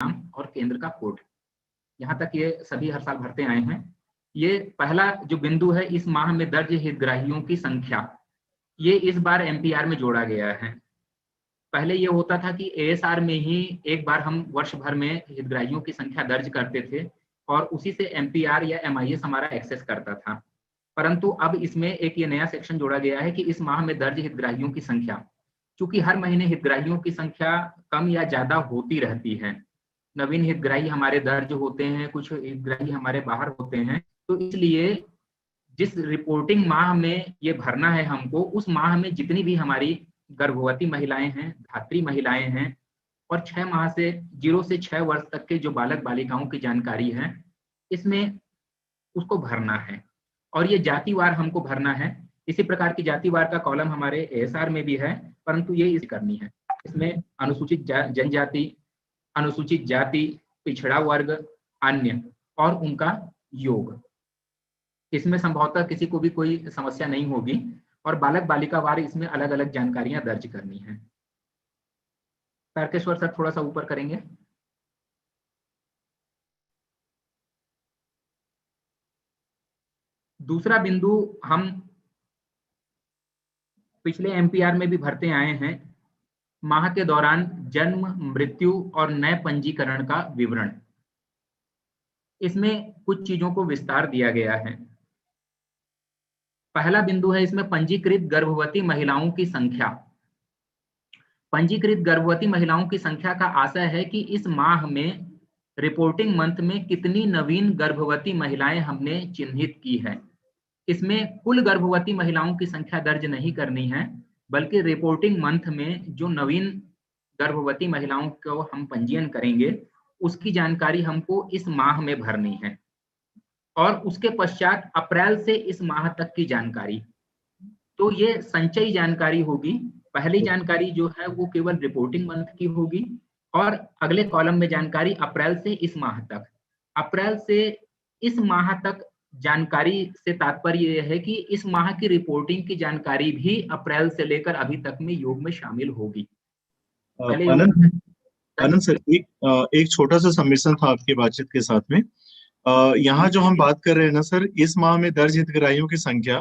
नाम और केंद्र का कोड। यहाँ तक ये सभी हर साल भरते आए हैं। ये पहला जो बिंदु है, इस माह में दर्ज हितग्राहियों की संख्या, ये इस बार एमपीआर में जोड़ा गया है। पहले ये होता था कि एएसआर में ही एक बार हम वर्ष भर में हितग्राहियों की संख्या दर्ज करते थे और उसी से एमपीआर या एमआईएस हमारा एक्सेस करता था। परंतु अब इसमें एक ये नया सेक्शन जोड़ा गया है कि इस माह में दर्ज हितग्राहियों की संख्या, चूंकि हर महीने हितग्राहियों की संख्या कम या ज्यादा होती रहती है, नवीन हितग्राही हमारे दर्ज होते हैं, कुछ हितग्राही हमारे बाहर होते हैं, तो इसलिए जिस रिपोर्टिंग माह में ये भरना है हमको, उस माह में जितनी भी हमारी गर्भवती महिलाएं हैं, धात्री महिलाएं हैं और 6 माह से 0 से 6 वर्ष तक के जो बालक बालिकाओं की जानकारी है, इसमें उसको भरना है और ये जातिवार हमको भरना है। इसी प्रकार की जातिवार का कॉलम हमारे एएसआर में भी है, परंतु ये इस करनी है। इसमें अनुसूचित जनजाति, अनुसूचित जाति, पिछड़ा वर्ग, अन्य और उनका योग, इसमें संभवतः किसी को भी कोई समस्या नहीं होगी और बालक बालिका वार इसमें अलग अलग जानकारियां दर्ज करनी है। तारकेश्वर सर थोड़ा सा ऊपर करेंगे। दूसरा बिंदु हम पिछले एमपीआर में भी भरते आए हैं, माह के दौरान जन्म, मृत्यु और नए पंजीकरण का विवरण। इसमें कुछ चीजों को विस्तार दिया गया है। पहला बिंदु है इसमें पंजीकृत गर्भवती महिलाओं की संख्या। पंजीकृत गर्भवती महिलाओं की संख्या का आशय है कि इस माह में रिपोर्टिंग मंथ में कितनी नवीन गर्भवती महिलाएं हमने चिन्हित की है। इसमें कुल गर्भवती महिलाओं की संख्या दर्ज नहीं करनी है, बल्कि रिपोर्टिंग मंथ में जो नवीन गर्भवती महिलाओं को हम पंजीयन करेंगे, उसकी जानकारी हमको इस माह में भरनी है और उसके पश्चात अप्रैल से इस माह तक की जानकारी। तो ये संचयी जानकारी होगी। पहली जानकारी जो है वो केवल रिपोर्टिंग मंथ की होगी और अगले कॉलम में जानकारी अप्रैल से इस माह तक। अप्रैल से इस माह तक जानकारी से तात्पर्य यह है कि इस माह की रिपोर्टिंग की जानकारी भी अप्रैल से लेकर अभी तक में योग में शामिल होगी। आनंद सर, एक छोटा सा सबमिशन था आपकी बातचीत के साथ में। यहाँ जो हम बात कर रहे हैं ना सर, इस माह में दर्ज हितग्राहियों की संख्या,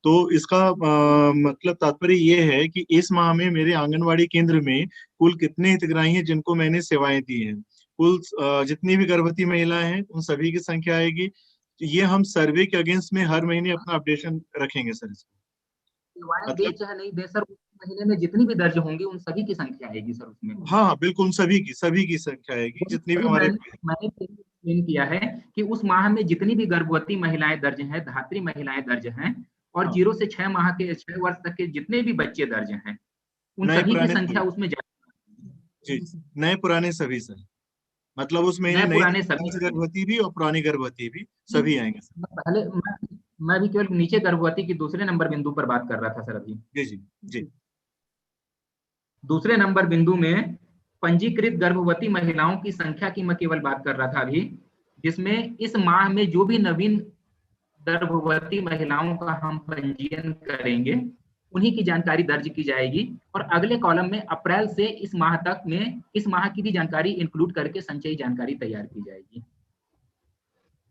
तो इसका मतलब तात्पर्य ये है कि इस माह में मेरे आंगनवाड़ी केंद्र में कुल कितने हितग्राही हैं जिनको मैंने सेवाएं दी हैं, कुल जितनी भी गर्भवती महिलाएं हैं उन सभी की संख्या आएगी। ये हम सर्वे के अगेंस्ट में हर महीने अपना अपडेशन रखेंगे सर। इसको दे चाहे नहीं दे सर, महीने में जितनी भी दर्ज होंगी उन सभी की संख्या आएगी सर उसमें। हाँ बिल्कुल, सभी की संख्या आएगी जितनी भी हमारे। मैंने एक्सप्लेन किया है कि उस माह में जितनी भी गर्भवती महिलाएं दर्ज हैं, धात्री महिलाएं दर्ज हैं और 0 से 6 माह के 6 वर्ष तक के जितने भी बच्चे दर्ज हैं, उन सभी की संख्या उसमें जी, नए पुराने सभी सर, मतलब उस महीने नए पुराने सभी गर्भवती भी और पुरानी गर्भवती भी सभी आएंगे सर। पहले मैं भी केवल नीचे गर्भवती की दूसरे नंबर बिंदु पर बात कर रहा था सर अभी। जी जी जी। दूसरे नंबर बिंदु में पंजीकृत गर्भवती महिलाओं की संख्या की मैं केवल बात कर रहा था अभी, जिसमें इस माह में जो भी नवीन गर्भवती महिलाओं का हम पंजीयन करेंगे उन्हीं की जानकारी दर्ज की जाएगी और अगले कॉलम में अप्रैल से इस माह तक में इस माह की भी जानकारी इंक्लूड करके संचयी जानकारी तैयार की जाएगी।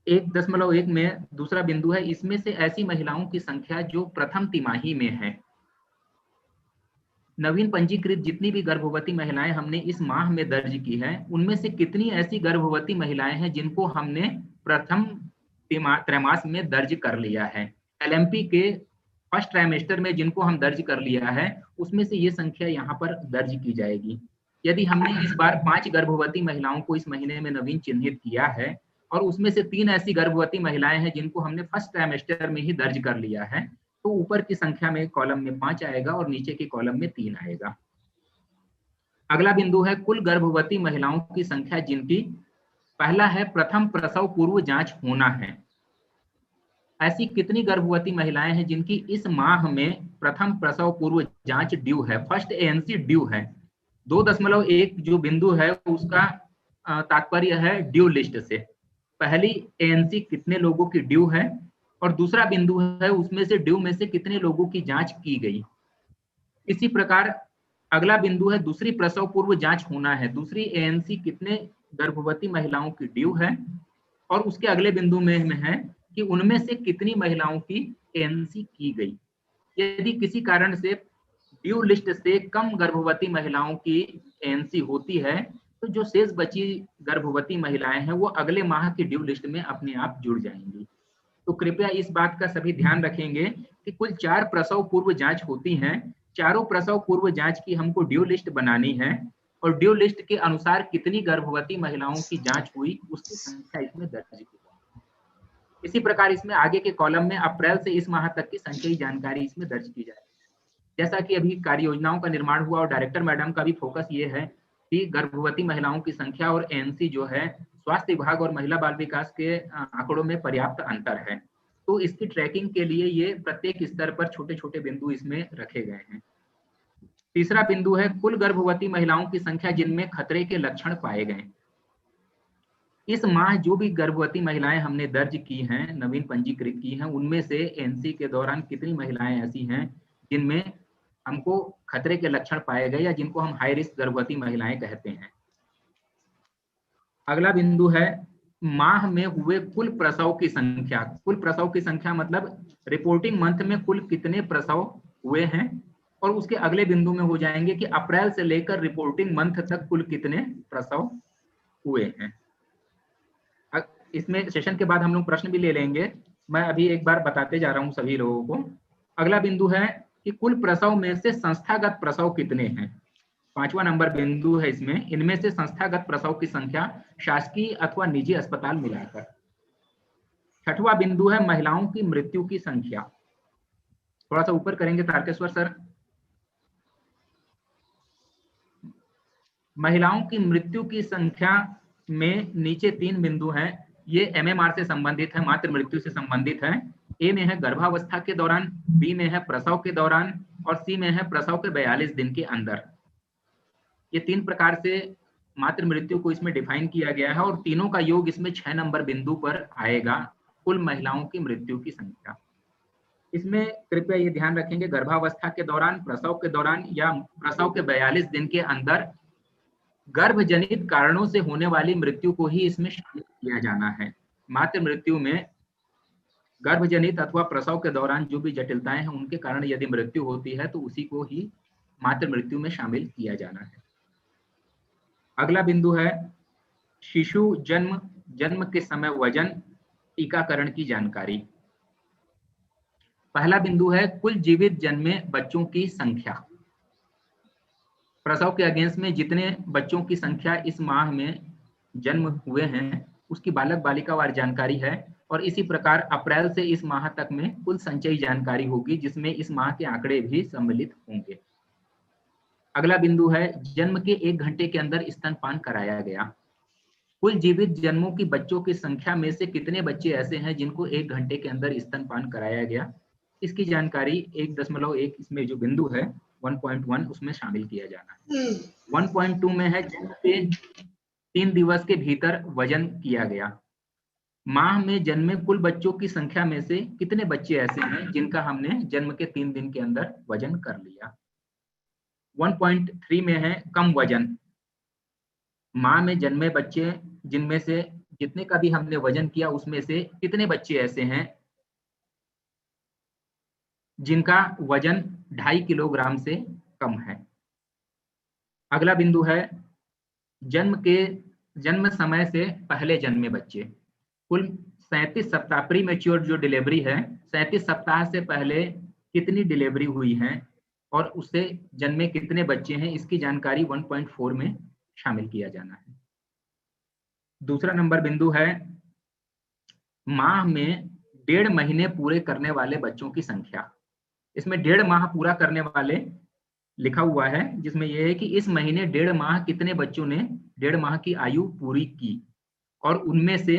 1.1 में दूसरा बिंदु है, इसमें से ऐसी महिलाओं की संख्या जो प्रथम तिमाही में है। नवीन पंजीकृत जितनी भी गर्भवती महिलाएं हमने इस माह में दर्ज की हैं, उनमें से कितनी ऐसी गर्भवती महिलाएं हैं जिनको हमने प्रथम त्रैमास में दर्ज कर लिया है। एलएमपी के फर्स्ट ट्राइमेस्टर में जिनको हम दर्ज कर लिया है, उसमें से ये संख्या यहाँ पर दर्ज की जाएगी। यदि हमने इस बार 5 गर्भवती महिलाओं को इस महीने में नवीन चिन्हित किया है और उसमें से 3 ऐसी गर्भवती महिलाएं हैं जिनको हमने फर्स्ट ट्राइमेस्टर में ही दर्ज कर लिया है, तो ऊपर की संख्या में कॉलम में 5 आएगा और नीचे के कॉलम में 3 आएगा। अगला बिंदु है कुल गर्भवती महिलाओं की संख्या जिनकी पहला है प्रथम प्रसव पूर्व जांच होना है। ऐसी कितनी गर्भवती महिलाएं हैं जिनकी इस माह में प्रथम प्रसव पूर्व जांच ड्यू है, फर्स्ट एएनसी ड्यू है। 2.1 जो बिंदु है उसका तात्पर्य है ड्यू लिस्ट से। पहली एएनसी कितने लोगों की ड्यू है और दूसरा बिंदु है उसमें से ड्यू में से कितने लोगों की जांच की गई। इसी प्रकार अगला बिंदु है दूसरी प्रसव पूर्व जांच होना है। दूसरी एएनसी कितने गर्भवती महिलाओं की ड्यू है, और उसके अगले बिंदु में है कि उनमें से कितनी महिलाओं की एएनसी की गई। यदि किसी कारण से ड्यू लिस्ट से कम गर्भवती महिलाओं की एएनसी होती है, तो जो शेष बची गर्भवती महिलाएं हैं वो अगले माह की ड्यू लिस्ट में अपने आप जुड़ जाएंगी। तो कृपया इस बात का सभी ध्यान रखेंगे कि कुल 4 प्रसव पूर्व जांच होती हैं। चारों प्रसव पूर्व जांच की हमको ड्यू लिस्ट बनानी है, और ड्यू लिस्ट के अनुसार कितनी गर्भवती महिलाओं की जांच हुई उसकी संख्या इसमें दर्ज की जाए। इसी प्रकार इसमें आगे के कॉलम में अप्रैल से इस माह तक की संख्या जानकारी इसमें दर्ज की जाए। जैसा कि अभी कार्य योजनाओं का निर्माण हुआ और डायरेक्टर मैडम का भी फोकस ये है कि गर्भवती महिलाओं की संख्या और एएनसी जो है स्वास्थ्य विभाग और महिला बाल विकास के आंकड़ों में पर्याप्त अंतर है। तो इसकी ट्रैकिंग के लिए ये प्रत्येक स्तर पर छोटे छोटे बिंदु इसमें रखे गए हैं। तीसरा बिंदु है कुल गर्भवती महिलाओं की संख्या जिनमें खतरे के लक्षण पाए गए। इस माह जो भी गर्भवती महिलाएं हमने दर्ज की हैं, नवीन पंजीकृत की हैं, उनमें से एएनसी के दौरान कितनी महिलाएं ऐसी हैं जिनमें हमको खतरे के लक्षण पाए गए या जिनको हम हाई रिस्क गर्भवती महिलाएं कहते हैं। अगला बिंदु है माह में हुए कुल प्रसव की संख्या। कुल प्रसव की संख्या मतलब रिपोर्टिंग मंथ में कुल कितने प्रसव हुए हैं, और उसके अगले बिंदु में हो जाएंगे कि अप्रैल से लेकर रिपोर्टिंग मंथ तक कुल कितने प्रसव हुए हैं। इसमें सेशन के बाद हम लोग प्रश्न भी ले लेंगे, मैं अभी एक बार बताते जा रहा हूं सभी लोगों को। अगला बिंदु है कि कुल प्रसव में से संस्थागत प्रसव कितने हैं। 5वां नंबर बिंदु है इसमें, इनमें से संस्थागत प्रसव की संख्या शासकीय अथवा निजी अस्पताल मिलाकर। 6वां बिंदु है महिलाओं की मृत्यु की संख्या। थोड़ा सा ऊपर करेंगे तारकेश्वर सर। महिलाओं की मृत्यु की संख्या में नीचे 3 बिंदु हैं। ये एमएमआर से संबंधित है, मातृ मृत्यु से संबंधित है। ए में है गर्भावस्था के दौरान, बी में है प्रसव के दौरान, और सी में है प्रसव के 42 दिन के अंदर। ये 3 प्रकार से मातृ मृत्यु को इसमें डिफाइन किया गया है, और तीनों का योग इसमें 6 नंबर बिंदु पर आएगा, कुल महिलाओं की मृत्यु की संख्या। इसमें कृपया ये ध्यान रखेंगे गर्भावस्था के दौरान, प्रसव के दौरान या प्रसव के 42 दिन के अंदर गर्भजनित कारणों से होने वाली मृत्यु को ही इसमें शामिल किया जाना है। मातृ मृत्यु में गर्भजनित अथवा प्रसव के दौरान जो भी जटिलताएं हैं उनके कारण यदि मृत्यु होती है तो उसी को ही मातृ मृत्यु में शामिल किया जाना है। अगला बिंदु है शिशु जन्म के समय वजन, टीकाकरण की जानकारी। पहला बिंदु है कुल जीवित जन्मे बच्चों की संख्या। प्रसव के अगेंस्ट में जितने बच्चों की संख्या इस माह में जन्म हुए हैं उसकी बालक बालिकावार जानकारी है, और इसी प्रकार अप्रैल से इस माह तक में कुल संचयी जानकारी होगी जिसमें इस माह के आंकड़े भी सम्मिलित होंगे। अगला बिंदु है जन्म के 1 घंटे के अंदर स्तनपान कराया गया। कुल जीवित जन्मों की बच्चों की संख्या में से कितने बच्चे ऐसे हैं जिनको 1 घंटे के अंदर स्तनपान कराया गया, इसकी जानकारी 1.1 इसमें जो बिंदु है 1.1 उसमें शामिल किया जाना है। 1.2 में है जन्म के 3 दिवस के भीतर वजन किया गया। माह में जन्मे कुल बच्चों की संख्या में से कितने बच्चे ऐसे हैं जिनका हमने जन्म के 3 दिन के अंदर वजन कर लिया। 1.3 में है कम वजन। माह में जन्मे बच्चे जिनमें से जितने का भी हमने वजन किया उसमें से कितने बच्चे ऐसे हैं जिनका वजन 2.5 किलोग्राम से कम है। अगला बिंदु है जन्म समय से पहले जन्मे बच्चे। कुल 37 सप्ताह प्री मैच्योर जो डिलीवरी है 37 सप्ताह से पहले कितनी डिलीवरी हुई है और उससे जन्मे कितने बच्चे हैं इसकी जानकारी 1.4 में शामिल किया जाना है। दूसरा नंबर बिंदु है माह में 1.5 महीने पूरे करने वाले बच्चों की संख्या। इसमें 1.5 माह पूरा करने वाले लिखा हुआ है, जिसमें यह है कि इस महीने 1.5 माह कितने बच्चों ने 1.5 माह की आयु पूरी की और उनमें से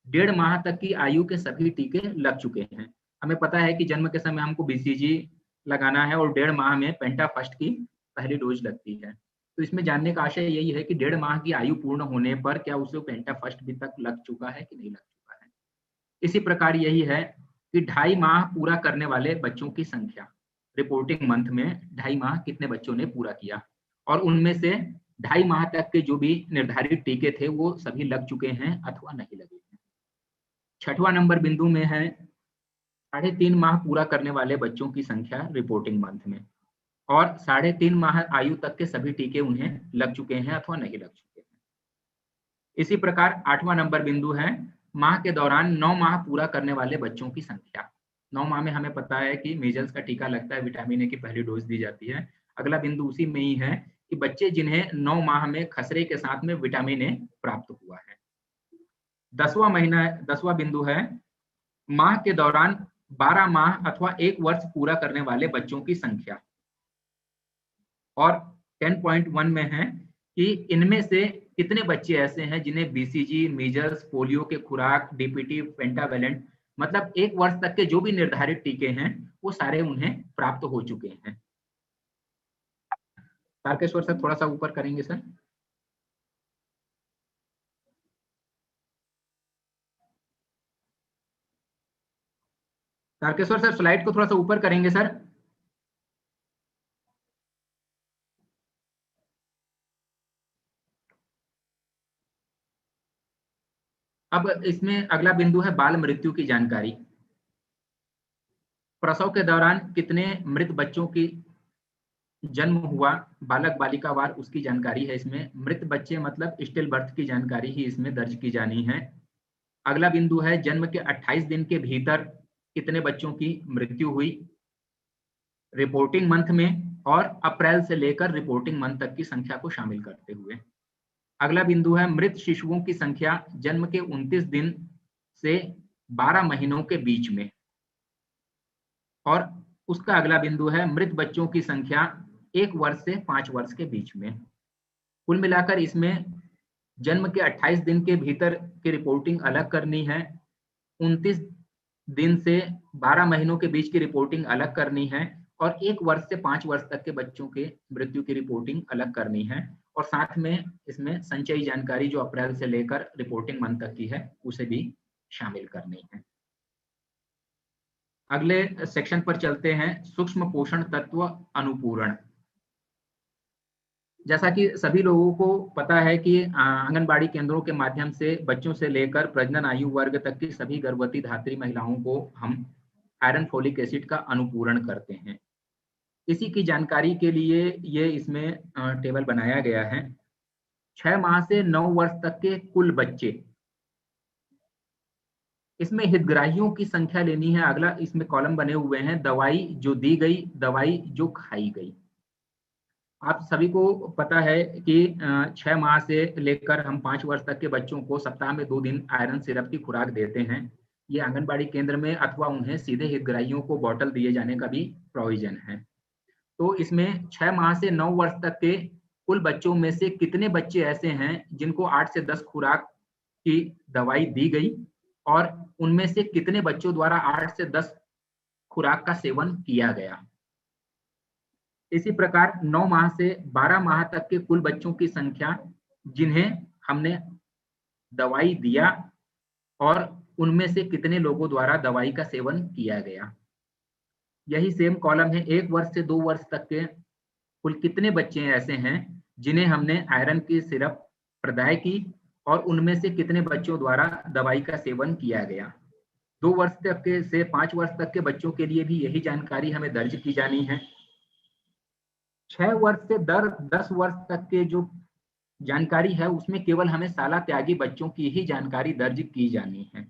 1.5 माह तक की आयु के सभी टीके लग चुके हैं। हमें पता है कि जन्म के समय हमको बीसीजी लगाना है और 1.5 माह में पेंटाफर्स्ट की पहली डोज लगती है। तो इसमें जानने का आशय यही है कि 1.5 माह की आयु पूर्ण होने पर क्या उसे पेंटाफर्स्ट भी तक लग चुका है कि नहीं लग चुका है। इसी प्रकार यही है कि 2.5 माह पूरा करने वाले बच्चों की संख्या रिपोर्टिंग मंथ में 2.5 माह कितने बच्चों ने पूरा किया और उनमें से 2.5 माह तक के जो भी निर्धारित टीके थे वो सभी लग चुके हैं अथवा नहीं लगे हैं। 6वां नंबर बिंदु में है 3.5 माह पूरा करने वाले बच्चों की संख्या रिपोर्टिंग मंथ में, और 3.5 माह आयु तक के सभी टीके उन्हें लग चुके हैं अथवा नहीं लग चुके हैं। इसी प्रकार 8वां नंबर बिंदु है माह के दौरान 9 माह पूरा करने वाले बच्चों की संख्या। 9 माह में हमें पता है कि मीजल्स का टीका लगता है, विटामिन ए की पहली डोज दी जाती है। अगला बिंदु उसी में ही है कि बच्चे जिन्हें 9 माह में खसरे के साथ में विटामिन ए प्राप्त हुआ है। 10वां बिंदु है माह के दौरान 12 माह अथवा 1 वर्ष पूरा करने वाले बच्चों की संख्या, और 10.1 में है कि इनमें से कितने बच्चे ऐसे हैं जिन्हें बीसीजी, मीजल्स, पोलियो के खुराक, डीपीटी, पेंटावेलेंट, मतलब 1 वर्ष तक के जो भी निर्धारित टीके हैं वो सारे उन्हें प्राप्त हो चुके हैं। तारकेश्वर सर थोड़ा सा ऊपर करेंगे सर। तारकेश्वर सर स्लाइड को थोड़ा सा ऊपर करेंगे सर। अब इसमें अगला बिंदु है बाल मृत्यु की जानकारी। प्रसव के दौरान कितने मृत बच्चों की जन्म हुआ, बालक बालिकावार, उसकी जानकारी है इसमें। मृत बच्चे मतलब स्टिल बर्थ की जानकारी ही इसमें दर्ज की जानी है। अगला बिंदु है जन्म के 28 दिन के भीतर कितने बच्चों की मृत्यु हुई रिपोर्टिंग मंथ में, और अप्रैल से लेकर रिपोर्टिंग मंथ तक की संख्या को शामिल करते हुए। अगला बिंदु है मृत शिशुओं की संख्या जन्म के 29 दिन से 12 महीनों के बीच में, और उसका अगला बिंदु है मृत बच्चों की संख्या 1 वर्ष से 5 वर्ष के बीच में। कुल मिलाकर इसमें जन्म के 28 दिन के भीतर की रिपोर्टिंग अलग करनी है, 29 दिन से 12 महीनों के बीच की रिपोर्टिंग अलग करनी है, और 1 वर्ष से 5 वर्ष तक के बच्चों के मृत्यु की रिपोर्टिंग अलग करनी है, और साथ में इसमें संचयी जानकारी जो अप्रैल से लेकर रिपोर्टिंग मंथ तक की है उसे भी शामिल करनी है। अगले सेक्शन पर चलते हैं, सूक्ष्म पोषण तत्व अनुपूरण। जैसा कि सभी लोगों को पता है कि आंगनबाड़ी केंद्रों के माध्यम से बच्चों से लेकर प्रजनन आयु वर्ग तक की सभी गर्भवती धात्री महिलाओं को हम आयरन फोलिक एसिड का अनुपूरण करते हैं। इसी की जानकारी के लिए ये इसमें टेबल बनाया गया है। 6 माह से 9 वर्ष तक के कुल बच्चे, इसमें हितग्राहियों की संख्या लेनी है। अगला इसमें कॉलम बने हुए हैं, दवाई जो दी गई, दवाई जो खाई गई। आप सभी को पता है कि 6 माह से लेकर हम 5 वर्ष तक के बच्चों को सप्ताह में 2 दिन आयरन सिरप की खुराक देते हैं। ये आंगनबाड़ी केंद्र में अथवा उन्हें सीधे हितग्राहियों को बॉटल दिए जाने का भी प्रोविजन है। तो इसमें 6 माह से 9 वर्ष तक के कुल बच्चों में से कितने बच्चे ऐसे हैं जिनको 8 से 10 खुराक की दवाई दी गई, और उनमें से कितने बच्चों द्वारा 8 से 10 खुराक का सेवन किया गया। इसी प्रकार 9 माह से 12 माह तक के कुल बच्चों की संख्या जिन्हें हमने दवाई दिया, और उनमें से कितने लोगों द्वारा दवाई का सेवन किया गया। यही सेम कॉलम है, 1 वर्ष से 2 वर्ष तक के कुल कितने बच्चे ऐसे हैं जिन्हें हमने आयरन की सिरप प्रदाय की, और उनमें से कितने बच्चों द्वारा दवाई का सेवन किया गया। 2 वर्ष तक के से 5 वर्ष तक के बच्चों के लिए भी यही जानकारी हमें दर्ज की जानी है। 6 वर्ष से 10 वर्ष तक के जो जानकारी है उसमें केवल हमें शाला त्यागी बच्चों की ही जानकारी दर्ज की जानी है,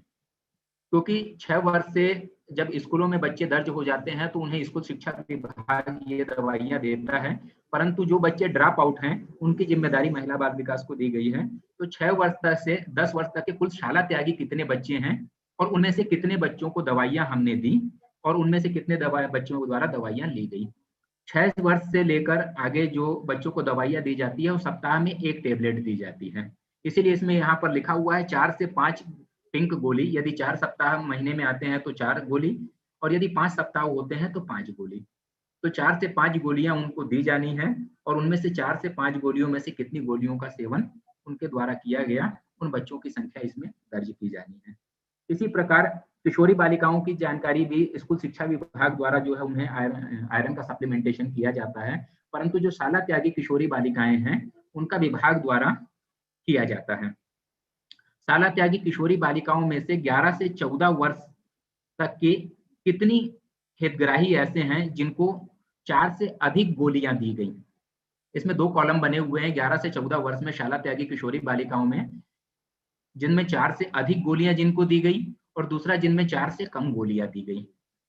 क्योंकि 6 वर्ष से जब स्कूलों में बच्चे दर्ज हो जाते हैं तो उन्हें स्कूल शिक्षा विभाग ये दवाइयां देता है, परंतु जो बच्चे ड्रॉप आउट हैं उनकी जिम्मेदारी महिला बाल विकास को दी गई है। तो 6 वर्ष तक से 10 वर्ष तक के कुल शाला त्यागी कितने बच्चे हैं, और उनमें से कितने बच्चों को दवाइयां हमने दी, और उनमें से कितने बच्चों द्वारा दवाइयां ली गई। 6 वर्ष से लेकर आगे जो बच्चों को दवाइयां दी जाती है वो सप्ताह में 1 टेबलेट दी जाती है। इसीलिए इसमें यहाँ पर लिखा हुआ है 4 से 5 पिंक गोली, यदि 4 सप्ताह महीने में आते हैं तो 4 गोली, और यदि 5 सप्ताह होते हैं तो 5 गोली। तो 4 से 5 गोलियां उनको दी जानी है, और उनमें से 4 से 5 गोलियों में से कितनी गोलियों का सेवन उनके द्वारा किया गया, उन बच्चों की संख्या इसमें दर्ज की जानी है। इसी प्रकार किशोरी बालिकाओं की जानकारी भी स्कूल शिक्षा विभाग द्वारा जो है उन्हें आयरन का सप्लीमेंटेशन किया जाता है, परंतु जो शाला त्यागी किशोरी बालिकाएं हैं उनका विभाग द्वारा किया जाता है। शाला त्यागी किशोरी बालिकाओं में से 11 से 14 वर्ष तक के कितनी हितग्राही ऐसे हैं जिनको 4 से अधिक गोलियां दी गई? इसमें 2 कॉलम बने हुए हैं। 11 से 14 वर्ष में शाला त्यागी किशोरी बालिकाओं में जिनमें 4 से अधिक गोलियां जिनको दी गई, और दूसरा जिनमें 4 से कम गोलियां दी गई।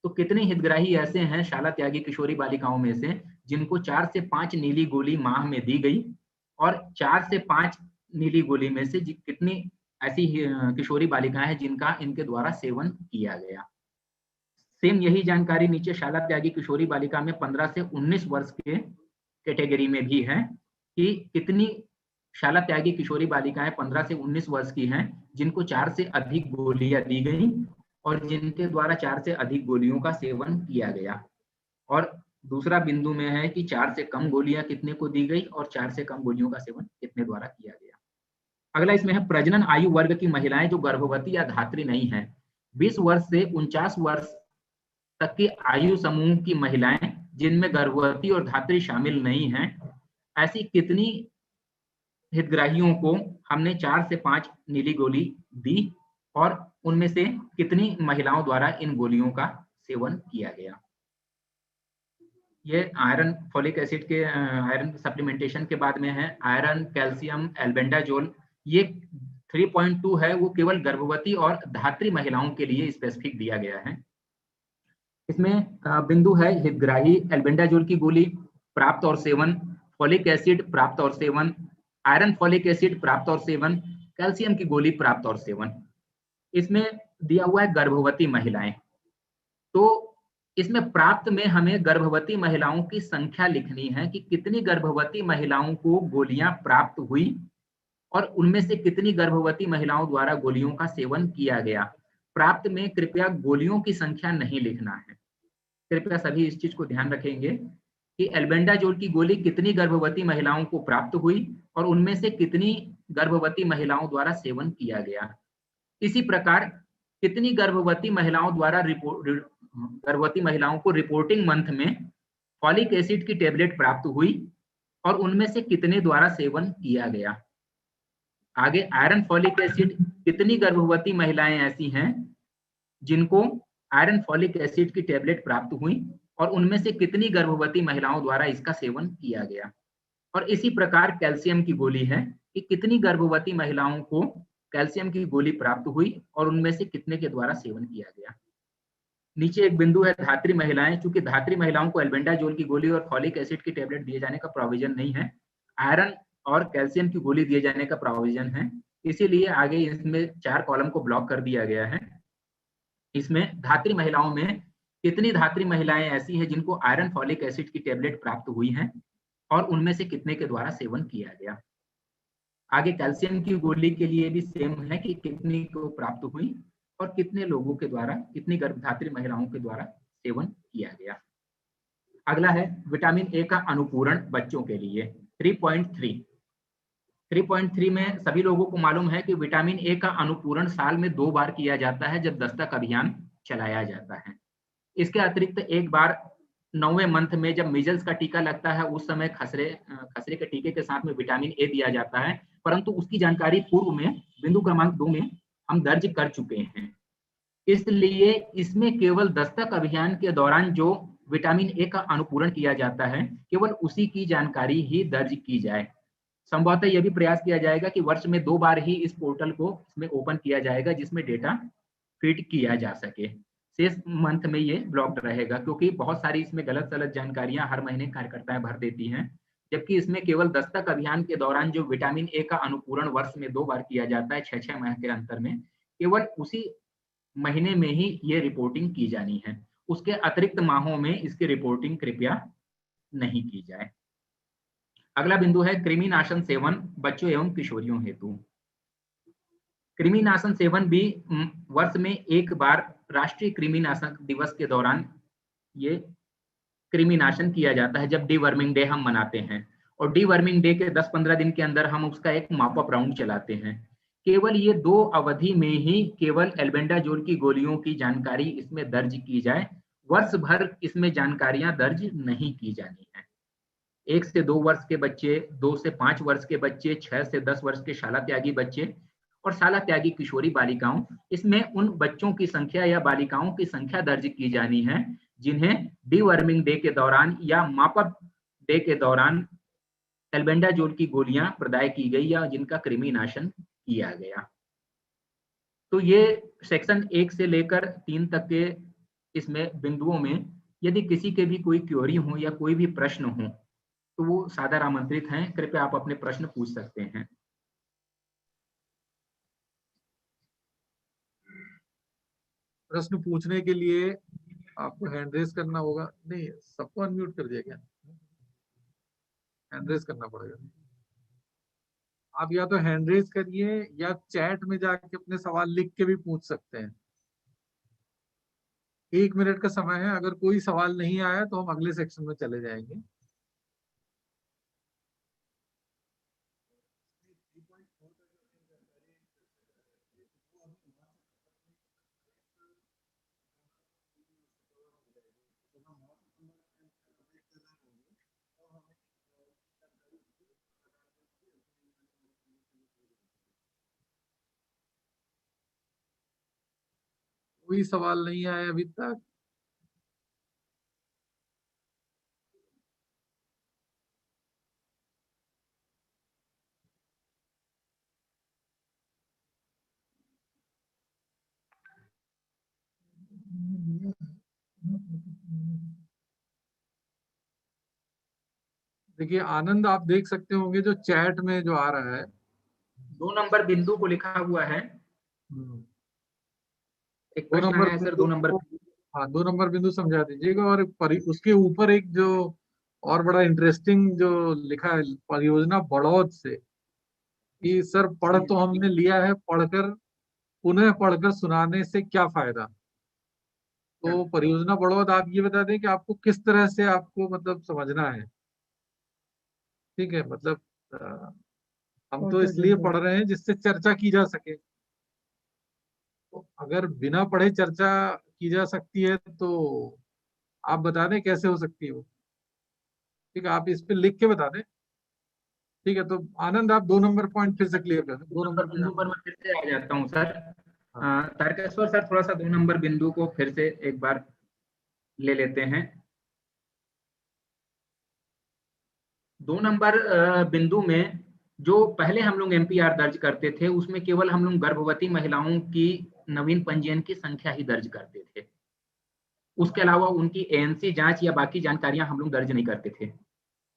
तो कितने हितग्राही ऐसे हैं शाला त्यागी किशोरी बालिकाओं में से जिनको 4 से 5 नीली गोली माह में दी गई, और 4 से 5 नीली गोली में से कितनी ऐसी किशोरी बालिकाएं हैं जिनका इनके द्वारा सेवन किया गया? सेम यही जानकारी नीचे शाला त्यागी किशोरी बालिका में 15 से 19 वर्ष के कैटेगरी में भी है कि कितनी शाला त्यागी किशोरी बालिकाएं 15 से 19 वर्ष की हैं जिनको 4 से अधिक गोलियां दी गई और जिनके द्वारा 4 से अधिक गोलियों का सेवन किया गया। और दूसरा बिंदु में है कि 4 से कम गोलियां कितने को दी गई और 4 से कम गोलियों का सेवन कितने द्वारा किया गया। अगला इसमें है प्रजनन आयु वर्ग की महिलाएं जो गर्भवती या धात्री नहीं है। 20 वर्ष से 49 वर्ष तक की आयु समूह की महिलाएं जिनमें गर्भवती और धात्री शामिल नहीं हैं, ऐसी कितनी हितग्राहियों को हमने 4 से 5 नीली गोली दी और उनमें से कितनी महिलाओं द्वारा इन गोलियों का सेवन किया गया? ये आयरन फोलिक एसिड के आयरन सप्लीमेंटेशन के बाद में है। आयरन, कैल्शियम, एल्बेंडाजोल, ये 3.2 है, वो केवल गर्भवती और धात्री महिलाओं के लिए स्पेसिफिक दिया गया है। इसमें बिंदु है हितग्राही एल्बेंडाजोल की गोली प्राप्त और सेवन, फोलिक एसिड प्राप्त और सेवन, आयरन फोलिक एसिड प्राप्त और सेवन, कैल्शियम की गोली प्राप्त और सेवन। इसमें दिया हुआ है गर्भवती महिलाएं, तो इसमें प्राप्त में हमें गर्भवती महिलाओं की संख्या लिखनी है कि कितनी गर्भवती महिलाओं को गोलियां प्राप्त हुई और उनमें से कितनी गर्भवती महिलाओं द्वारा गोलियों का सेवन किया गया। प्राप्त में कृपया गोलियों की संख्या नहीं लिखना है। कृपया सभी इस चीज को ध्यान रखेंगे कि एल्बेंडाजोल की गोली कितनी गर्भवती महिलाओं को प्राप्त हुई और उनमें से कितनी गर्भवती महिलाओं द्वारा सेवन किया गया। इसी प्रकार कितनी गर्भवती महिलाओं द्वारा गर्भवती महिलाओं को रिपोर्टिंग मंथ में फॉलिक एसिड की टेबलेट प्राप्त हुई और उनमें से कितने द्वारा सेवन किया गया। आगे आयरन फॉलिक एसिड, कितनी गर्भवती महिलाएं ऐसी हैं जिनको आयरन फॉलिक एसिड की टेबलेट प्राप्त हुई और उनमें से कितनी गर्भवती महिलाओं द्वारा इसका सेवन किया गया। और इसी प्रकार कैल्शियम की गोली है कि कितनी गर्भवती महिलाओं को कैल्शियम की गोली प्राप्त हुई और उनमें से कितने के द्वारा सेवन किया गया। नीचे एक बिंदु है धात्री महिलाएं, चूंकि धात्री महिलाओं को एल्बेंडाजोल की गोली और फॉलिक एसिड की टेबलेट दिए जाने का प्रोविजन नहीं है, आयरन और कैल्शियम की गोली दिए जाने का प्रोविजन है, इसीलिए आगे इसमें 4 कॉलम को ब्लॉक कर दिया गया है। इसमें धात्री महिलाओं में कितनी धात्री महिलाएं ऐसी हैं जिनको आयरन फॉलिक एसिड की टेबलेट प्राप्त हुई हैं और उनमें से कितने के द्वारा सेवन किया गया। आगे कैल्शियम की गोली के लिए भी सेम है कि कितनी को प्राप्त हुई और कितने लोगों के द्वारा, कितनी गर्भधात्री महिलाओं के द्वारा सेवन किया गया। अगला है विटामिन ए का अनुपूरण बच्चों के लिए 3.3 में सभी लोगों को मालूम है कि विटामिन ए का अनुपूरण साल में 2 बार किया जाता है जब दस्तक अभियान चलाया जाता है। इसके अतिरिक्त एक बार 9वें मंथ में जब मिजल्स का टीका लगता है उस समय खसरे के टीके के साथ में विटामिन ए दिया जाता है, परंतु उसकी जानकारी पूर्व में बिंदु क्रमांक 2 में हम दर्ज कर चुके हैं। इसलिए इसमें केवल दस्तक अभियान के दौरान जो विटामिन ए का अनुपूरण किया जाता है केवल उसी की जानकारी ही दर्ज की जाए। संभवतः यह भी प्रयास किया जाएगा कि वर्ष में 2 बार ही इस पोर्टल को इसमें ओपन किया जाएगा जिसमें डेटा फीड किया जा सके। शेष मंथ में ये ब्लॉक्ड रहेगा क्योंकि बहुत सारी इसमें गलत जानकारियां हर महीने कार्यकर्ताएं भर देती हैं, जबकि इसमें केवल दस्तक अभियान के दौरान जो विटामिन ए का अनुपूरण वर्ष में 2 बार किया जाता है 6-6 माह के अंतर में, केवल उसी महीने में ही ये रिपोर्टिंग की जानी है। उसके अतिरिक्त माहों में इसकी रिपोर्टिंग कृपया नहीं की जाए। अगला बिंदु है कृमिनाशन सेवन बच्चों एवं किशोरियों हेतु। कृमिनाशन सेवन भी वर्ष में एक बार राष्ट्रीय कृमिनाशक दिवस के दौरान ये कृमिनाशन किया जाता है जब डीवर्मिंग डे हम मनाते हैं, और डीवर्मिंग डे के 10-15 दिन के अंदर हम उसका एक मॉप अप राउंड चलाते हैं। केवल ये 2 अवधि में ही केवल एल्बेंडाजोल की गोलियों की जानकारी इसमें दर्ज की जाए, वर्ष भर इसमें जानकारियां दर्ज नहीं की जानी है। 1 से 2 वर्ष के बच्चे, 2 से 5 वर्ष के बच्चे, 6 से 10 वर्ष के शाला त्यागी बच्चे और शाला त्यागी किशोरी बालिकाओं, इसमें उन बच्चों की संख्या या बालिकाओं की संख्या दर्ज की जानी है जिन्हें डीवर्मिंग डे के दौरान या मापअप डे के दौरान एल्बेंडाजोल की गोलियां प्रदाय की गई या जिनका कृमि नाशन किया गया। तो ये सेक्शन 1 से लेकर 3 तक के इसमें बिंदुओं में यदि किसी के भी कोई क्वेरी हो या कोई भी प्रश्न हो तो वो सादर आमंत्रित हैं, कृपया आप अपने प्रश्न पूछ सकते हैं। प्रश्न पूछने के लिए आपको हैंड रेज करना होगा। नहीं, सबको अनम्यूट कर दिया क्या? हैंड रेज करना पड़ेगा। आप या तो हैंड रेज करिए या चैट में जाके अपने सवाल लिख के भी पूछ सकते हैं। 1 मिनट का समय है, अगर कोई सवाल नहीं आया तो हम अगले सेक्शन में चले जाएंगे। कोई सवाल नहीं आया अभी तक। देखिए आनंद, आप देख सकते होंगे जो चैट में जो आ रहा है 2 नंबर बिंदु को लिखा हुआ है। एक दो प्रश्न नंबर है सर, 2 बिंदु नंबर। हाँ, 2 नंबर बिंदु समझा दीजिएगा। और उसके ऊपर एक जो और बड़ा इंटरेस्टिंग जो लिखा है, परियोजना बड़ौद से, कि सर पढ़ तो हमने लिया है, पढ़कर पुनः पढ़कर सुनाने से क्या फायदा। तो परियोजना बड़ौद, आप ये बता दें कि आपको किस तरह से आपको मतलब समझना है। ठीक है, मतलब हम तो इसलिए पढ़ रहे हैं जिससे चर्चा की जा सके। तो अगर बिना पढ़े चर्चा की जा सकती है तो आप बता दें कैसे हो सकती है वो। ठीक है, आप इस पे लिख के बता दें। ठीक है, तो आनंद आप 2 नंबर पॉइंट फिर से क्लियर कर दें। 2 नंबर बिंदु पर मैं फिर से आ जाता हूँ सर। हाँ। तारकेश्वर सर, थोड़ा सा 2 नंबर बिंदु को फिर से एक बार ले लेते हैं। 2 नंबर बिंदु में जो पहले हम लोग एमपीआर दर्ज करते थे उसमें केवल हम लोग गर्भवती महिलाओं की नवीन पंजीयन की संख्या ही दर्ज करते थे। उसके अलावा उनकी एएनसी जांच या बाकी जानकारियां हम लोग दर्ज नहीं करते थे।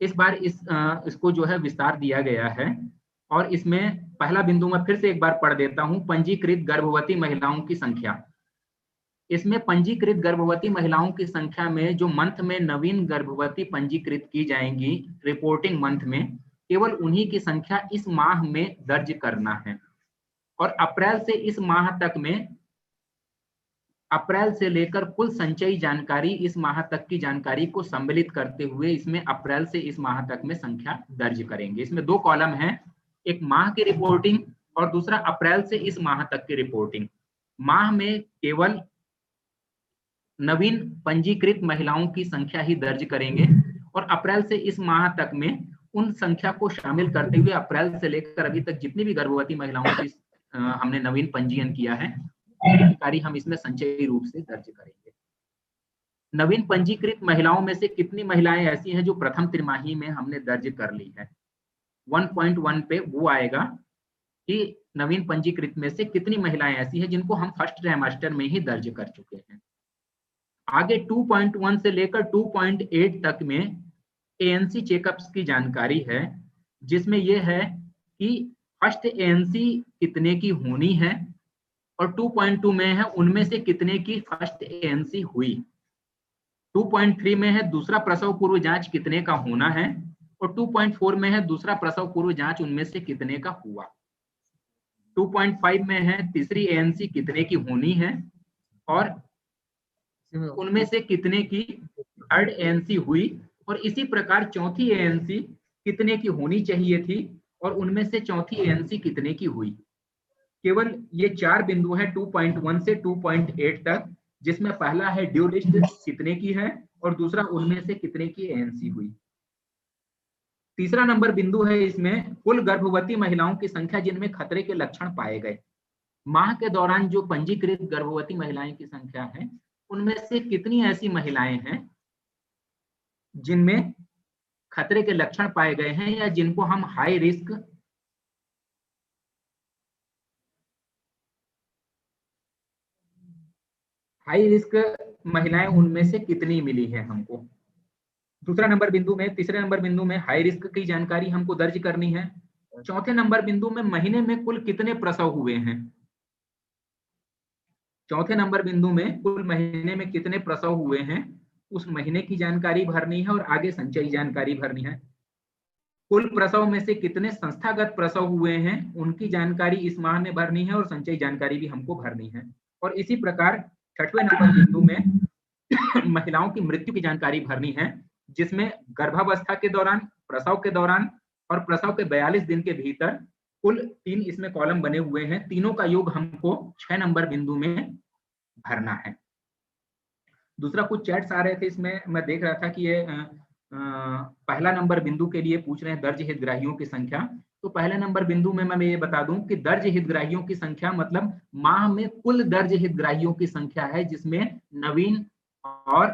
इस बार इसको जो है विस्तार दिया गया है और इसमें पहला बिंदु मैं फिर से एक बार पढ़ देता हूं, पंजीकृत गर्भवती महिलाओं की संख्या। इसमें पंजीकृत गर्भवती महिलाओं की संख्या में जो मंथ में नवीन गर्भवती पंजीकृत की जाएंगी रिपोर्टिंग मंथ में, केवल उन्हीं की संख्या इस माह में दर्ज करना है। और अप्रैल से इस माह तक में, अप्रैल से लेकर कुल संचयी जानकारी इस माह तक की जानकारी को सम्मिलित करते हुए इसमें अप्रैल से इस माह तक में संख्या दर्ज करेंगे। इसमें 2 कॉलम हैं, एक माह की रिपोर्टिंग और दूसरा अप्रैल से इस माह तक की रिपोर्टिंग। माह में केवल नवीन पंजीकृत महिलाओं की संख्या ही दर्ज करेंगे और अप्रैल से इस माह तक में उन संख्या को शामिल करते हुए अप्रैल से लेकर अभी तक जितनी भी गर्भवती महिलाओं की हमने नवीन पंजीयन किया है जानकारी हम इसमें संचयी रूप से दर्ज करेंगे। नवीन पंजीकृत महिलाओं में से कितनी महिलाएं ऐसी हैं जो प्रथम तिमाही में हमने दर्ज कर ली है। 1.1 पे वो आएगा कि नवीन पंजीकृत में से कितनी महिलाएं ऐसी हैं जिनको हम फर्स्ट ट्राइमेस्टर में ही दर्ज कर चुके हैं। आगे 2.1 से लेकर 2.8 तक में एएनसी चेकअप्स की जानकारी है, जिसमें यह है कि फर्स्ट एएनसी कितने की होनी है और 2.2 में है उनमें से कितने की फर्स्ट एएनसी हुई। 2.3 में है दूसरा प्रसव पूर्व जांच कितने का होना है और 2.4 में है दूसरा प्रसव पूर्व जांच उनमें से कितने का हुआ। 2.5 में है तीसरी एएनसी कितने की होनी है और उनमें से कितने की थर्ड एएनसी हुई और इसी प्रकार चौथी एएनसी कितने की होनी चाहिए थी और उनमें से चौथी एएनसी कितने की हुई। केवल ये 4 बिंदु है 2.1 से 2.8 तक, जिसमें पहला है ड्यू लिस्ट कितने की है और दूसरा उनमें से कितने की एएनसी हुई। तीसरा नंबर बिंदु है इसमें कुल गर्भवती महिलाओं की संख्या जिनमें खतरे के लक्षण पाए गए। माह के दौरान जो पंजीकृत गर्भवती महिलाएं की संख्या है, उनमें से कितनी ऐसी महिलाएं हैं जिनमें खतरे के लक्षण पाए गए हैं या जिनको हम हाई रिस्क महिलाएं, उनमें से कितनी मिली है हमको। दूसरा नंबर बिंदु में, तीसरे नंबर बिंदु में हाई रिस्क की जानकारी हमको दर्ज करनी है। चौथे नंबर बिंदु में महीने में कुल कितने प्रसव हुए हैं। चौथे नंबर बिंदु में कुल महीने में कितने प्रसव हुए हैं, उस महीने की जानकारी भरनी है और आगे संचयी जानकारी भरनी है। कुल प्रसव में से कितने संस्थागत प्रसव हुए हैं, उनकी जानकारी इस माह में भरनी है और संचयी जानकारी भी हमको भरनी है। और इसी प्रकार छठवें नंबर बिंदु में महिलाओं की मृत्यु की जानकारी भरनी है, जिसमें गर्भावस्था के दौरान, प्रसव के दौरान और प्रसव के 42 दिन के भीतर कुल 3 इसमें कॉलम बने हुए हैं। तीनों का योग हमको 6 नंबर बिंदु में भरना है। दूसरा कुछ चैट्स आ रहे थे इसमें, मैं देख रहा था कि ये पहला नंबर बिंदु के लिए पूछ रहे हैं दर्ज हितग्राहियों की संख्या। तो पहले नंबर बिंदु में मैं ये बता दूं कि दर्ज हितग्राहियों की संख्या मतलब माह में कुल दर्ज हितग्राहियों की संख्या है, जिसमें नवीन और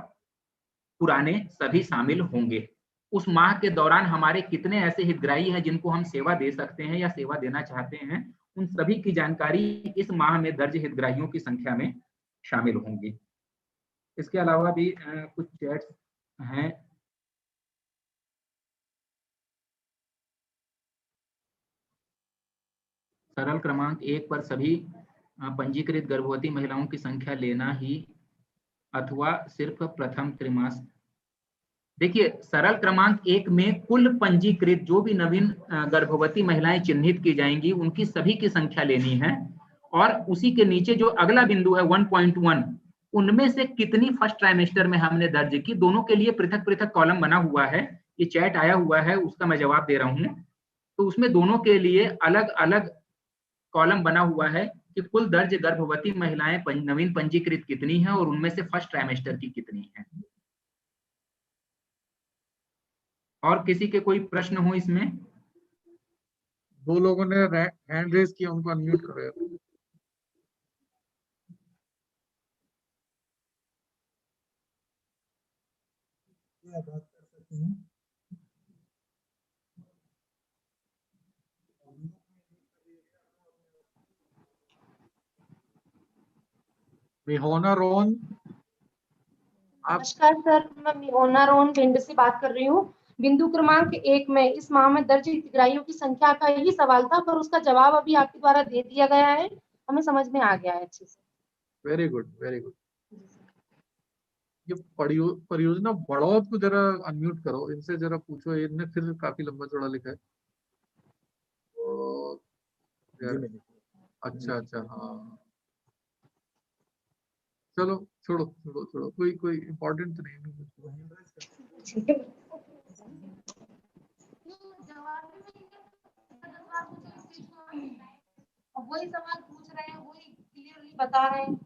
पुराने सभी शामिल होंगे। उस माह के दौरान हमारे कितने ऐसे हितग्राही हैं जिनको हम सेवा दे सकते हैं या सेवा देना चाहते हैं, उन सभी की जानकारी इस माह में दर्ज हितग्राहियों की संख्या में शामिल होंगी। इसके अलावा भी कुछ चैट्स हैं। सरल क्रमांक 1 पर सभी पंजीकृत गर्भवती महिलाओं की संख्या लेना ही अथवा सिर्फ प्रथम त्रैमासिक। देखिए, सरल क्रमांक 1 में कुल पंजीकृत जो भी नवीन गर्भवती महिलाएं चिन्हित की जाएंगी, उनकी सभी की संख्या लेनी है। और उसी के नीचे जो अगला बिंदु है 1.1, उनमें से कितनी फर्स्ट ट्राइमेस्टर में हमने दर्ज की, दोनों के लिए पृथक पृथक कॉलम बना हुआ है। ये चैट आया हुआ है, उसका मैं जवाब दे रहा हूं। तो उसमें दोनों के लिए अलग अलग कॉलम बना हुआ है कि कुल दर्ज गर्भवती महिलाएं नवीन पंजीकृत कितनी है और उनमें से फर्स्ट ट्राइमेस्टर की कितनी है। और किसी के कोई प्रश्न हो इसमें? दो लोगों ने हैंड रेज किया, उनको अनम्यूट करो। बात कर सकते हैं। मिहोना रोन। नमस्कार सर, मैं मिहोना रोन भिंड से बात कर रही हूँ। बिंदु क्रमांक 1 में इस माह में दर्ज हितग्राहियों की संख्या का ही सवाल था, पर उसका जवाब अभी आपके द्वारा दे दिया गया है, हमें समझ में आ गया है अच्छे से। Very good, very good. ये परियोजना बड़ौत को जरा अनम्यूट करो, इनसे जरा पूछो, इनने फिर काफी लंबा चौड़ा लिखा है। अच्छा अच्छा, हाँ चलो छोड़ो छोड़ो छोड़ो, कोई इम्पोर्टेंट तो नहीं। वही सवाल पूछ रहे हैं, वही क्लियरली बता रहे हैं।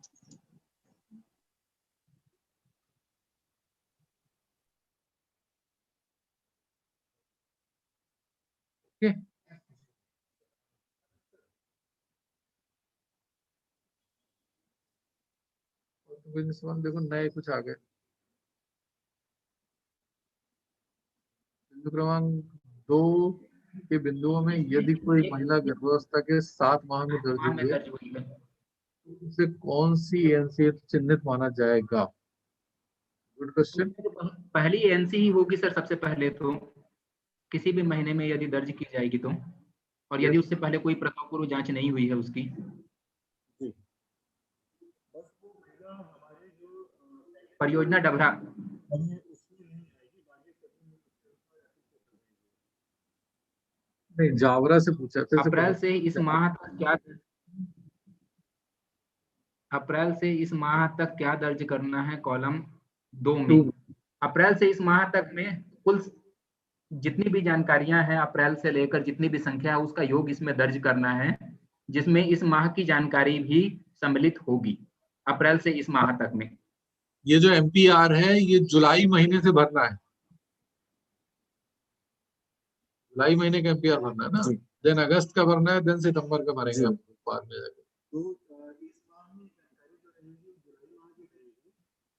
देखो नए कुछ आ गए। बिंदु क्रमांक 2 के बिंदुओं में यदि कोई महिला गर्भावस्था के 7 माह में दर्ज हुई है, उसे कौन सी एनसीएच चिन्हित माना जाएगा? Good question. पहली एनसी ही होगी सर, सबसे पहले तो किसी भी महीने में यदि दर्ज की जाएगी तो, और यदि उससे पहले कोई प्रसव पूर्व जांच नहीं हुई है उसकी। परियोजना डभरा। नहीं, जावरा से पूछा। अप्रैल से इस माह तक क्या दर्ज करना है कॉलम 2 में। अप्रैल से इस माह तक में कुल जितनी भी जानकारियां हैं, अप्रैल से लेकर जितनी भी संख्या है, उसका योग इसमें दर्ज करना है, जिसमें इस माह की जानकारी भी सम्मिलित होगी अप्रैल से इस माह तक में। ये जो एमपीआर है, ये जुलाई महीने से भरना है। जुलाई महीने का एमपीआर भरना है ना, जी। देन अगस्त का भरना है, देन सितंबर का भरेंगे जी। आप बाद में जाके। तो इस माह में जानकारी जो रहेगी जुलाई माह की रहेगी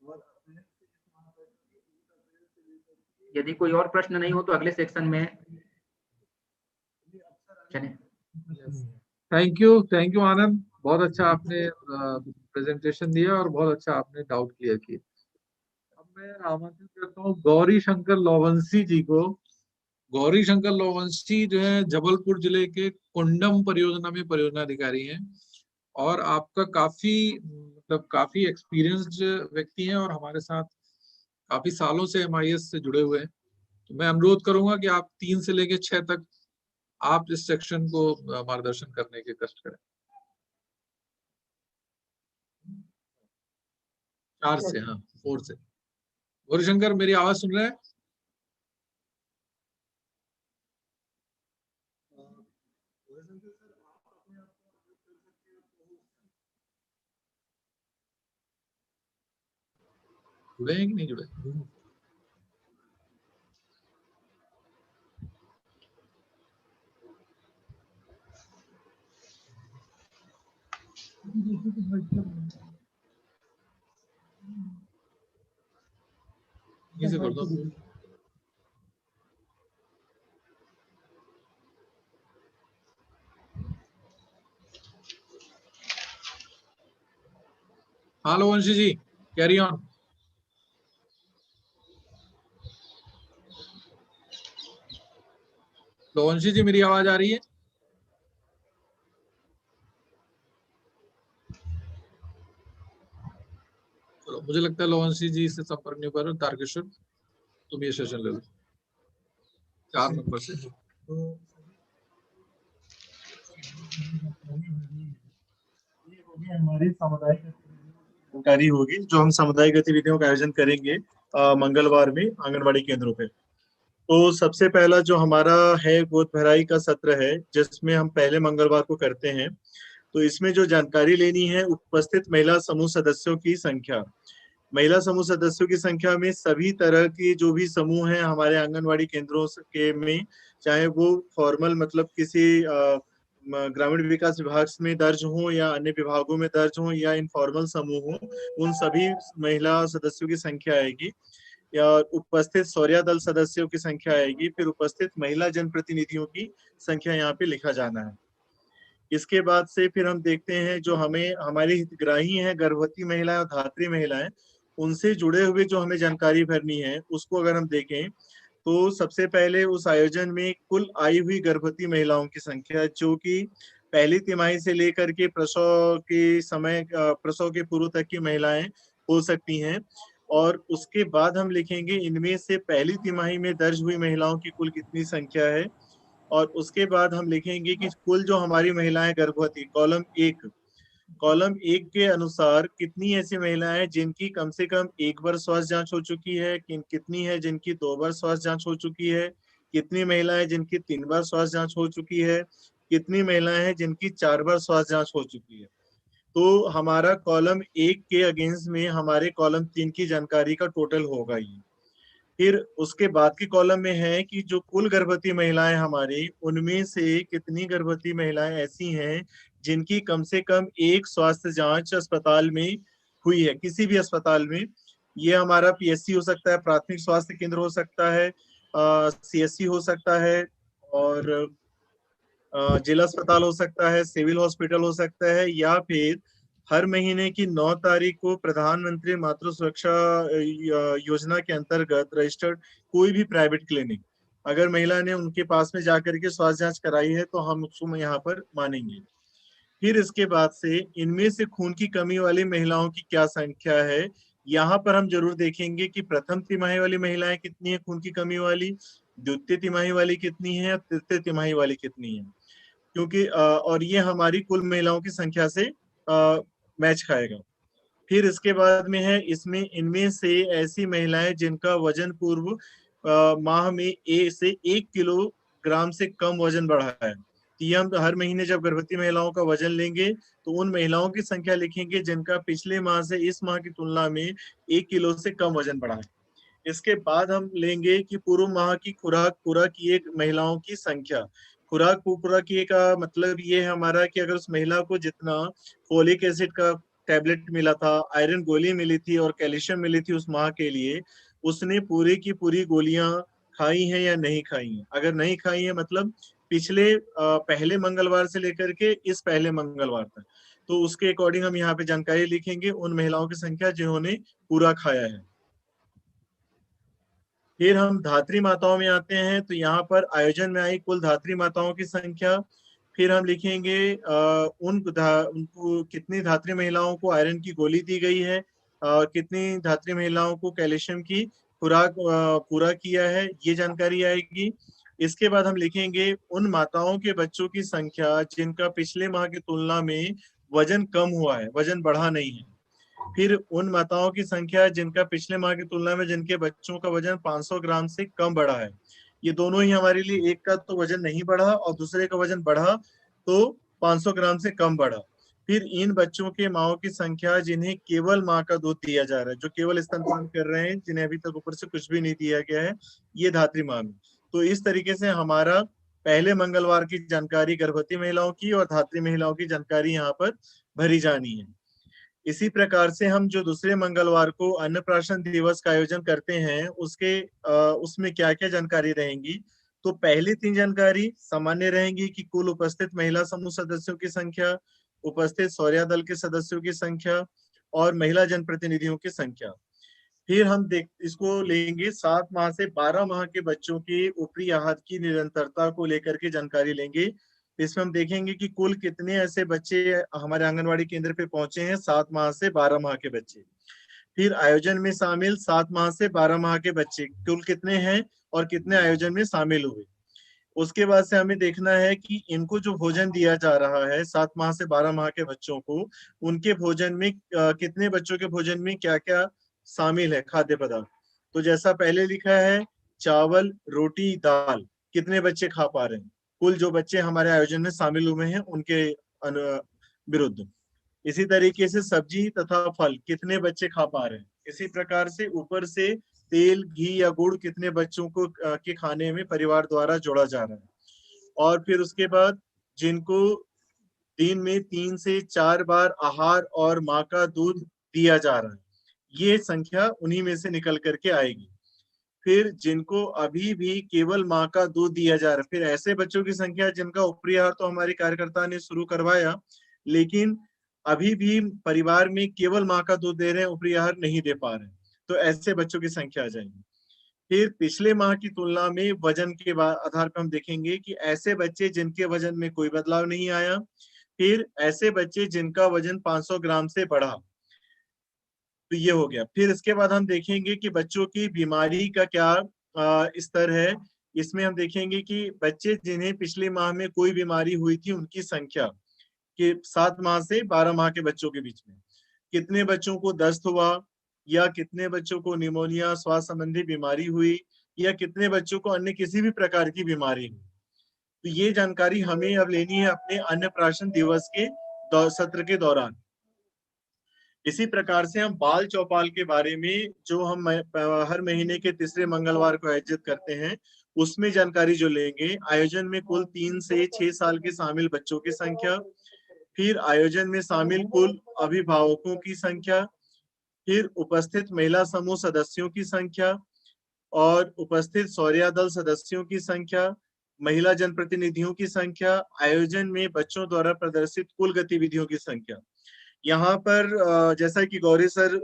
और अप्रैल से इस माह तक 1 अप्रैल से लेकर यदि कोई और प्रश्न नहीं हो तो अगले सेक्शन में चलें। थैंक यू आनंद, बहुत अच्छा आपने प्रेजेंटेशन दिया और बहुत अच्छा आपने डाउट क्लियर किए। अब मैं आमंत्रित करता हूँ गौरी शंकर लोवंशी जी को। गौरी शंकर लोवंशी जो है जबलपुर जिले के कुंडम परियोजना में परियोजना अधिकारी हैं और आपका काफी एक्सपीरियंस्ड व्यक्ति हैं और हमारे साथ काफी सालों से MIS से जुड़े हुए हैं। तो मैं अनुरोध करूंगा कि आप 3 से लेकर 6 तक आप इस सेक्शन को मार्गदर्शन करने के कष्ट करें। 4 से, हाँ 4 से। गौरीशंकर मेरी आवाज सुन रहे हैं? जुड़े हैं कि नहीं जुड़े? ये से कर दो। हाँ लोवंशी जी, कैरी ऑन। लोवंशी जी मेरी आवाज आ रही है? चलो, मुझे लगता है लोवंशी जी से संपर्क नहीं कर। तारकेश्वर तुम ये सेशन ले लो 4 नंबर से। हमारी सामुदायिक जानकारी होगी जो हम सामुदायिक गतिविधियों का आयोजन करेंगे मंगलवार में आंगनबाड़ी केंद्रों पे। तो सबसे पहला जो हमारा है गोद भराई का सत्र है जिसमें हम पहले मंगलवार को करते हैं। तो इसमें जो जानकारी लेनी है उपस्थित महिला समूह सदस्यों की संख्या। महिला समूह सदस्यों की संख्या में सभी तरह की जो भी समूह हैं हमारे आंगनवाड़ी केंद्रों के में, चाहे वो फॉर्मल मतलब किसी ग्रामीण विकास विभाग में दर्ज हो या अन्य विभागों में दर्ज हो या इनफॉर्मल समूह हो, उन सभी महिला सदस्यों की संख्या आएगी। या उपस्थित सौर्या दल सदस्यों की संख्या आएगी। फिर उपस्थित महिला जनप्रतिनिधियों की संख्या यहाँ पे लिखा जाना है। इसके बाद से फिर हम देखते हैं जो हमें हमारे हितग्राही हैं गर्भवती महिलाएं और धात्री महिलाएं, उनसे जुड़े हुए जो हमें जानकारी भरनी है उसको अगर हम देखें तो सबसे पहले उस आयोजन में कुल आई हुई गर्भवती महिलाओं की संख्या जो कि पहली तिमाही से लेकर के प्रसव के समय प्रसव के पूर्व तक की महिलाएं हो सकती हैं। और उसके बाद हम लिखेंगे इनमें से पहली तिमाही में दर्ज हुई महिलाओं की कुल कितनी संख्या है। और उसके बाद हम लिखेंगे कि कुल जो हमारी महिलाएं गर्भवती कॉलम 1 के अनुसार कितनी ऐसी महिलाएं जिनकी कम से कम 1 बार स्वास्थ्य जांच हो चुकी है, कितनी है जिनकी 2 बार स्वास्थ्य जांच हो चुकी है, कितनी महिलाएं जिनकी 3 बार स्वास्थ्य जांच हो चुकी है, कितनी महिलाएं हैं जिनकी 4 बार स्वास्थ्य जांच हो चुकी है। तो हमारा कॉलम 1 के अगेंस्ट में हमारे कॉलम 3 की जानकारी का टोटल होगा ये। फिर उसके बाद के कॉलम में है कि जो कुल गर्भवती महिलाएं हमारी, उनमें से कितनी गर्भवती महिलाएं ऐसी हैं जिनकी कम से कम एक स्वास्थ्य जांच अस्पताल में हुई है, किसी भी अस्पताल में। ये हमारा PSC हो सकता है, प्राथमिक स्वास्थ्य केंद्र हो सकता है, CSC हो सकता है और जिला अस्पताल हो सकता है, सिविल हॉस्पिटल हो सकता है, या फिर हर महीने की 9 तारीख को प्रधानमंत्री मातृ सुरक्षा योजना के अंतर्गत रजिस्टर्ड कोई भी प्राइवेट क्लिनिक, अगर महिला ने उनके पास में जाकर के स्वास्थ्य जांच कराई है तो हम उसको यहाँ पर मानेंगे। फिर इसके बाद से इनमें से खून की कमी वाली महिलाओं की क्या संख्या है, यहाँ पर हम जरूर देखेंगे कि प्रथम तिमाही वाली महिलाएं कितनी है खून की कमी वाली, द्वितीय तिमाही वाली कितनी है और तृतीय तिमाही वाली कितनी है, क्योंकि और ये हमारी कुल महिलाओं की संख्या से मैच खाएगा। फिर इसके बाद में है इसमें इनमें से ऐसी महिलाएं जिनका वजन पूर्व माह में से 1 किलोग्राम से कम वजन बढ़ा है। ये हम हर महीने जब गर्भवती महिलाओं का वजन लेंगे तो उन महिलाओं की संख्या लिखेंगे जिनका पिछले माह से इस माह की तुलना में 1 किलो से कम वजन बढ़ा है। इसके बाद हम लेंगे कि पूर्व माह की खुराक पूरा किए महिलाओं की संख्या। खुराक पूरा किए का मतलब ये है हमारा कि अगर उस महिला को जितना फोलिक एसिड का टैबलेट मिला था, आयरन गोली मिली थी और कैल्शियम मिली थी उस माह के लिए, उसने पूरी की पूरी गोलियां खाई हैं या नहीं खाई हैं। अगर नहीं खाई है मतलब पिछले पहले मंगलवार से लेकर के इस पहले मंगलवार तक, तो उसके अकॉर्डिंग हम यहाँ पे जानकारी लिखेंगे उन महिलाओं की संख्या जिन्होंने पूरा खाया है। फिर हम धात्री माताओं में आते हैं, तो यहाँ पर आयोजन में आई कुल धात्री माताओं की संख्या। फिर हम लिखेंगे उनको कितनी धात्री महिलाओं को आयरन की गोली दी गई है, कितनी धात्री महिलाओं को कैल्शियम की खुराक पूरा किया है, ये जानकारी आएगी। इसके बाद हम लिखेंगे उन माताओं के बच्चों की संख्या जिनका पिछले माह की तुलना में वजन कम हुआ है, वजन बढ़ा नहीं है। फिर उन माताओं की संख्या जिनका पिछले माह की तुलना में जिनके बच्चों का वजन 500 ग्राम से कम बढ़ा है। ये दोनों ही हमारे लिए, एक का तो वजन नहीं बढ़ा और दूसरे का वजन बढ़ा तो 500 ग्राम से कम बढ़ा। फिर इन बच्चों के माओं की संख्या जिन्हें केवल माँ का दूध दिया जा रहा है, जो केवल स्तनपान कर रहे हैं, जिन्हें अभी तक ऊपर से कुछ भी नहीं दिया गया है, ये धात्री माँ में। तो इस तरीके से हमारा पहले मंगलवार की जानकारी गर्भवती महिलाओं की और धात्री महिलाओं की जानकारी यहाँ पर भरी जानी है। इसी प्रकार से हम जो दूसरे मंगलवार को अन्नप्राशन दिवस का आयोजन करते हैं उसमें क्या क्या जानकारी रहेंगी। तो पहली 3 जानकारी सामान्य रहेंगी कि कुल उपस्थित महिला समूह सदस्यों की संख्या, उपस्थित सौर्या दल के सदस्यों की संख्या और महिला जनप्रतिनिधियों की संख्या। फिर हम इसको लेंगे 7 माह से 12 माह के बच्चों के ऊपरी आहार की निरंतरता को लेकर के जानकारी लेंगे। इसमें हम देखेंगे कि कुल कितने ऐसे बच्चे हमारे आंगनवाड़ी केंद्र पे पहुंचे हैं 7 माह से 12 माह के बच्चे। फिर आयोजन में शामिल 7 माह से 12 माह के बच्चे कुल कितने हैं और कितने आयोजन में शामिल हुए। उसके बाद से हमें देखना है कि इनको जो भोजन दिया जा रहा है 7 माह से 12 माह के बच्चों को, उनके भोजन में कितने बच्चों के भोजन में क्या क्या शामिल है खाद्य पदार्थ। तो जैसा पहले लिखा है चावल, रोटी, दाल, कितने बच्चे खा पा रहे हैं, कुल जो बच्चे हमारे आयोजन में शामिल हुए हैं उनके विरुद्ध। इसी तरीके से सब्जी तथा फल कितने बच्चे खा पा रहे हैं। इसी प्रकार से ऊपर से तेल, घी या गुड़ कितने बच्चों को के खाने में परिवार द्वारा जोड़ा जा रहा है। और फिर उसके बाद जिनको दिन में 3 से 4 बार आहार और माँ का दूध दिया जा रहा है, ये संख्या उन्हीं में से निकल करके आएगी। फिर जिनको अभी भी केवल माँ का दूध दिया जा रहा है, फिर ऐसे बच्चों की संख्या जिनका ऊपरी आहार तो हमारी कार्यकर्ता ने शुरू करवाया, लेकिन अभी भी परिवार में केवल माँ का दूध दे रहे हैं, ऊपरी आहार नहीं दे पा रहे, तो ऐसे बच्चों की संख्या आ जाएगी। फिर पिछले माह की तुलना में वजन के आधार पर हम देखेंगे कि ऐसे बच्चे जिनके वजन में कोई बदलाव नहीं आया, फिर ऐसे बच्चे जिनका वजन 500 ग्राम से बढ़ा, तो ये हो गया। फिर इसके बाद हम देखेंगे कि बच्चों की बीमारी का क्या स्तर है। इसमें हम देखेंगे कि बच्चे जिन्हें पिछले माह में कोई बीमारी हुई थी उनकी संख्या, कि 7 माह से 12 माह के बच्चों के बीच में कितने बच्चों को दस्त हुआ, या कितने बच्चों को निमोनिया श्वास संबंधी बीमारी हुई, या कितने बच्चों को अन्य किसी भी प्रकार की बीमारी हुई। तो ये जानकारी हमें अब लेनी है अपने अन्नप्राशन दिवस के सत्र के दौरान। इसी प्रकार से हम बाल चौपाल के बारे में, जो हम हर महीने के तीसरे मंगलवार को आयोजित करते हैं, उसमें जानकारी जो लेंगे। आयोजन में कुल 3 से 6 साल के शामिल बच्चों की संख्या, फिर आयोजन में शामिल कुल अभिभावकों की संख्या, फिर उपस्थित महिला समूह सदस्यों की संख्या और उपस्थित सौर्या दल सदस्यों की संख्या, महिला जनप्रतिनिधियों की संख्या, आयोजन में बच्चों द्वारा प्रदर्शित कुल गतिविधियों की संख्या। यहाँ पर जैसा कि गौरी सर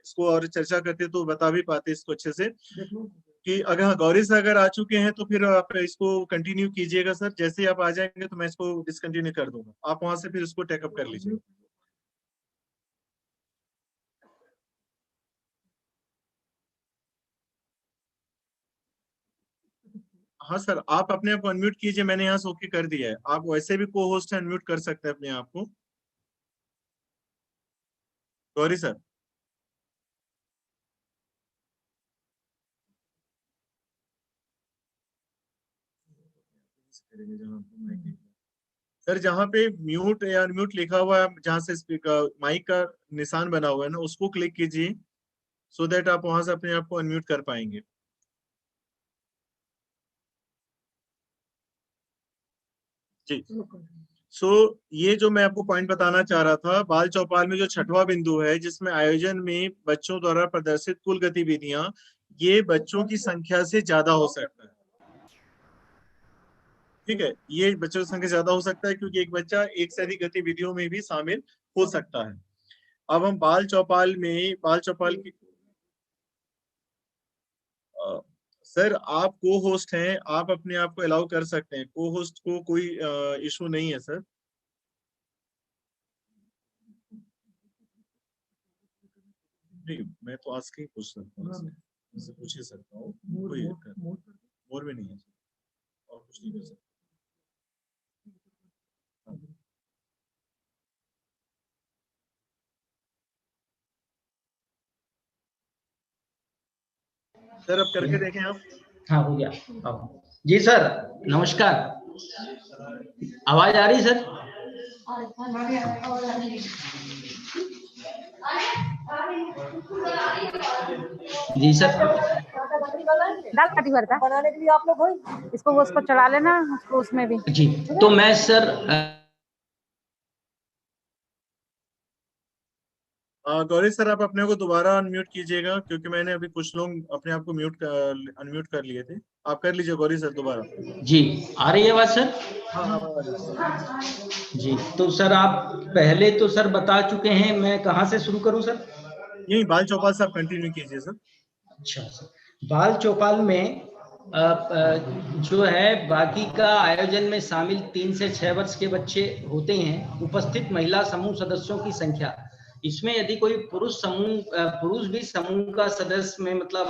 इसको और चर्चा करते तो बता भी पाते इसको अच्छे से, कि अगर गौरी सर अगर आ चुके हैं तो फिर आप इसको कंटिन्यू कीजिएगा सर। जैसे ही आप आ जाएंगे तो मैं इसको डिसकंटिन्यू कर दूंगा, आप वहां से फिर इसको टेकअप कर लीजिए। हाँ सर, आप अपने आप को अनम्यूट कीजिए, मैंने यहाँ से ओके कर दिया है। आप वैसे भी को होस्ट अनम्यूट कर सकते हैं अपने आप को। गौरी सर, सर जहाँ पे म्यूट या अनम्यूट लिखा हुआ है, जहाँ से स्पीकर माइक का निशान बना हुआ है ना, उसको क्लिक कीजिए। सो दैट आप वहां से अपने आप को अनम्यूट कर पाएंगे। जी, ये जो मैं आपको पॉइंट बताना चाह रहा था, बाल चौपाल में जो छठवां बिंदु है, जिसमें आयोजन में बच्चों द्वारा प्रदर्शित कुल गतिविधियां ये बच्चों की संख्या से ज्यादा हो सकता है। ठीक है, ये बच्चों की संख्या ज्यादा हो सकता है क्योंकि एक बच्चा एक से अधिक गतिविधियों में भी शामिल हो सकता है। अब हम बाल चौपाल की सर, आप को होस्ट हैं, आप अपने आप को अलाउ कर सकते हैं, को होस्ट को कोई इशू नहीं है सर। नहीं, मैं तो आज के ही पूछ सकता हूँ, मुझसे पूछ ही सकता हूँ, कोई मोर में नहीं है और कुछ नहीं कर सकता। सर अब करके देखें आप। हाँ, हो गया। जी सर, नमस्कार, आवाज आ रही सर? जी सर। दाल काटी भरता बनाने के लिए आप लोग हो, इसको चढ़ा लेना, उसको उसमें भी। जी, तो मैं सर गौरी सर, आप अपने को दोबारा अनम्यूट कीजिएगा, क्योंकि मैंने अभी कुछ लोग अपने आप को अनम्यूट कर लिए थे। आप कर लीजिए गौरी सर दोबारा। जी, आ रही है आवाज सर? हाँ। जी, तो सर आप पहले तो सर बता चुके हैं, मैं कहाँ से शुरू करूं सर? यही बाल चौपाल से आप कंटिन्यू कीजिए सर। अच्छा सर, बाल चौपाल में जो है बाकी का आयोजन में शामिल 3 से 6 वर्ष के बच्चे होते हैं। उपस्थित महिला समूह सदस्यों की संख्या, इसमें यदि कोई पुरुष भी समूह का सदस्य में मतलब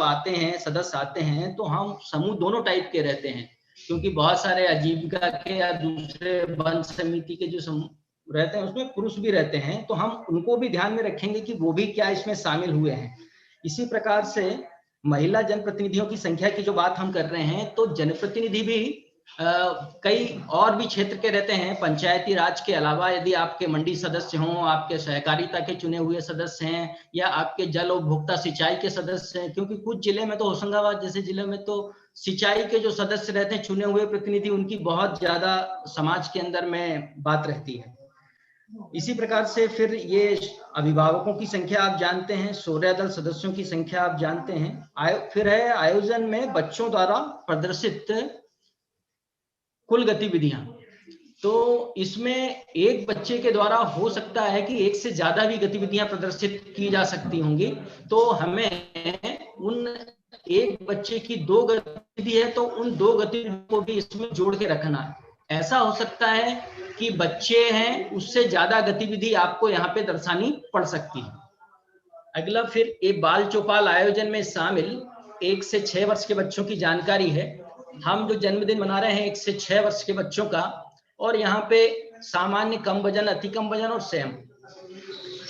सदस्य आते हैं, तो हम समूह दोनों टाइप के रहते हैं, क्योंकि बहुत सारे आजीविका के या दूसरे वन समिति के जो समूह रहते हैं उसमें पुरुष भी रहते हैं, तो हम उनको भी ध्यान में रखेंगे कि वो भी क्या इसमें शामिल हुए हैं। इसी प्रकार से महिला जनप्रतिनिधियों की संख्या की जो बात हम कर रहे हैं, तो जनप्रतिनिधि भी कई और भी क्षेत्र के रहते हैं। पंचायती राज के अलावा यदि आपके मंडी सदस्य हों, आपके सहकारिता के चुने हुए सदस्य हैं, या आपके जल उपभोक्ता सिंचाई के सदस्य हैं, क्योंकि कुछ जिले में तो होशंगाबाद जैसे जिले में तो सिंचाई के जो सदस्य रहते हैं, चुने हुए प्रतिनिधि, उनकी बहुत ज्यादा समाज के अंदर में बात रहती है। इसी प्रकार से फिर ये अभिभावकों की संख्या आप जानते हैं, शौर्य दल सदस्यों की संख्या आप जानते हैं। फिर है आयोजन में बच्चों द्वारा प्रदर्शित कुल गतिविधियां, तो इसमें एक बच्चे के द्वारा हो सकता है कि एक से ज्यादा भी गतिविधियां प्रदर्शित की जा सकती होंगी, तो हमें उन एक बच्चे की 2 गतिविधि है तो उन 2 गतिविधियों को भी इसमें जोड़ के रखना है। ऐसा हो सकता है कि बच्चे हैं, उससे ज्यादा गतिविधि आपको यहाँ पे दर्शानी पड़ सकती है। अगला फिर एक बाल चौपाल आयोजन में शामिल 1 से 6 वर्ष के बच्चों की जानकारी है। हम जो जन्मदिन मना रहे हैं 1 से 6 वर्ष के बच्चों का, और यहाँ पे सामान्य, कम वजन, अति कम वजन और सेम।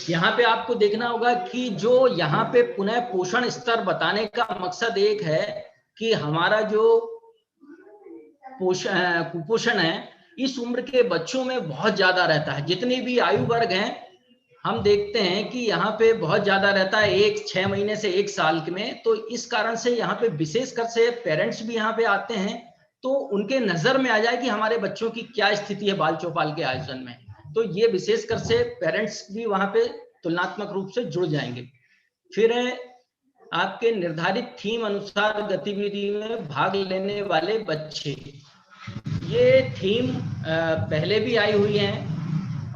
यहाँ पे आपको देखना होगा कि जो यहाँ पे पुनः पोषण स्तर बताने का मकसद एक है कि हमारा जो कुपोषण है इस उम्र के बच्चों में बहुत ज्यादा रहता है। जितने भी आयु वर्ग हैं हम देखते हैं कि यहाँ पे बहुत ज्यादा रहता है, 6 महीने से 1 साल में। तो इस कारण से यहाँ पे विशेषकर से पेरेंट्स भी यहाँ पे आते हैं, तो उनके नजर में आ जाए कि हमारे बच्चों की क्या स्थिति है बाल चौपाल के आयोजन में, तो ये विशेषकर से पेरेंट्स भी वहां पे तुलनात्मक रूप से जुड़ जाएंगे। फिर है आपके निर्धारित थीम अनुसार गतिविधि में भाग लेने वाले बच्चे। ये थीम पहले भी आई हुई है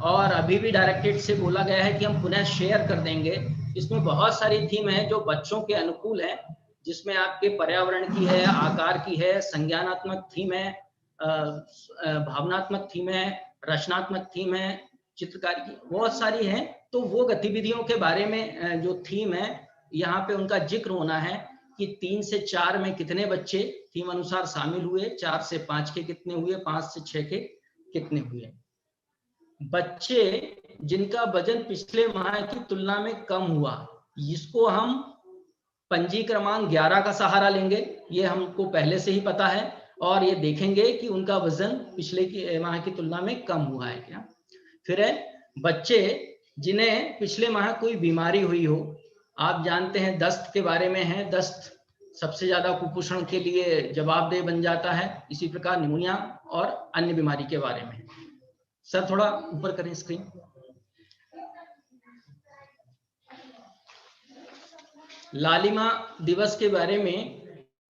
और अभी भी डायरेक्टेड से बोला गया है कि हम पुनः शेयर कर देंगे। इसमें बहुत सारी थीम है जो बच्चों के अनुकूल है, जिसमें आपके पर्यावरण की है, आकार की है, संज्ञानात्मक थीम है, भावनात्मक थीम है, रचनात्मक थीम है, चित्रकारी की बहुत सारी है। तो वो गतिविधियों के बारे में जो थीम है यहाँ पे उनका जिक्र होना है कि 3 से 4 में कितने बच्चे थीम अनुसार शामिल हुए, 4 से 5 के कितने हुए, 5 से 6 के कितने हुए। बच्चे जिनका वजन पिछले माह की तुलना में कम हुआ, इसको हम पंजी क्रमांक 11 का सहारा लेंगे। ये हमको पहले से ही पता है और ये देखेंगे कि उनका वजन पिछले माह की तुलना में कम हुआ है क्या। फिर है बच्चे जिन्हें पिछले माह कोई बीमारी हुई हो, आप जानते हैं दस्त के बारे में है, दस्त सबसे ज्यादा कुपोषण के लिए जवाबदेह बन जाता है। इसी प्रकार निमोनिया और अन्य बीमारी के बारे में। सर थोड़ा ऊपर करें स्क्रीन। लालिमा दिवस के बारे में,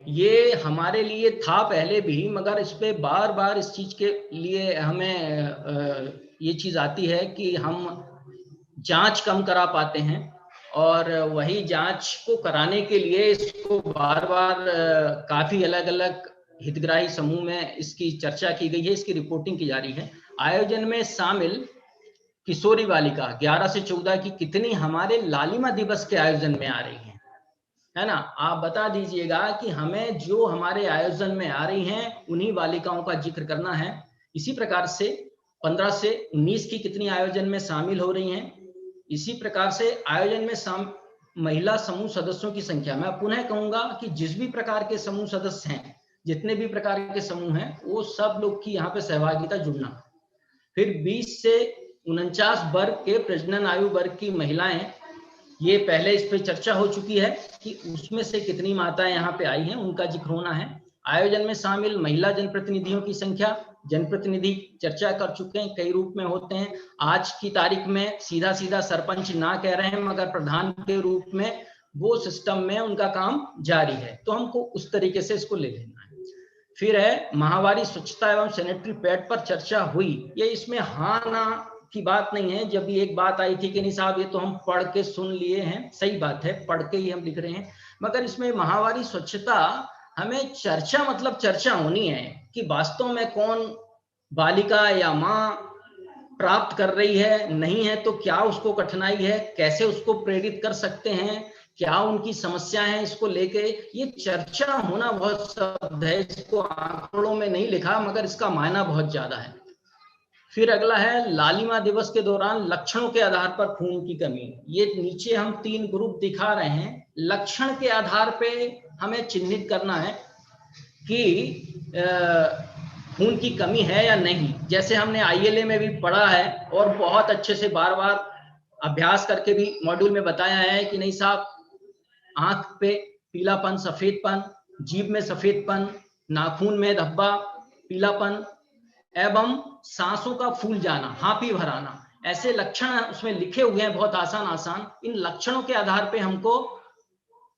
ये हमारे लिए था पहले भी, मगर इस पे बार बार इस चीज के लिए हमें ये चीज आती है कि हम जांच कम करा पाते हैं, और वही जांच को कराने के लिए इसको बार बार काफी अलग अलग हितग्राही समूह में इसकी चर्चा की गई है, इसकी रिपोर्टिंग की जा रही है। आयोजन में शामिल किशोरी बालिका 11 से 14 की कितनी हमारे लालिमा दिवस के आयोजन में आ रही हैं, है ना? आप बता दीजिएगा कि हमें जो हमारे आयोजन में आ रही हैं उन्हीं बालिकाओं का जिक्र करना है। इसी प्रकार से 15 से 19 की कितनी आयोजन में शामिल हो रही हैं। इसी प्रकार से आयोजन में महिला समूह सदस्यों की संख्या, मैं पुनः कहूंगा कि जिस भी प्रकार के समूह सदस्य हैं, जितने भी प्रकार के समूह हैं, वो सब लोग की यहाँ पे सहभागिता जुड़ना। फिर 20 से 49 वर्ग के प्रजनन आयु वर्ग की महिलाएं, ये पहले इस पे चर्चा हो चुकी है कि उसमें से कितनी माताएं यहाँ पे आई हैं, उनका जिक्र होना है। आयोजन में शामिल महिला जनप्रतिनिधियों की संख्या, जनप्रतिनिधि चर्चा कर चुके हैं, कई रूप में होते हैं। आज की तारीख में सीधा सीधा सरपंच ना कह रहे हैं, मगर प्रधान के रूप में वो सिस्टम में उनका काम जारी है, तो हमको उस तरीके से इसको ले लेना है। फिर है माहवारी स्वच्छता एवं सैनिटरी पैड पर चर्चा हुई। ये इसमें हाँ ना की बात नहीं है। जब भी एक बात आई थी कि नहीं साहब ये तो हम पढ़ के सुन लिए हैं, सही बात है, पढ़ के ही हम लिख रहे हैं, मगर इसमें माहवारी स्वच्छता हमें चर्चा, मतलब चर्चा होनी है कि वास्तव में कौन बालिका या माँ प्राप्त कर रही है, नहीं है तो क्या उसको कठिनाई है, कैसे उसको प्रेरित कर सकते हैं, क्या उनकी समस्या है, इसको लेके ये चर्चा होना बहुत शब्द है, इसको आंकड़ों में नहीं लिखा, मगर इसका मायना बहुत ज्यादा है। फिर अगला है लालिमा दिवस के दौरान लक्षणों के आधार पर खून की कमी। ये नीचे हम 3 ग्रुप दिखा रहे हैं, लक्षण के आधार पे हमें चिन्हित करना है कि खून की कमी है या नहीं। जैसे हमने ILA में भी पढ़ा है और बहुत अच्छे से बार बार अभ्यास करके भी मॉड्यूल में बताया है कि नहीं साहब, आंख पे पीलापन, सफेदपन, जीभ में सफेदपन, नाखून में धब्बा, पीलापन एवं सांसों का फूल जाना, हांफी भराना, ऐसे लक्षण उसमें लिखे हुए हैं, बहुत आसान आसान। इन लक्षणों के आधार पे हमको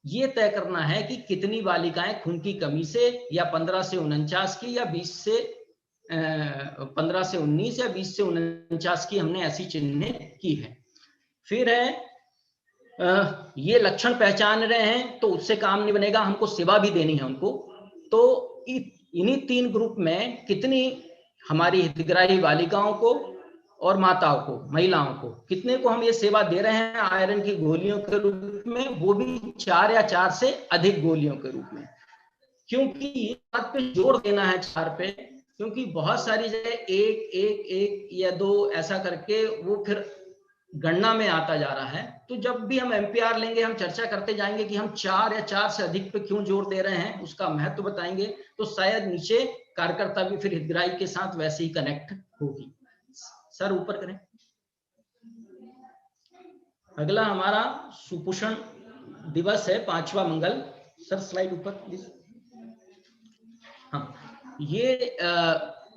ये तय करना है कि कितनी बालिकाएं खून की कमी से, या 15 से 49 की, या 15 से 19 या 20 से 49 की हमने ऐसी चिन्हित की है। फिर है ये लक्षण पहचान रहे हैं तो उससे काम नहीं बनेगा, हमको सेवा भी देनी है उनको। तो इन्हीं 3 ग्रुप में कितनी हमारी हितग्राही बालिकाओं को और माताओं को, महिलाओं को, कितने को हम ये सेवा दे रहे हैं आयरन की गोलियों के रूप में, वो भी 4 या 4 से अधिक गोलियों के रूप में। क्योंकि ये बात पे जोर देना है 4 पे, क्योंकि बहुत सारी जगह 1 या 2 ऐसा करके वो फिर गणना में आता जा रहा है। तो जब भी हम MPR लेंगे, हम चर्चा करते जाएंगे कि हम 4 या 4 से अधिक पे क्यों जोर दे रहे हैं, उसका महत्व बताएंगे, तो शायद नीचे कार्यकर्ता भी फिर हितग्राही के साथ वैसे ही कनेक्ट होगी। सर ऊपर करें। अगला हमारा सुपोषण दिवस है, 5वां मंगल। सर स्लाइड ऊपर प्लीज। हाँ, ये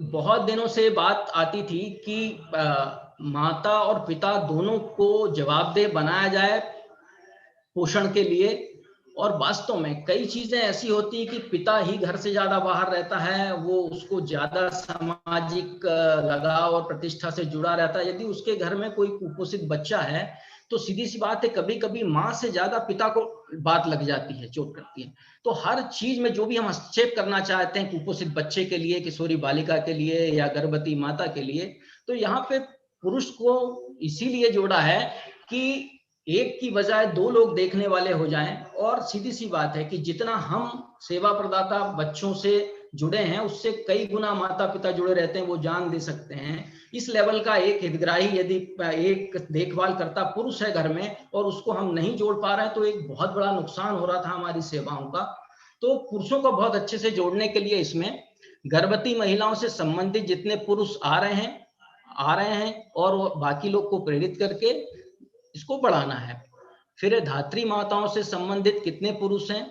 बहुत दिनों से बात आती थी कि माता और पिता दोनों को जवाबदेह बनाया जाए पोषण के लिए। और वास्तव में कई चीजें ऐसी होती है कि पिता ही घर से ज्यादा बाहर रहता है, वो उसको ज्यादा सामाजिक लगाव और प्रतिष्ठा से जुड़ा रहता है। यदि उसके घर में कोई कुपोषित बच्चा है तो सीधी सी बात है, कभी कभी माँ से ज्यादा पिता को बात लग जाती है, चोट करती है। तो हर चीज में जो भी हम हस्तक्षेप करना चाहते हैं कुपोषित बच्चे के लिए, किशोरी बालिका के लिए या गर्भवती माता के लिए, तो यहाँ पे पुरुष को इसीलिए जोड़ा है कि एक की बजाय 2 लोग देखने वाले हो जाएं। और सीधी सी बात है कि जितना हम सेवा प्रदाता बच्चों से जुड़े हैं, उससे कई गुना माता पिता जुड़े रहते हैं, वो जान दे सकते हैं। इस लेवल का एक हितग्राही यदि एक देखभाल करता पुरुष है घर में और उसको हम नहीं जोड़ पा रहे हैं, तो एक बहुत बड़ा नुकसान हो रहा था हमारी सेवाओं का। तो पुरुषों को बहुत अच्छे से जोड़ने के लिए इसमें गर्भवती महिलाओं से संबंधित जितने पुरुष आ रहे हैं और बाकी लोग को प्रेरित करके इसको बढ़ाना है। फिर धात्री माताओं से संबंधित कितने पुरुष हैं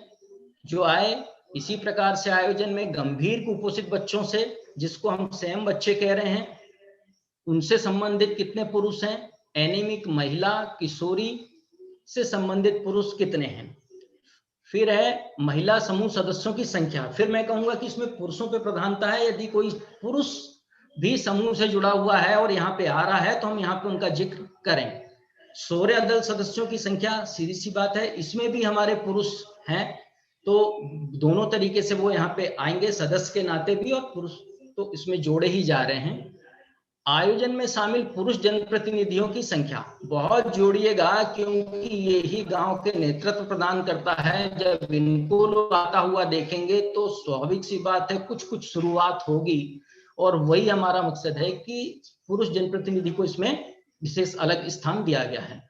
जो आए। इसी प्रकार से आयोजन में गंभीर कुपोषित बच्चों से, जिसको हम सेम बच्चे कह रहे हैं, उनसे संबंधित कितने पुरुष हैं। एनीमिक महिला किशोरी से संबंधित पुरुष कितने हैं। फिर है महिला समूह सदस्यों की संख्या। फिर मैं कहूंगा कि इसमें पुरुषों पे प्रधानता है। यदि कोई पुरुष भी समूह से जुड़ा हुआ है और यहाँ पे आ रहा है तो हम यहाँ पे उनका जिक्र करें। सौर्य दल सदस्यों की संख्या, सीधी सी बात है, इसमें भी हमारे पुरुष हैं, तो दोनों तरीके से वो यहाँ पे आएंगे, सदस्य के नाते भी और पुरुष तो इसमें जोड़े ही जा रहे हैं। आयोजन में शामिल पुरुष जनप्रतिनिधियों की संख्या बहुत जोड़िएगा, क्योंकि ये ही गांव के नेतृत्व प्रदान करता है। जब इनको लोग आता हुआ देखेंगे तो स्वाभाविक सी बात है कुछ कुछ शुरुआत होगी, और वही हमारा मकसद है कि पुरुष जनप्रतिनिधि को इसमें विशेष अलग स्थान दिया गया है।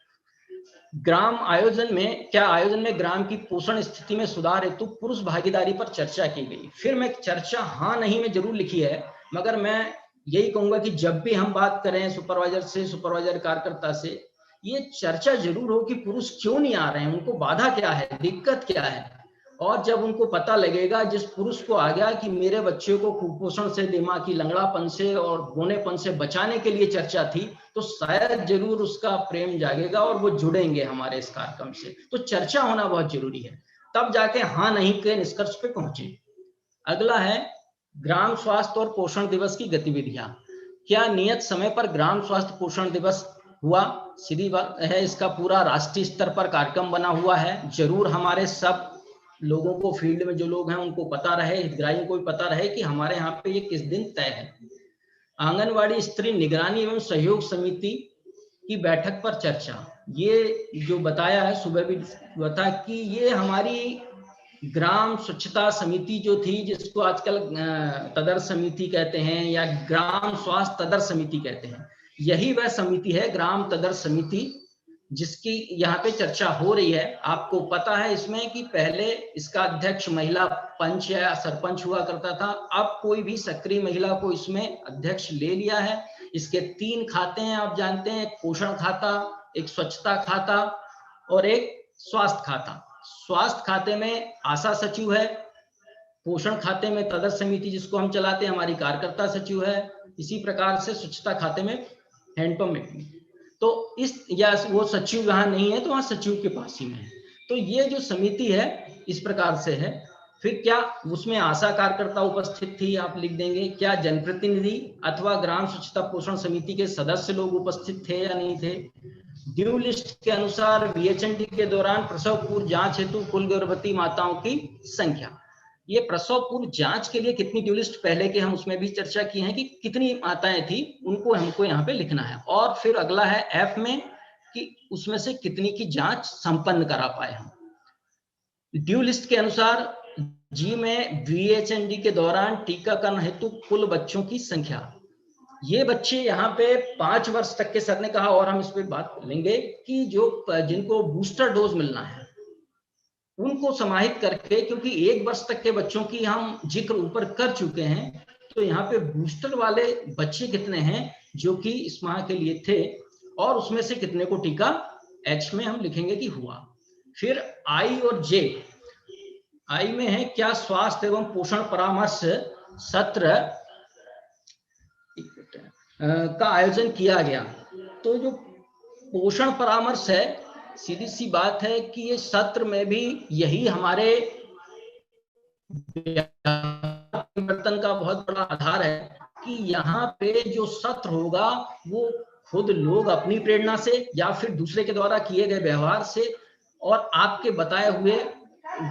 ग्राम आयोजन में आयोजन में ग्राम की पोषण स्थिति में सुधार हेतु पुरुष भागीदारी पर चर्चा की गई। फिर मैं चर्चा हाँ नहीं में जरूर लिखी है, मगर मैं यही कहूंगा कि जब भी हम बात करें सुपरवाइजर से, सुपरवाइजर कार्यकर्ता से, ये चर्चा जरूर हो कि पुरुष क्यों नहीं आ रहे हैं, उनको बाधा क्या है, दिक्कत क्या है। और जब उनको पता लगेगा, जिस पुरुष को आ गया कि मेरे बच्चे को कुपोषण से, दिमागी लंगड़ापन से और बोनेपन से बचाने के लिए चर्चा थी, तो शायद जरूर उसका प्रेम जागेगा और वो जुड़ेंगे हमारे इस कार्यक्रम से। तो चर्चा होना बहुत जरूरी है, तब जाके हाँ नहीं के निष्कर्ष पे पहुंचे। अगला है ग्राम स्वास्थ्य और पोषण दिवस की गतिविधियां। क्या नियत समय पर ग्राम स्वास्थ्य पोषण दिवस हुआ? सीधी बात है, इसका पूरा राष्ट्रीय स्तर पर कार्यक्रम बना हुआ है। जरूर हमारे सब लोगों को, फील्ड में जो लोग हैं उनको पता रहे, हितग्राहियों को भी पता रहे कि हमारे यहाँ पे ये किस दिन तय है। आंगनवाड़ी स्त्री निगरानी एवं सहयोग समिति की बैठक पर चर्चा। ये जो बताया है, सुबह भी बता कि ये हमारी ग्राम स्वच्छता समिति जो थी, जिसको आजकल तदर समिति कहते हैं या ग्राम स्वास्थ्य तदर समिति कहते हैं, यही वह समिति है, ग्राम तदर समिति, जिसकी यहाँ पे चर्चा हो रही है। आपको पता है इसमें कि पहले इसका अध्यक्ष महिला पंच या सरपंच हुआ करता था, अब कोई भी सक्रिय महिला को इसमें अध्यक्ष ले लिया है। इसके 3 खाते हैं, आप जानते हैं, एक पोषण खाता, एक स्वच्छता खाता और एक स्वास्थ्य खाता। स्वास्थ्य खाते में आशा सचिव है, पोषण खाते में तदर समिति जिसको हम चलाते हैं हमारी कार्यकर्ता सचिव है, इसी प्रकार से स्वच्छता खाते में हैंडपंप में। तो इस या वो सचिव यहाँ नहीं है तो वहाँ सचिव के पास ही में है। तो ये जो समिति है इस प्रकार से है। फिर क्या उसमें आशा कार्यकर्ता उपस्थित थी, आप लिख देंगे। क्या जनप्रतिनिधि अथवा ग्राम स्वच्छता पोषण समिति के सदस्य लोग उपस्थित थे या नहीं थे। ड्यू लिस्ट के अनुसार VHND के दौरान प्रसव पूर्व जांच हेतु कुल गर्भवती माताओं की संख्या। ये प्रसव पूर्व जांच के लिए कितनी ड्यू लिस्ट, पहले के हम उसमें भी चर्चा की है कि कितनी माताएं थी, उनको हमको यहाँ पे लिखना है। और फिर अगला है F में कि उसमें से कितनी की जांच संपन्न करा पाए हम। ड्यू लिस्ट के अनुसार G में VHND के दौरान टीकाकरण हेतु कुल बच्चों की संख्या। ये बच्चे यहाँ पे 5 वर्ष तक के, सर ने कहा और हम इस पे बात लेंगे कि जो जिनको बूस्टर डोज मिलना है उनको समाहित करके, क्योंकि 1 वर्ष तक के बच्चों की हम जिक्र ऊपर कर चुके हैं, तो यहाँ पे बूस्टर वाले बच्चे कितने हैं जो कि इस माह के लिए थे और उसमें से कितने को टीका H में हम लिखेंगे कि हुआ। फिर I और J, I में है क्या स्वास्थ्य एवं पोषण परामर्श सत्र का आयोजन किया गया। तो जो पोषण परामर्श है, सीधी सी बात है कि ये सत्र में भी यही हमारे परिवर्तन का बहुत बड़ा आधार है कि यहाँ पे जो सत्र होगा वो खुद लोग अपनी प्रेरणा से या फिर दूसरे के द्वारा किए गए व्यवहार से और आपके बताए हुए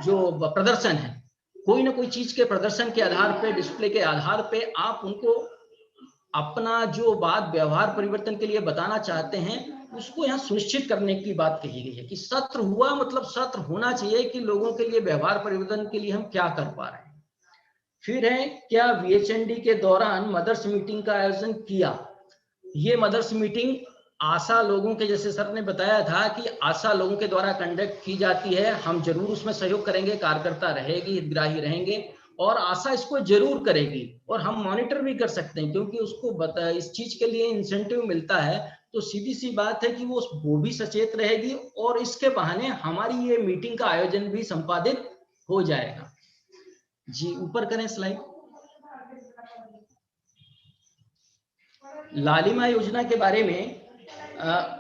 जो प्रदर्शन है, कोई ना कोई चीज के प्रदर्शन के आधार पे, डिस्प्ले के आधार पे आप उनको अपना जो बात व्यवहार परिवर्तन के लिए बताना चाहते हैं उसको यहाँ सुनिश्चित करने की बात कही गई है कि सत्र हुआ मतलब सत्र होना चाहिए कि लोगों के लिए व्यवहार परिवर्तन के लिए हम क्या कर पा रहे हैं। फिर है क्या VHND के दौरान मदर्स मीटिंग का आयोजन किया। ये मदर्स मीटिंग आशा लोगों के, जैसे सर ने बताया था कि आशा लोगों के द्वारा कंडक्ट की जाती है, हम जरूर उसमें सहयोग करेंगे, कार्यकर्ता रहेगी, हितग्राही रहेंगे और आशा इसको जरूर करेगी और हम मॉनिटर भी कर सकते हैं क्योंकि उसको इस चीज के लिए इंसेंटिव मिलता है। तो सीधी सी बात है कि वो भी सचेत रहेगी और इसके बहाने हमारी ये मीटिंग का आयोजन भी संपादित हो जाएगा। जी ऊपर करें स्लाइड। लालिमा योजना के बारे में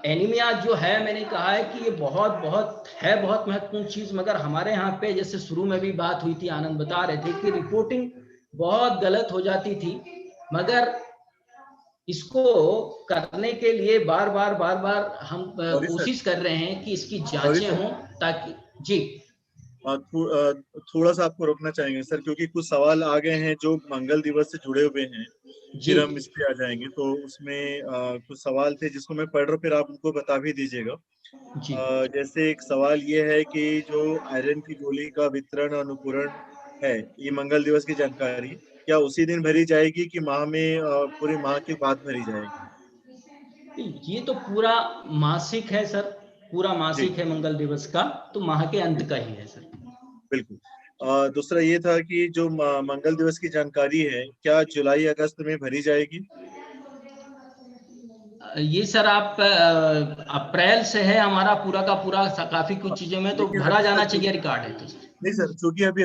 एनीमिया जो है, मैंने कहा है कि ये बहुत महत्वपूर्ण चीज, मगर हमारे यहाँ पे जैसे शुरू में भी बात हुई थी, आनंद बता रहे थे कि रिपोर्टिंग बहुत गलत हो जाती थी, मगर इसको करने के लिए बार बार हम कोशिश कर रहे हैं कि इसकी जांचें हों ताकि जी थोड़ा सा आपको रोकना चाहेंगे सर, क्योंकि कुछ सवाल आ गए हैं जो मंगल दिवस से जुड़े हुए हैं, फिर हम इस पे आ जाएंगे। तो उसमें कुछ सवाल थे जिसको मैं पढ़ रहा हूँ, फिर आप उनको बता भी दीजिएगा। जैसे एक सवाल ये है कि जो आयरन की गोली का वितरण और अनुपूरण है, ये मंगल दिवस की जानकारी क्या उसी दिन भरी जाएगी कि माह में पूरे माह के बाद भरी जाएगी? ये तो पूरा मासिक है सर, पूरा मासिक है मंगल दिवस का, तो माह के अंत का ही है सर। बिल्कुल। दूसरा ये था कि जो मंगल दिवस की जानकारी है, क्या जुलाई अगस्त में भरी जाएगी? ये सर आप अप्रैल से है हमारा पूरा का पूरा, काफी कुछ चीजों में तो भरा जाना चाहिए रिकॉर्ड है। तो नहीं सर, क्योंकि अभी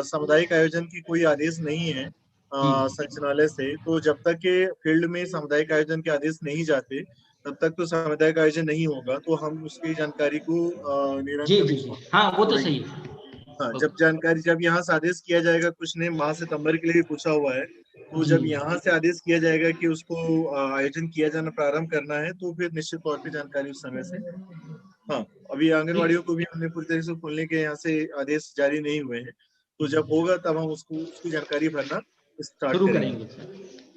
सामुदायिक आयोजन की कोई आदेश नहीं है संचालनालय से, तो जब तक के फील्ड में सामुदायिक आयोजन के आदेश नहीं जाते तब तक तो सामुदायिक आयोजन नहीं होगा। तो हम उसकी जानकारी को निरंतर हाँ वो तो सही है। हाँ, जब यहाँ से आदेश किया जाएगा, कुछ ने माह सितंबर के लिए भी पूछा हुआ है, तो जब यहाँ से आदेश किया जाएगा कि उसको आयोजन किया जाना प्रारंभ करना है, तो फिर निश्चित तौर पे जानकारी उस समय से। हाँ, अभी आंगनवाड़ियों को भी हमने पूरी तरह से खोलने के यहाँ से आदेश जारी नहीं हुए हैं, तो जब होगा तब हम उसकी जानकारी भरना स्टार्ट करेंगे।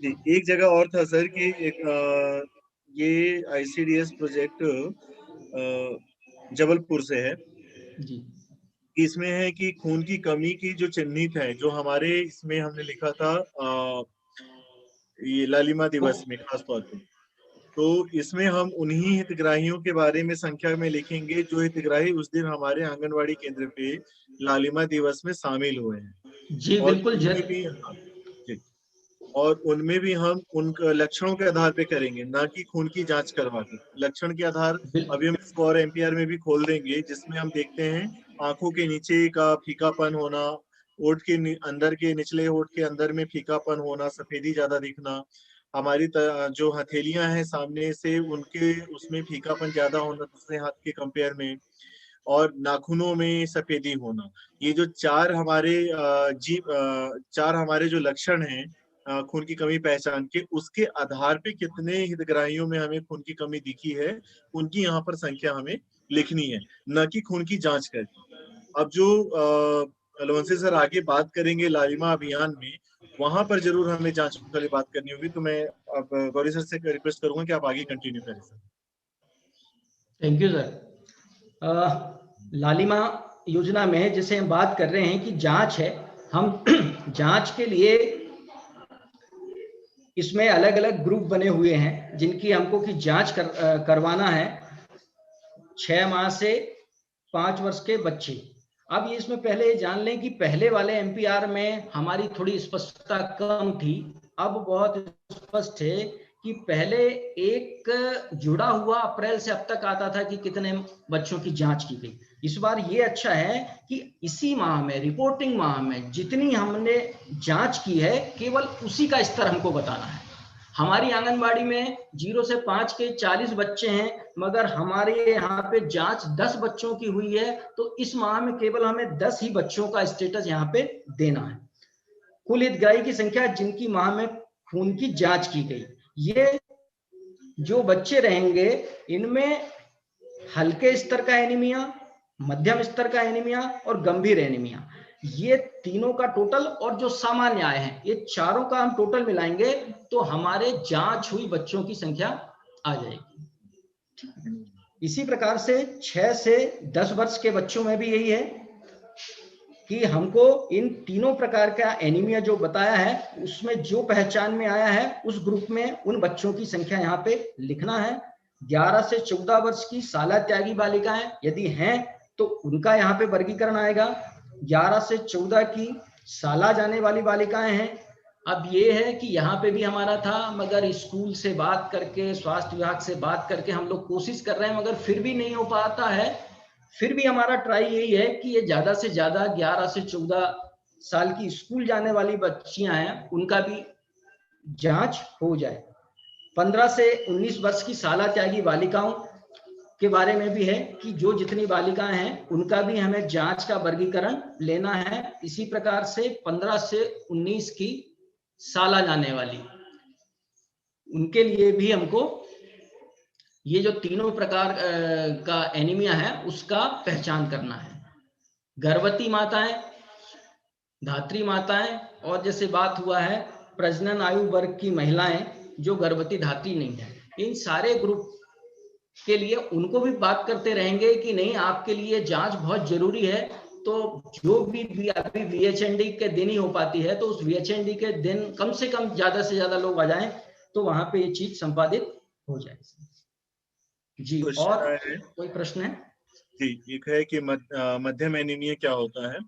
जी, एक जगह और था सर कि ये ICDS प्रोजेक्ट जबलपुर से है जी, इसमें है कि खून की कमी की जो चिन्हित है, जो हमारे इसमें हमने लिखा था ये लालिमा दिवस में खास तौर पे, तो इसमें हम उन्हीं हितग्राहियों के बारे में संख्या में लिखेंगे जो हितग्राही उस दिन हमारे आंगनवाड़ी केंद्र पे लालिमा दिवस में शामिल हुए हैं। जी बिल्कुल और उनमें भी हम उन लक्षणों के आधार पे करेंगे, ना कि खून की जांच करवा के। लक्षण के आधार अभी हम इसको और MPR में भी खोल देंगे, जिसमें हम देखते हैं आंखों के नीचे का फीकापन होना, होठ के अंदर के निचले होठ के अंदर में फीकापन होना, सफेदी ज्यादा दिखना, हमारी जो हथेलियां हैं सामने से उनके उसमें फीकापन ज्यादा होना दूसरे हाथ के कंपेयर में, और नाखूनों में सफेदी होना। ये जो चार हमारे जो लक्षण हैं खून की कमी पहचान के, उसके आधार पे कितने हितग्राहियों में हमें खून की कमी दिखी है, उनकी यहाँ पर संख्या हमें लिखनी है, न कि खून की जांच करके। अब जो अलवंशी सर आगे बात करेंगे लालिमा अभियान में, वहां पर जरूर हमें जांच वाली बात करनी होगी। तो मैं अब गौरी सर से रिक्वेस्ट करूंगा कि आप आगे कंटिन्यू करें सर। Thank you sir. लालिमा योजना में जैसे हम बात कर रहे हैं कि जांच है, हम जांच के लिए इसमें अलग अलग ग्रुप बने हुए हैं जिनकी हमको की जांच करवाना है 6 माह से 5 वर्ष के बच्चे। अब ये इसमें पहले ये जान लें कि पहले वाले MPR में हमारी थोड़ी स्पष्टता कम थी, अब बहुत स्पष्ट है कि पहले एक जुड़ा हुआ अप्रैल से अब तक आता था कि कितने बच्चों की जांच की गई। इस बार ये अच्छा है कि इसी माह में, रिपोर्टिंग माह में जितनी हमने जांच की है केवल उसी का स्तर हमको बताना है। हमारी आंगनबाड़ी में 0 से 5 के 40 बच्चे हैं, मगर हमारे यहाँ पे जांच 10 बच्चों की हुई है, तो इस माह में केवल हमें 10 ही बच्चों का स्टेटस यहाँ पे देना है। कुल हितग्राही की संख्या जिनकी माह में खून की जांच की गई, ये जो बच्चे रहेंगे इनमें हल्के स्तर का एनीमिया, मध्यम स्तर का एनीमिया और गंभीर एनीमिया, ये तीनों का टोटल, और जो सामान्य आए हैं, ये चारों का हम टोटल मिलाएंगे तो हमारे जांच हुई बच्चों की संख्या आ जाएगी। इसी प्रकार से 6 से 10 वर्ष के बच्चों में भी यही है कि हमको इन तीनों प्रकार का एनीमिया जो बताया है उसमें जो पहचान में आया है उस ग्रुप में उन बच्चों की संख्या यहाँ पे लिखना है। 11 से 14 वर्ष की साला त्यागी बालिकाएं यदि हैं तो उनका यहाँ पे वर्गीकरण आएगा। 11 से 14 की साला जाने वाली बालिकाएं हैं अब ये है कि यहाँ पे भी हमारा था, मगर स्कूल से बात करके, स्वास्थ्य विभाग से बात करके हम लोग कोशिश कर रहे हैं, मगर फिर भी नहीं हो पाता है। फिर भी हमारा ट्राई यही है कि ये ज्यादा से ज्यादा 11 से 14 साल की स्कूल जाने वाली बच्चियां हैं, उनका भी जांच हो जाए। 15 से 19 वर्ष की शाला त्यागी बालिकाओं के बारे में भी है कि जो जितनी बालिकाएं हैं उनका भी हमें जांच का वर्गीकरण लेना है। इसी प्रकार से 15 से 19 की शाला जाने वाली, उनके लिए भी हमको ये जो तीनों प्रकार का एनीमिया है उसका पहचान करना है। गर्भवती माताएं, धात्री माताएं, और जैसे बात हुआ है प्रजनन आयु वर्ग की महिलाएं जो गर्भवती धात्री नहीं है, इन सारे ग्रुप के लिए उनको भी बात करते रहेंगे कि नहीं, आपके लिए जांच बहुत जरूरी है। तो जो भी अभी VHND के दिन ही हो पाती है, तो उस VHND के दिन कम से कम ज्यादा से ज्यादा लोग आ जाएं, तो वहां पे ये चीज संपादित हो जाए। जी, और कोई प्रश्न है? जी, एक है कि मध्यम एनीमिया क्या होता है।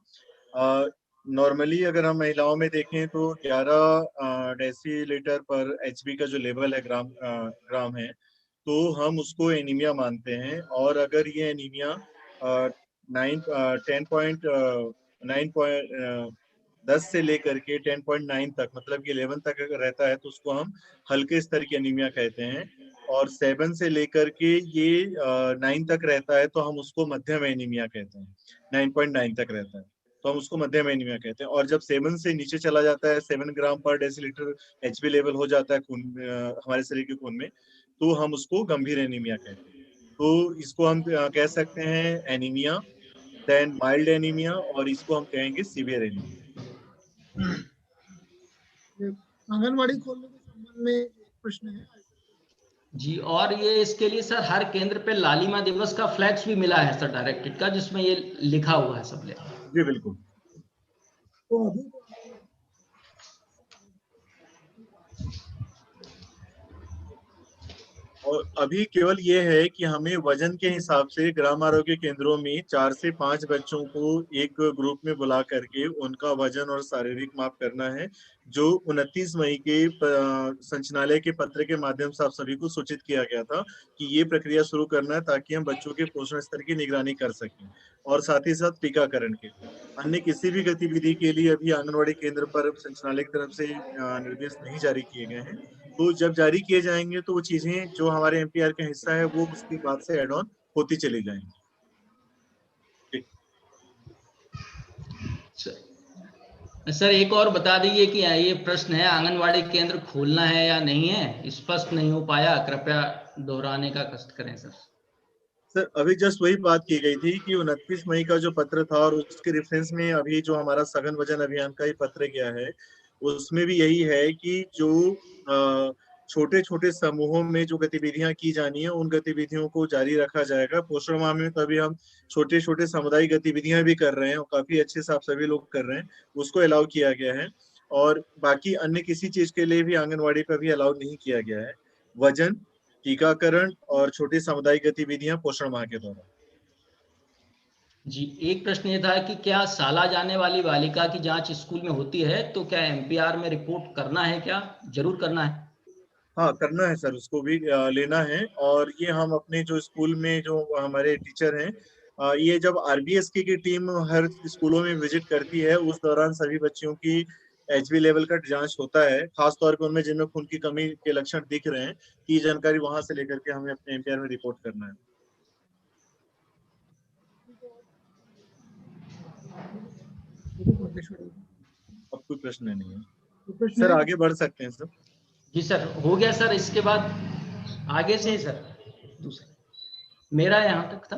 नॉर्मली अगर हम महिलाओं में देखें तो 11 डेसीलीटर पर HB का जो लेवल है ग्राम है, तो हम उसको एनीमिया मानते हैं। और अगर ये एनीमिया 10 से लेकर के 10.9 तक, मतलब कि 11 तक अगर रहता है तो उसको हम हल्के स्तर की एनीमिया कहते हैं। और 7 से लेकर के ये 9 तक रहता है तो हम उसको मध्यम एनीमिया कहते हैं। 9.9 तक रहता है तो हम उसको मध्यम एनीमिया कहते हैं। और जब 7 से नीचे चला जाता है, 7 ग्राम पर डेसीलीटर HB लेवल हो जाता है खून, हमारे शरीर के खून में, तो हम उसको गंभीर एनीमिया कहते हैं। तो इसको हम कह सकते हैं एनीमिया, देन माइल्ड एनीमिया, और इसको हम कहेंगे सीवियर एनीमिया। आंगनवाड़ी खोलने के संबंध में एक प्रश्न है जी, और ये इसके लिए सर हर केंद्र पे लालिमा दिवस का फ्लैक्स भी मिला है सर डायरेक्टेड का, जिसमें ये लिखा हुआ है सब ले। जी बिल्कुल। तो अभी और अभी केवल ये है कि हमें वजन के हिसाब से ग्राम आरोग्य केंद्रों में 4 से 5 बच्चों को एक ग्रुप में बुला करके उनका वजन और शारीरिक माप करना है, जो 29 मई के संचालनालय के पत्र के माध्यम से आप सभी को सूचित किया गया था कि ये प्रक्रिया शुरू करना है, ताकि हम बच्चों के पोषण स्तर की निगरानी कर सकें। और साथ ही साथ टीकाकरण के अन्य किसी भी गतिविधि के लिए अभी आंगनवाड़ी केंद्र पर संचालनालय की तरफ से निर्देश नहीं जारी किए गए हैं। तो जब जारी किए जाएंगे तो वो चीजें जो हमारे MPR का हिस्सा है वो उसके बाद से एड ऑन होती चली जाएंगी। सर एक और बता दीजिए कि ये प्रश्न है, आंगनवाड़ी केंद्र खोलना है या नहीं है, स्पष्ट नहीं हो पाया, कृपया दोहराने का कष्ट करें सर। सर अभी जस्ट वही बात की गई थी कि 29 मई का जो पत्र था और उसके रेफरेंस में अभी जो हमारा सघन वजन अभियान का ही पत्र गया है, उसमें भी यही है कि जो छोटे छोटे समूहों में जो गतिविधियां की जानी है उन गतिविधियों को जारी रखा जाएगा। पोषण माह में तभी हम छोटे छोटे सामुदायिक गतिविधियां भी कर रहे हैं और काफी अच्छे से आप सभी लोग कर रहे हैं, उसको अलाउ किया गया है। और बाकी अन्य किसी चीज के लिए भी आंगनवाड़ी पर भी अलाउ नहीं किया गया है। वजन, टीकाकरण और छोटी सामुदायिक गतिविधियां पोषण माह के दौरान। जी, एक प्रश्न ये था कि क्या शाला जाने वाली बालिका की जांच स्कूल में होती है, तो क्या MPR में रिपोर्ट करना है? क्या जरूर करना है? हाँ करना है सर, उसको भी लेना है। और ये हम अपने जो स्कूल में जो हमारे टीचर हैं, ये जब RBSK की टीम हर स्कूलों में विजिट करती है, उस दौरान सभी बच्चों की HB लेवल का जांच होता है, खासतौर पर उनमें जिनमें खून की कमी के लक्षण दिख रहे हैं, की जानकारी वहां से लेकर के हमें अपने MPR में रिपोर्ट करना है। अब कोई प्रश्न नहीं है सर, आगे बढ़ सकते हैं सर। जी सर, हो गया सर। इसके बाद आगे से सर दूसरा मेरा यहाँ तक था।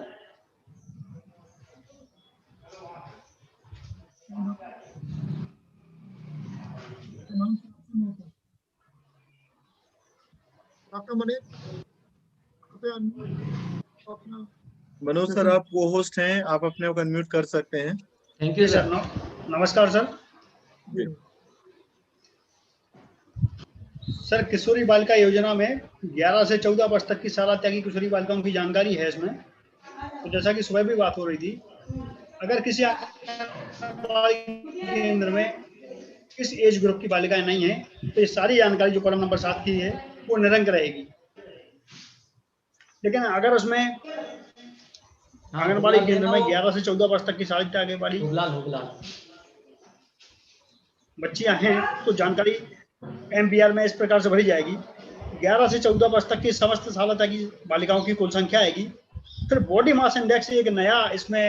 मनोज सर आप वो होस्ट हैं, आप अपने को अनम्यूट कर सकते हैं। Thank you sir. नमस्कार सर। सर किशोरी बालिका योजना में 11 से 14 वर्ष तक की शाला त्यागी किशोरी बालिकाओं की जानकारी है इसमें। तो जैसा कि सुबह भी बात हो रही थी, अगर किसी केंद्र में किस एज ग्रुप की बालिकाएं नहीं है, तो ये सारी जानकारी जो कॉलम नंबर 7 की है वो निरंक रहेगी। लेकिन अगर उसमें आंगनबाड़ी केंद्र में 11 से 14 वर्ष तक की शादी आगे वाली बच्चियां हैं तो जानकारी एमपीआर में इस प्रकार से भरी जाएगी। 11 से 14 वर्ष तक की समस्त सालता की बालिकाओं की कुल संख्या आएगी। फिर बॉडी मास इंडेक्स एक नया इसमें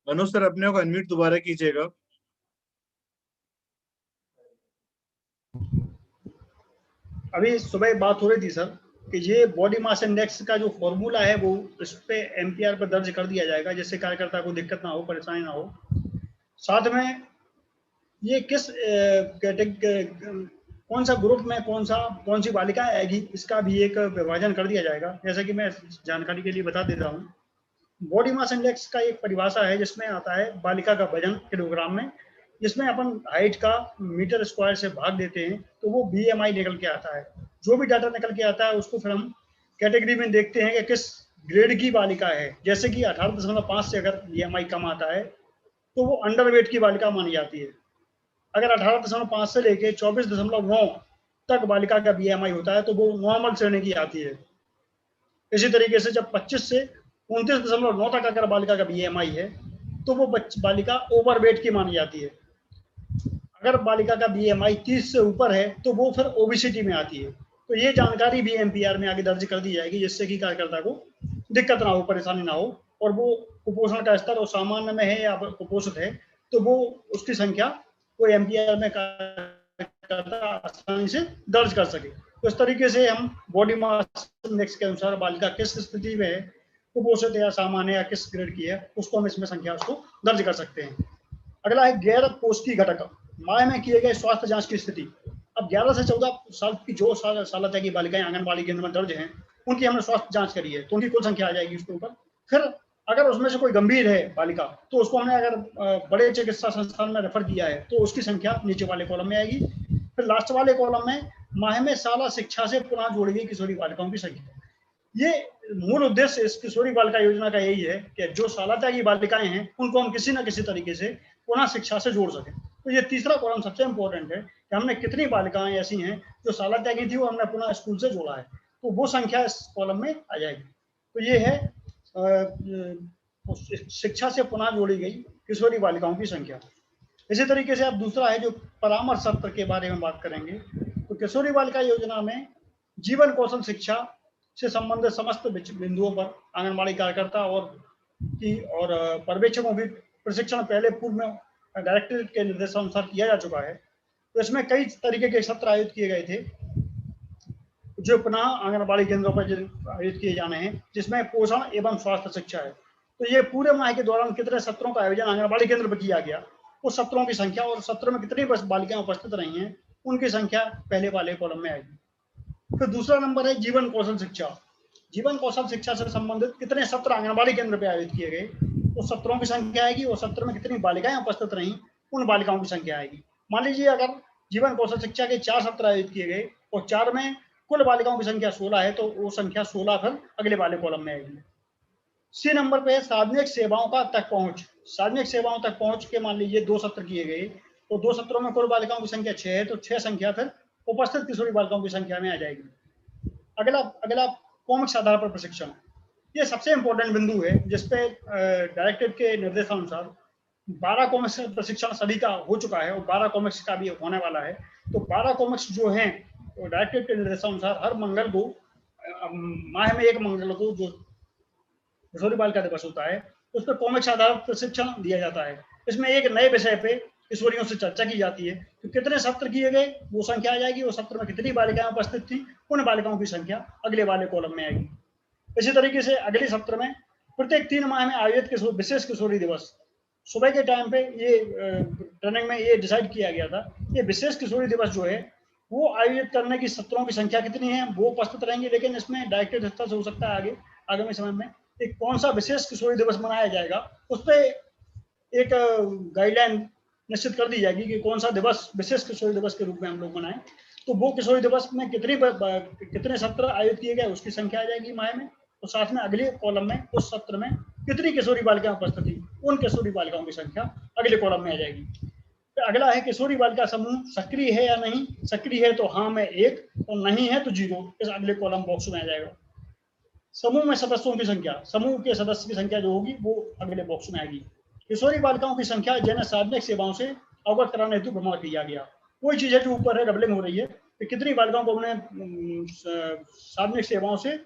मनोज सर अपने को अनम्यूट दोबारा कीजिएगा। अभी सुबह बात हो रही थी सर कि ये बॉडी मास इंडेक्स का जो फॉर्मूला है वो इस पे एमपीआर पर दर्ज कर दिया जाएगा, जिससे कार्यकर्ता को दिक्कत ना हो, परेशानी ना हो। साथ में ये किस कौन सा ग्रुप में कौन सी बालिका आएगी इसका भी एक विभाजन कर दिया जाएगा। जैसा कि मैं जानकारी के लिए बता देता हूँ, बॉडी मास इंडेक्स का एक परिभाषा है जिसमें आता है बालिका का वजन किलोग्राम में, जिसमें अपन हाइट का मीटर स्क्वायर से भाग देते हैं तो वो बीएमआई निकल के आता है। जो भी डाटा निकल के आता है उसको फिर हम कैटेगरी में देखते हैं कि किस ग्रेड की बालिका है। जैसे कि 18.5 से अगर बीएमआई कम आता है तो वो अंडरवेट की बालिका मानी जाती है। अगर 18.5 से लेके 24.9 तक बालिका का बीएमआई होता है तो वो नॉर्मल श्रेणी की आती है। इसी तरीके से जब 25 से 29.9 तक अगर बालिका का बीएमआई है तो वो बालिका ओवरवेट की मानी जाती है। अगर बालिका का बीएमआई 30 से ऊपर है तो वो फिर ओबेसिटी में आती है। तो ये जानकारी भी एमपीआर में आगे दर्ज कर दी जाएगी, जिससे कि कार्यकर्ता को दिक्कत ना हो, परेशानी ना हो, और वो कुपोषण का स्तर और सामान्य में है या कुपोषित है तो वो उसकी संख्या वो एमपीआर में कार्यकर्ता आसानी से दर्ज कर सके। तो इस तरीके से हम बॉडी मास इंडेक्स के अनुसार बालिका किस स्थिति में है, कुपोषित या सामान्य या किस ग्रेड की है, उसको हम इसमें संख्या उसको दर्ज कर सकते हैं। अगला है गैर पोषकी घटक, माह में किए गए स्वास्थ्य जांच की स्थिति। अब 11 से 14 साल की जो सालता की बालिकाएं आंगनबाड़ी केंद्र में दर्ज हैं उनकी हमने स्वास्थ्य जांच करी है तो उनकी कुल संख्या आ जाएगी उसके ऊपर। फिर अगर उसमें से कोई गंभीर है बालिका तो उसको हमने अगर बड़े चिकित्सा संस्थान में रेफर किया है तो उसकी संख्या नीचे वाले कॉलम में आएगी। फिर लास्ट वाले कॉलम में माह में शाला शिक्षा से पुनः जोड़ी गई किशोरी बालिकाओं की संख्या। ये मूल उद्देश्य इस किशोरी बालिका योजना का यही है कि जो शालाता की बालिकाएं हैं उनको हम किसी न किसी तरीके से पुनः शिक्षा से जोड़ सकें। तो ये तीसरा कॉलम सबसे इंपॉर्टेंट है कि हमने कितनी बालिकाएं ऐसी हैं जो शालाता की थी वो हमने पुनः स्कूल से जोड़ा है, तो वो संख्या इस कॉलम में आ जाएगी। तो ये है शिक्षा से पुनः जोड़ी गई किशोरी बालिकाओं की संख्या। इसी तरीके से अब दूसरा है जो परामर्श सत्र के बारे में बात करेंगे। तो किशोरी बालिका योजना में जीवन कौशल शिक्षा से संबंधित समस्त बिंदुओं पर आंगनबाड़ी कार्यकर्ता और पर्यवेक्षकों की प्रशिक्षण पहले पूर्व में डायरेक्टरेट के निर्देशानुसार किया जा चुका है। तो इसमें कई तरीके के सत्र आयोजित किए गए थे जो पुनः आंगनबाड़ी केंद्रों पर आयोजित किए जाने हैं, जिसमें पोषण एवं स्वास्थ्य शिक्षा है। तो ये पूरे माह के दौरान कितने सत्रों का आयोजन आंगनबाड़ी केंद्र पर किया गया, उस सत्रों की संख्या और सत्र में कितनी बालिकाएं उपस्थित रही हैं उनकी संख्या पहले वाले कॉलम में आएगी। फिर दूसरा नंबर है जीवन कौशल शिक्षा। जीवन कौशल शिक्षा से संबंधित कितने सत्र आंगनबाड़ी केंद्र पर आयोजित किए गए, उस सत्रों की संख्या आएगी और सत्र में कितनी बालिकाएं उपस्थित रहीं उन बालिकाओं की संख्या आएगी। मान लीजिए अगर जीवन कौशल शिक्षा के 4 सत्र आयोजित किए गए और 4 में कुल बालिकाओं की संख्या 16 है तो वो संख्या 16 फिर अगले वाले कॉलम में आएगी। सी नंबर पे सार्वजनिक सेवाओं का तक पहुंच। सार्वजनिक सेवाओं तक पहुंच के मान लीजिए 2 सत्र किए गए तो 2 सत्रों में कुल बालिकाओं की संख्या 6 है तो 6 संख्या फिर उपस्थित किशोरी बालिकाओं की संख्या में आ जाएगी। अगला कॉमिक्स आधार पर प्रशिक्षण, ये सबसे इंपॉर्टेंट बिंदु है जिसपे डायरेक्टरेट के निर्देशानुसार 12 कॉमिक्स प्रशिक्षण सभी का हो चुका है और 12 कॉमिक्स का भी होने वाला है। तो 12 कॉमिक्स जो हैं तो डायरेक्टरेट के निर्देशानुसार हर मंगल को माह में एक मंगल को जो किशोरी बालिका दिवस होता है उस पर कॉमिक्स आधार प्रशिक्षण दिया जाता है। इसमें एक नए विषय पे किशोरियों से चर्चा की जाती है तो कितने सत्र किए गए वो संख्या आ जाएगी, वो सत्र में कितनी बालिकाएं उपस्थित थी उन बालिकाओं की संख्या अगले वाले कॉलम में आएगी। इसी तरीके से अगले सत्र में प्रत्येक 3 माह में आयोजित विशेष किशोरी दिवस, सुबह के टाइम पे ये ट्रेनिंग में ये डिसाइड किया गया था ये विशेष किशोरी दिवस जो है वो आयोजित करने की सत्रों की संख्या कितनी है वो उपस्थित रहेंगे, लेकिन इसमें डायरेक्टेड स्तर से हो सकता है आगामी समय में एक कौन सा विशेष किशोरी दिवस मनाया जाएगा उस पर एक गाइडलाइन निश्चित कर दी जाएगी कि कौन सा दिवस विशेष किशोरी दिवस के रूप में हम लोग मनाएं। तो वो किशोरी दिवस में कितने सत्र आयोजित किए गए उसकी संख्या आ जाएगी माह में तो साथ में अगले कॉलम में उस सत्र में कितनी किशोरी बालिकाएं उपस्थित थी, उन किशोरी बालिकाओं की संख्या अगले कॉलम में आ जाएगी। तो अगला है किशोरी बालिका समूह सक्रिय है या नहीं, सक्रिय है तो हाँ में 1 और नहीं है तो 0, इस अगले कॉलम बॉक्स में आ जाएगा। समूह में सदस्यों की संख्या, समूह के सदस्य की संख्या जो होगी वो अगले बॉक्स में आएगी। किशोरी बालिकाओं की संख्या जिन्हें सार्वजनिक सेवाओं से अवगत कराने हेतु भ्रमण किया गया। कोई चीज है जो ऊपर है डबलिंग हो रही है, तो कितनी बालिकाओं को हमने सार्वजनिक सेवाओं से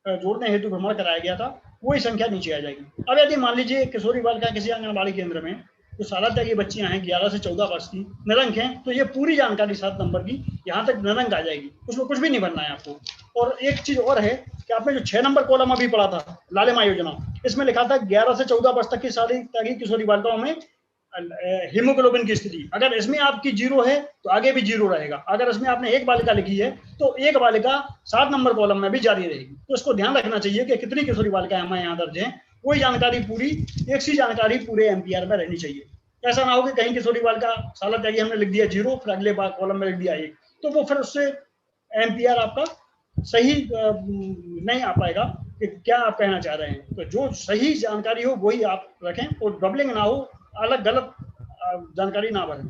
जोड़ने हेतु भ्रमण कराया गया था, वही संख्या नीचे आ जाएगी। अब यदि मान लीजिए किशोरी बालिका किसी आंगनबाड़ी केंद्र में जो साला तक की बच्चियां हैं 11 से 14 वर्ष की निरंक हैं, तो ये पूरी जानकारी 7 नंबर की यहाँ तक निरंक आ जाएगी, उसमें कुछ भी नहीं भरना है आपको। और एक चीज और है कि आपने जो 6 नंबर कॉलम अभी पढ़ा था लालिमा योजना, इसमें लिखा था 11 से 14 वर्ष तक की सारी किशोरी बालिकाओं में हीमोग्लोबिन की स्थिति, अगर इसमें आपकी 0 है तो आगे भी 0 रहेगा। अगर इसमें आपने एक बालिका लिखी है तो एक बालिका 7 नंबर कॉलम में भी जारी रहेगी। तो इसको ध्यान रखना चाहिए कि कितनी किशोरी बालिकाएं हमारे यहाँ दर्ज हैं, कोई जानकारी पूरी एक सी जानकारी पूरे एमपीआर में रहनी चाहिए। ऐसा ना हो कि कहीं किशोरी बालिका साला त्यागी हमने लिख दिया 0, फिर अगले कॉलम में लिख दिया 1, तो वो फिर उससे एमपीआर आपका सही नहीं आ पाएगा कि क्या आप कहना चाह रहे हैं। तो जो सही जानकारी हो वही आप रखें और डबलिंग ना हो, अलग गलत जानकारी ना भरें।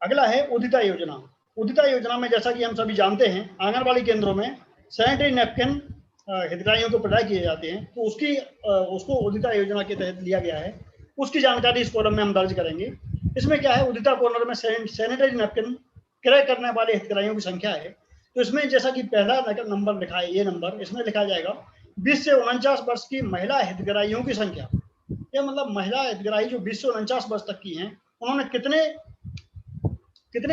अगला है उदिता योजना। उदिता योजना में जैसा कि हम सभी जानते हैं आंगनबाड़ी केंद्रों में सैनिटरी नैपकिन हितग्राहियों को प्रदान किए जाते हैं, तो उसको उदिता योजना के तहत लिया गया है। उसकी जानकारी इस कॉलम में हम दर्ज करेंगे। इसमें क्या है, उदिता कॉर्नर में सैनिटरी नैपकिन क्रय करने वाले हितग्राहियों की संख्या है। तो इसमें जैसा कि पहला नंबर लिखा है, ये नंबर इसमें लिखा जाएगा 20 से 49 वर्ष की महिला हितग्राहियों की संख्या। ये मतलब महिला हितग्राही जो 20 से 49 वर्ष तक की हैं, उन्होंने कितने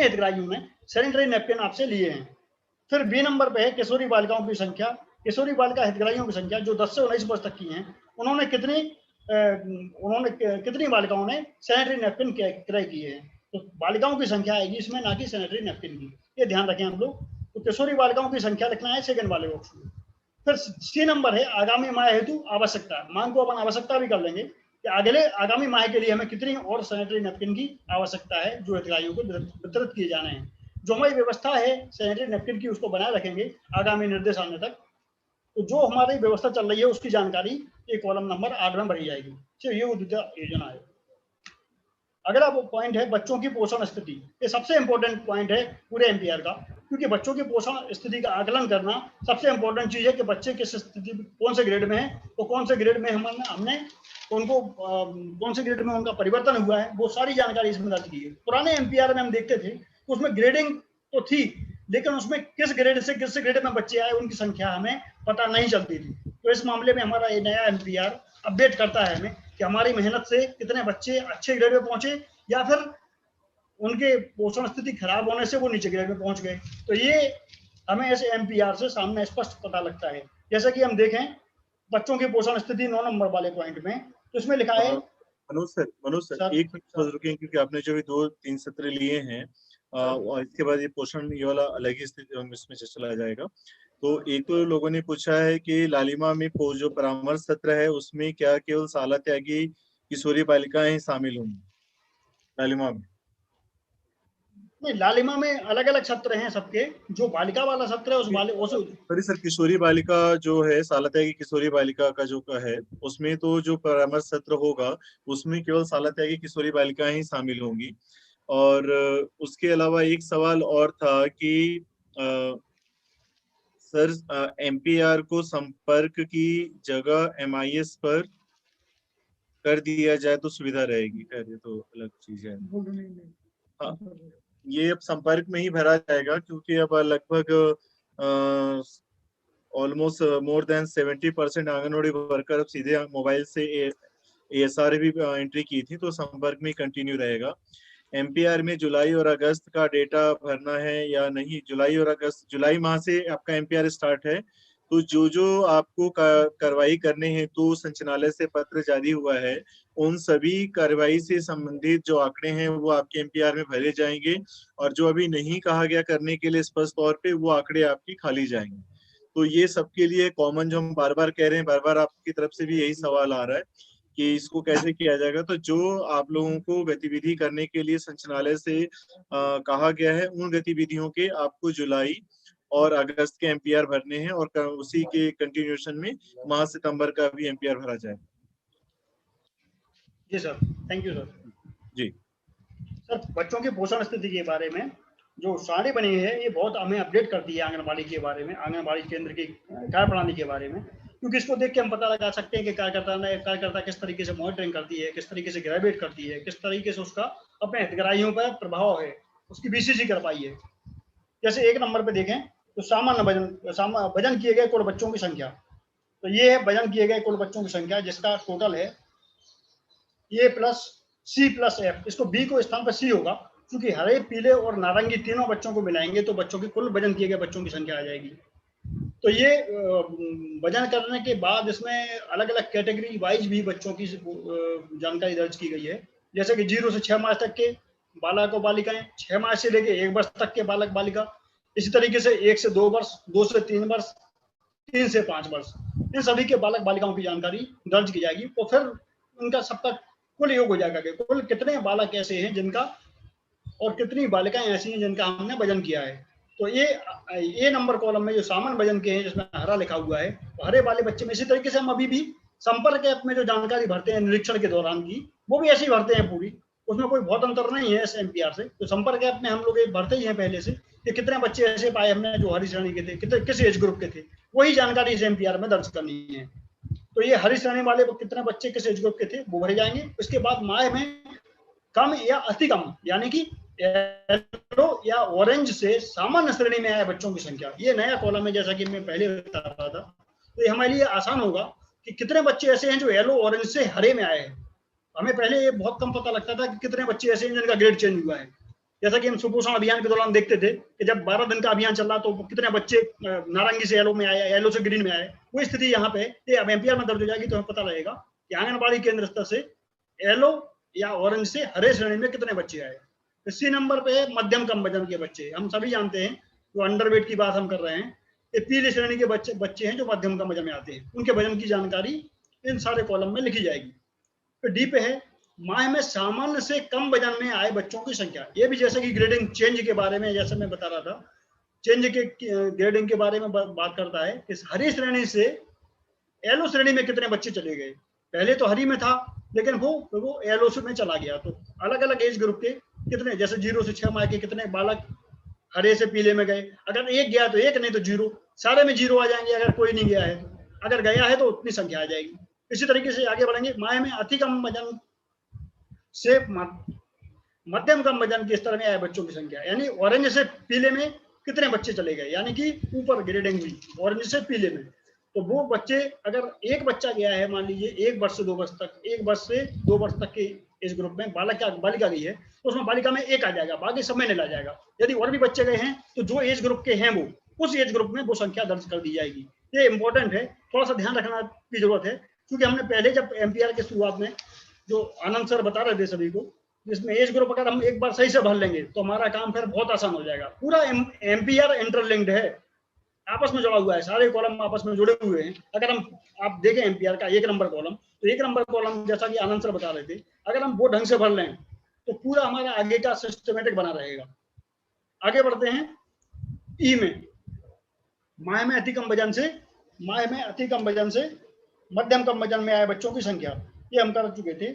हितग्राहियों ने सैनिटरी नैपकिन आपसे लिए हैं। फिर बी नंबर पे है किशोरी बालिकाओं की संख्या। किशोरी बालिका हितग्राहियों की संख्या जो 10 से 19 वर्ष तक की हैं, उन्होंने कितनी बालिकाओं ने सैनिटरी नैपकिन क्रय किए हैं। तो बालिकाओं की संख्या आएगी इसमें, ना कि सैनिटरी नैपकिन की, ये ध्यान रखें हम लोग। तो किशोरी बालिकाओं की संख्या लिखना है सेकंड वाले बॉक्स में। फिर सी नंबर है आगामी माह हेतु आवश्यकता। मांग को अपन आवश्यकता भी कर लेंगे कि आगामी माह के लिए हमें कितनी और सैनिटरी नैपकिन की आवश्यकता है जो हितग्राहियों को वितरित किए जाने हैं। जो हमारी व्यवस्था है सैनिटरी नैपकिन की उसको बनाए रखेंगे आगामी निर्देश आने तक। तो जो हमारी व्यवस्था चल रही है उसकी जानकारी एक कॉलम नंबर 8 में भरी जाएगी। तो ये उदिता योजना है। अगला वो पॉइंट है बच्चों की पोषण स्थिति। ये सबसे इंपॉर्टेंट पॉइंट है पूरे एमपीआर का, क्योंकि बच्चों की पोषण स्थिति का आकलन करना सबसे इंपॉर्टेंट चीज है कि बच्चे किस स्थिति कौन से ग्रेड में है, तो कौन से ग्रेड में हमने उनको कौन से ग्रेड में उनका परिवर्तन हुआ है, वो सारी जानकारी इसमें दर्ज की है। पुराने एमपीआर में हम देखते थे तो उसमें ग्रेडिंग तो थी, लेकिन उसमें किस ग्रेड से किस ग्रेड में बच्चे आए उनकी संख्या हमें पता नहीं चलती थी। तो इस मामले में हमारा ये नया एमपीआर अपडेट करता है हमें कि हमारी मेहनत से कितने बच्चे अच्छे ग्रेड में पहुंचे या फिर उनके पोषण स्थिति खराब होने से वो नीचे ग्रेड में पहुंच गए। तो ये हमें इस एमपीआर से सामने स्पष्ट पता लगता है। जैसे कि हम देखें बच्चों की पोषण स्थिति 9 नंबर वाले पॉइंट में, तो इसमें लिखा है मनोज सर एक मिनट रुकें, क्योंकि आपने जो भी 2-3 सत्र लिए हैं और इसके बाद ये पोषण ये वाला अलग ही स्थिति इसमें चला जाएगा। तो एक तो लोगों ने पूछा है कि लालिमा में जो परामर्श सत्र है उसमें क्या केवल साला त्यागी किशोरी बालिकाएं शामिल होंगी लालिमा में? नहीं, लालिमा में अलग अलग सत्र हैं सबके। जो बालिका वाला सत्र है उस सॉरी सर, किशोरी बालिका जो है साला त्यागी किशोरी बालिका का जो है उसमें तो जो परामर्श सत्र होगा उसमें केवल साला त्यागी किशोरी बालिकाएं ही शामिल होंगी। और उसके अलावा एक सवाल और था कि सर एमपीआर को संपर्क की जगह एमआईएस पर कर दिया जाए तो सुविधा रहेगी। ये तो अलग चीज है। हाँ, ये अब संपर्क में ही भरा जाएगा, क्योंकि अब लगभग almost more than 70% anganwadi worker अब सीधे मोबाइल से एएसआर भी एंट्री की थी, तो संपर्क में कंटिन्यू रहेगा। एमपीआर में जुलाई और अगस्त का डेटा भरना है या नहीं? जुलाई माह से आपका एमपीआर स्टार्ट है, तो जो आपको कार्रवाई करने हैं तो संचालनालय से पत्र जारी हुआ है, उन सभी कार्रवाई से संबंधित जो आंकड़े हैं वो आपके एमपीआर में भरे जाएंगे, और जो अभी नहीं कहा गया करने के लिए स्पष्ट तौर पे वो आंकड़े आपकी खाली जाएंगे। तो ये सबके लिए कॉमन जो हम बार बार कह रहे हैं, बार बार आपकी तरफ से भी यही सवाल आ रहा है कि इसको कैसे किया जाएगा। तो जो आप लोगों को गतिविधि करने के लिए संचालय से कहा गया है, उन गतिविधियों के आपको जुलाई और अगस्त के एमपीआर भरने हैं और उसी के कंटिन्यूएशन में माह सितंबर का भी एमपीआर भरा जाए। जी सर, थैंक यू सर। जी सर, बच्चों की पोषण स्थिति के बारे में जो सारणी बनी है ये बहुत हमें अपडेट करती है आंगनबाड़ी के बारे में, आंगनबाड़ी केंद्र की कार्य प्रणाली के बारे में, क्योंकि इसको देख के हम पता लगा सकते हैं कि कार्यकर्ता किस तरीके से मॉनिटरिंग करती है, किस तरीके से ग्रेजुएट करती है, किस तरीके से उसका अपने हितग्राहियों पर प्रभाव है, उसकी बीसीजी कर पाई है। जैसे 1 नंबर पे देखें तो सामान्य वजन किए गए कुल बच्चों की संख्या, तो ये है वजन किए गए कुल बच्चों की संख्या जिसका टोटल है A plus C plus F। इसको B को स्थान पर C होगा, क्योंकि हरे, पीले और नारंगी तीनों बच्चों को मिलाएंगे तो बच्चों की कुल वजन किए गए बच्चों की संख्या आ जाएगी। तो ये वजन करने के बाद इसमें अलग अलग कैटेगरी वाइज भी बच्चों की जानकारी दर्ज की गई है, जैसे कि 0 से 6 माह तक के बालक और बालिकाएं, 6 माह से लेके 1 वर्ष तक के बालक बालिका, इसी तरीके से 1 से 2 वर्ष, 2 से 3 वर्ष, 3 से 5 वर्ष, इन सभी के बालक बालिकाओं की जानकारी दर्ज की जाएगी। तो फिर उनका सबका कुल योग हो जाएगा कि कुल कितने बालक ऐसे हैं जिनका और कितनी बालिकाएं ऐसी हैं जिनका हमने वजन किया है। तो ये ए नंबर कॉलम में जो सामान्य वजन के हैं जिसमें हरा लिखा हुआ है, तो हरे वाले बच्चे में इसी तरीके से हम अभी भी संपर्क ऐप में जो जानकारी भरते हैं निरीक्षण के दौरान की, वो भी ऐसे ही भरते हैं पूरी, उसमें कोई बहुत अंतर नहीं है इस एमपीआर से। तो संपर्क ऐप में हम लोग एक भरते ही हैं पहले से कि कितने बच्चे ऐसे पाए हमने जो हरी श्रेणी के थे, कितने किस एज ग्रुप के थे, वही जानकारी इस एमपीआर में दर्ज करनी है। तो ये हरी श्रेणी वाले कितने बच्चे किस एज ग्रुप के थे वो भरे जाएंगे। उसके बाद माह में कम या अति कम यानी कि येलो या ऑरेंज से सामान्य श्रेणी में आए बच्चों की संख्या, ये नया कॉलम है जैसा कि मैं पहले बता रहा था। तो ये हमारे लिए आसान होगा कि कितने बच्चे ऐसे हैं जो येलो ऑरेंज से हरे में आए हैं। हमें पहले ये बहुत कम पता लगता था कि कितने बच्चे ऐसे हैं जिनका ग्रेड चेंज हुआ है, जैसा कि हम सुपोषण अभियान के दौरान देखते थे कि जब 12 दिन का अभियान चल रहा तो कितने बच्चे नारंगी से येलो में आए, येलो से ग्रीन में आए। वो स्थिति यहाँ पे ये अब एमपीआर में दर्ज हो जाएगी तो हमें पता लगेगा कि आंगनबाड़ी केंद्र स्तर से येलो या ऑरेंज से हरे श्रेणी में कितने बच्चे आए। इसी नंबर पे मध्यम कम वजन के बच्चे, हम सभी जानते हैं जो अंडरवेट की बात हम कर रहे हैं, ये पीले श्रेणी के बच्चे हैं जो मध्यम कम वजन में आते हैं, उनके वजन की जानकारी इन सारे कॉलम में लिखी जाएगी। फिर डी पे है माह में सामान्य से कम वजन में आए बच्चों की संख्या। ये भी जैसे कि ग्रेडिंग चेंज के बारे में जैसे मैं बता रहा था, चेंज के ग्रेडिंग के बारे में बात करता है कि हरी श्रेणी से येलो श्रेणी में कितने बच्चे चले गए। पहले तो हरी में था लेकिन वो येलो में चला गया। तो अलग अलग एज ग्रुप के कितने, जैसे 0 से 6 माह के कितने बालक हरे से पीले में गए, अगर एक गया तो एक, नहीं तो 0, सारे में 0 आ जाएंगे। अगर कोई नहीं गया है, अगर गया है तो उतनी संख्या आ जाएगी। इसी तरीके से आगे बढ़ेंगे। माह में अति कम वजन से मध्यम कम वजन के स्तर में आए बच्चों की संख्या, यानी ऑरेंज से पीले में कितने बच्चे चले गए, यानी कि ऊपर ग्रेडिंग हुई ऑरेंज से पीले में। तो वो बच्चे, अगर एक बच्चा गया है मान लीजिए 1 वर्ष से 2 वर्ष तक, 1 वर्ष से 2 वर्ष तक के इस ग्रुप में बालिका गई है तो उसमें बालिका में 1 आ जाएगा, बाकी सब में नहीं ला जाएगा। यदि और भी बच्चे गए हैं तो जो एज ग्रुप के हैं वो उस एज ग्रुप में वो संख्या दर्ज कर दी जाएगी। ये इंपॉर्टेंट है, थोड़ा सा ध्यान रखना की जरूरत है, क्योंकि हमने पहले जब एमपीआर के शुरुआत में जो आनंद सर बता रहे थे सभी को, जिसमें एज ग्रुप अगर हम एक बार सही से भर लेंगे तो हमारा काम फिर बहुत आसान हो जाएगा। पूरा एमपीआर इंटरलिंक्ड है, आपस में जुड़ा हुआ है, सारे कॉलम आपस में जुड़े हुए हैं। अगर हम आप देखें एमपीआर का 1 नंबर कॉलम, तो 1 नंबर कॉलम जैसा कि आनंद सर बता रहे थे, अगर हम वो ढंग से भर लें तो पूरा हमारा आगे का सिस्टमेटिक बना रहेगा। आगे बढ़ते हैं ई में, माह में अति कम वजन से मध्यम कम वजन में आए बच्चों की संख्या, ये हम कर चुके थे।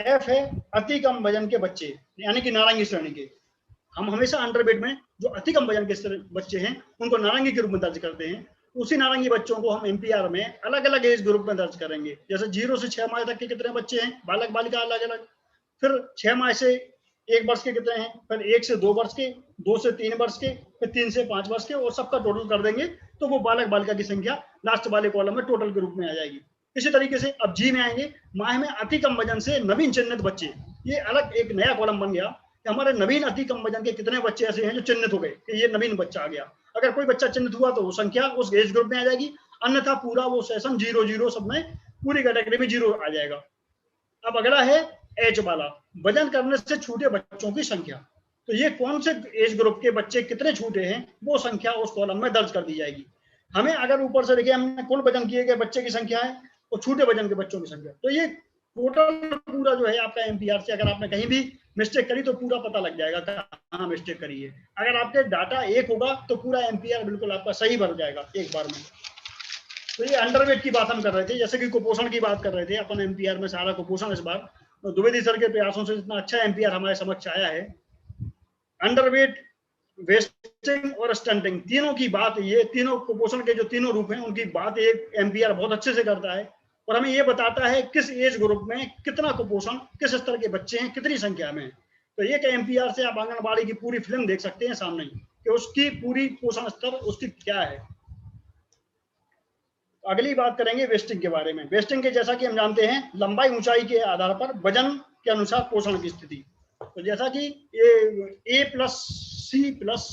एफ है अति कम वजन के बच्चे, यानी कि नारंगी श्रेणी के। हम हमेशा अंडरवेट में जो अति कम वजन के बच्चे हैं उनको नारंगी के रूप में दर्ज करते हैं। उसी नारंगी बच्चों को हम एमपीआर में अलग अलग एज ग्रुप में दर्ज करेंगे, जैसे 0 से 6 माह तक के कितने बच्चे हैं, बालक बालिका अलग अलग, फिर 6 माह से 1 वर्ष के कितने हैं, फिर 1 से 2 वर्ष के, 2 से 3 वर्ष के, फिर 3 से 5 वर्ष के, और सबका टोटल कर देंगे तो वो बालक बालिका की संख्या लास्ट वाले कॉलम में टोटल के रूप में आ जाएगी। इसी तरीके से अब जी में आएंगे, माह में अति कम वजन से नवीन चिन्हित बच्चे, ये अलग एक नया कॉलम बन गया कि हमारे नवीन अति कम वजन के कितने बच्चे ऐसे हैं जो चिन्हित हो गए कि ये नवीन बच्चा आ गया। अगर कोई बच्चा चिन्हित हुआ तो वो संख्या उस एज ग्रुप में आ जाएगी, अन्यथा पूरा वो सेशन 0-0 सब में पूरी कैटेगरी में 0 आ जाएगा। अब अगला है एच वाला, वजन करने से छूटे बच्चों की संख्या। तो ये कौन से एज ग्रुप के बच्चे कितने छूटे हैं वो संख्या उस कॉलम में दर्ज कर दी जाएगी। हमें अगर ऊपर से देखिए हमने कुल वजन किए गए बच्चे की संख्या है और छोटे वजन के बच्चों की संख्या, तो ये टोटल पूरा जो है आपका एमपीआर से अगर आपने कहीं भी मिस्टेक करी तो पूरा पता लग जाएगा कहाँ मिस्टेक करी है। अगर आपके डाटा एक होगा तो पूरा एमपीआर बिल्कुल आपका सही भर जाएगा एक बार में। तो ये अंडरवेट की बात हम कर रहे थे, जैसे कि कुपोषण की बात कर रहे थे अपन एमपीआर में सारा कुपोषण इस बार द्विवेदी सर के प्रयासों से जितना अच्छा एमपीआर हमारे समक्ष आया है। अंडरवेट, वेस्टिंग और स्टंटिंग तीनों की बात, ये तीनों कुपोषण के जो तीनों रूप हैं उनकी बात एक एमपीआर बहुत अच्छे से करता है और हमें ये बताता है किस एज ग्रुप में कितना कुपोषण, किस स्तर के बच्चे हैं, कितनी संख्या में। तो एक एमपीआर से आप आंगनबाड़ी की पूरी फिल्म देख सकते हैं सामने ही कि उसकी पूरी पोषण स्तर उसकी क्या है। अगली बात करेंगे वेस्टिंग के बारे में। वेस्टिंग के जैसा कि हम जानते हैं लंबाई ऊंचाई के आधार पर वजन के अनुसार पोषण की स्थिति। तो जैसा कि ए प्लस सी प्लस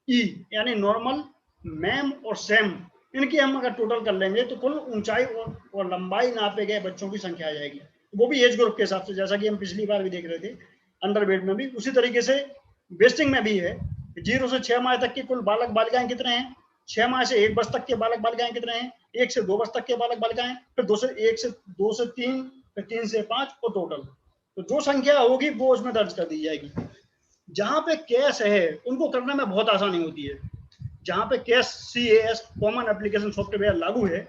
ई यानी नॉर्मल, मैम और सेम, इनकी हम अगर टोटल कर लेंगे तो कुल ऊंचाई और लंबाई नापे गए बच्चों की संख्या आ जाएगी, वो भी एज ग्रुप के हिसाब से, जैसा कि हम पिछली बार भी देख रहे थे अंडरवेट में भी। उसी तरीके से वेस्टिंग में भी है, 0 से 6 माह तक के कुल बालक बालिकाएं कितने हैं, 6 माह से 1 वर्ष तक के बालक बालिकाएं कितने हैं, 1 से 2 वर्ष तक के बालक बालिकाएं, फिर 1 से 2 से 3, फिर 3 से 5 और टोटल। तो जो संख्या होगी वो उसमें दर्ज कर दी जाएगी। जहां पे कैश है उनको करने में बहुत आसानी होती है। जहां पे cash CAS common application software लागू है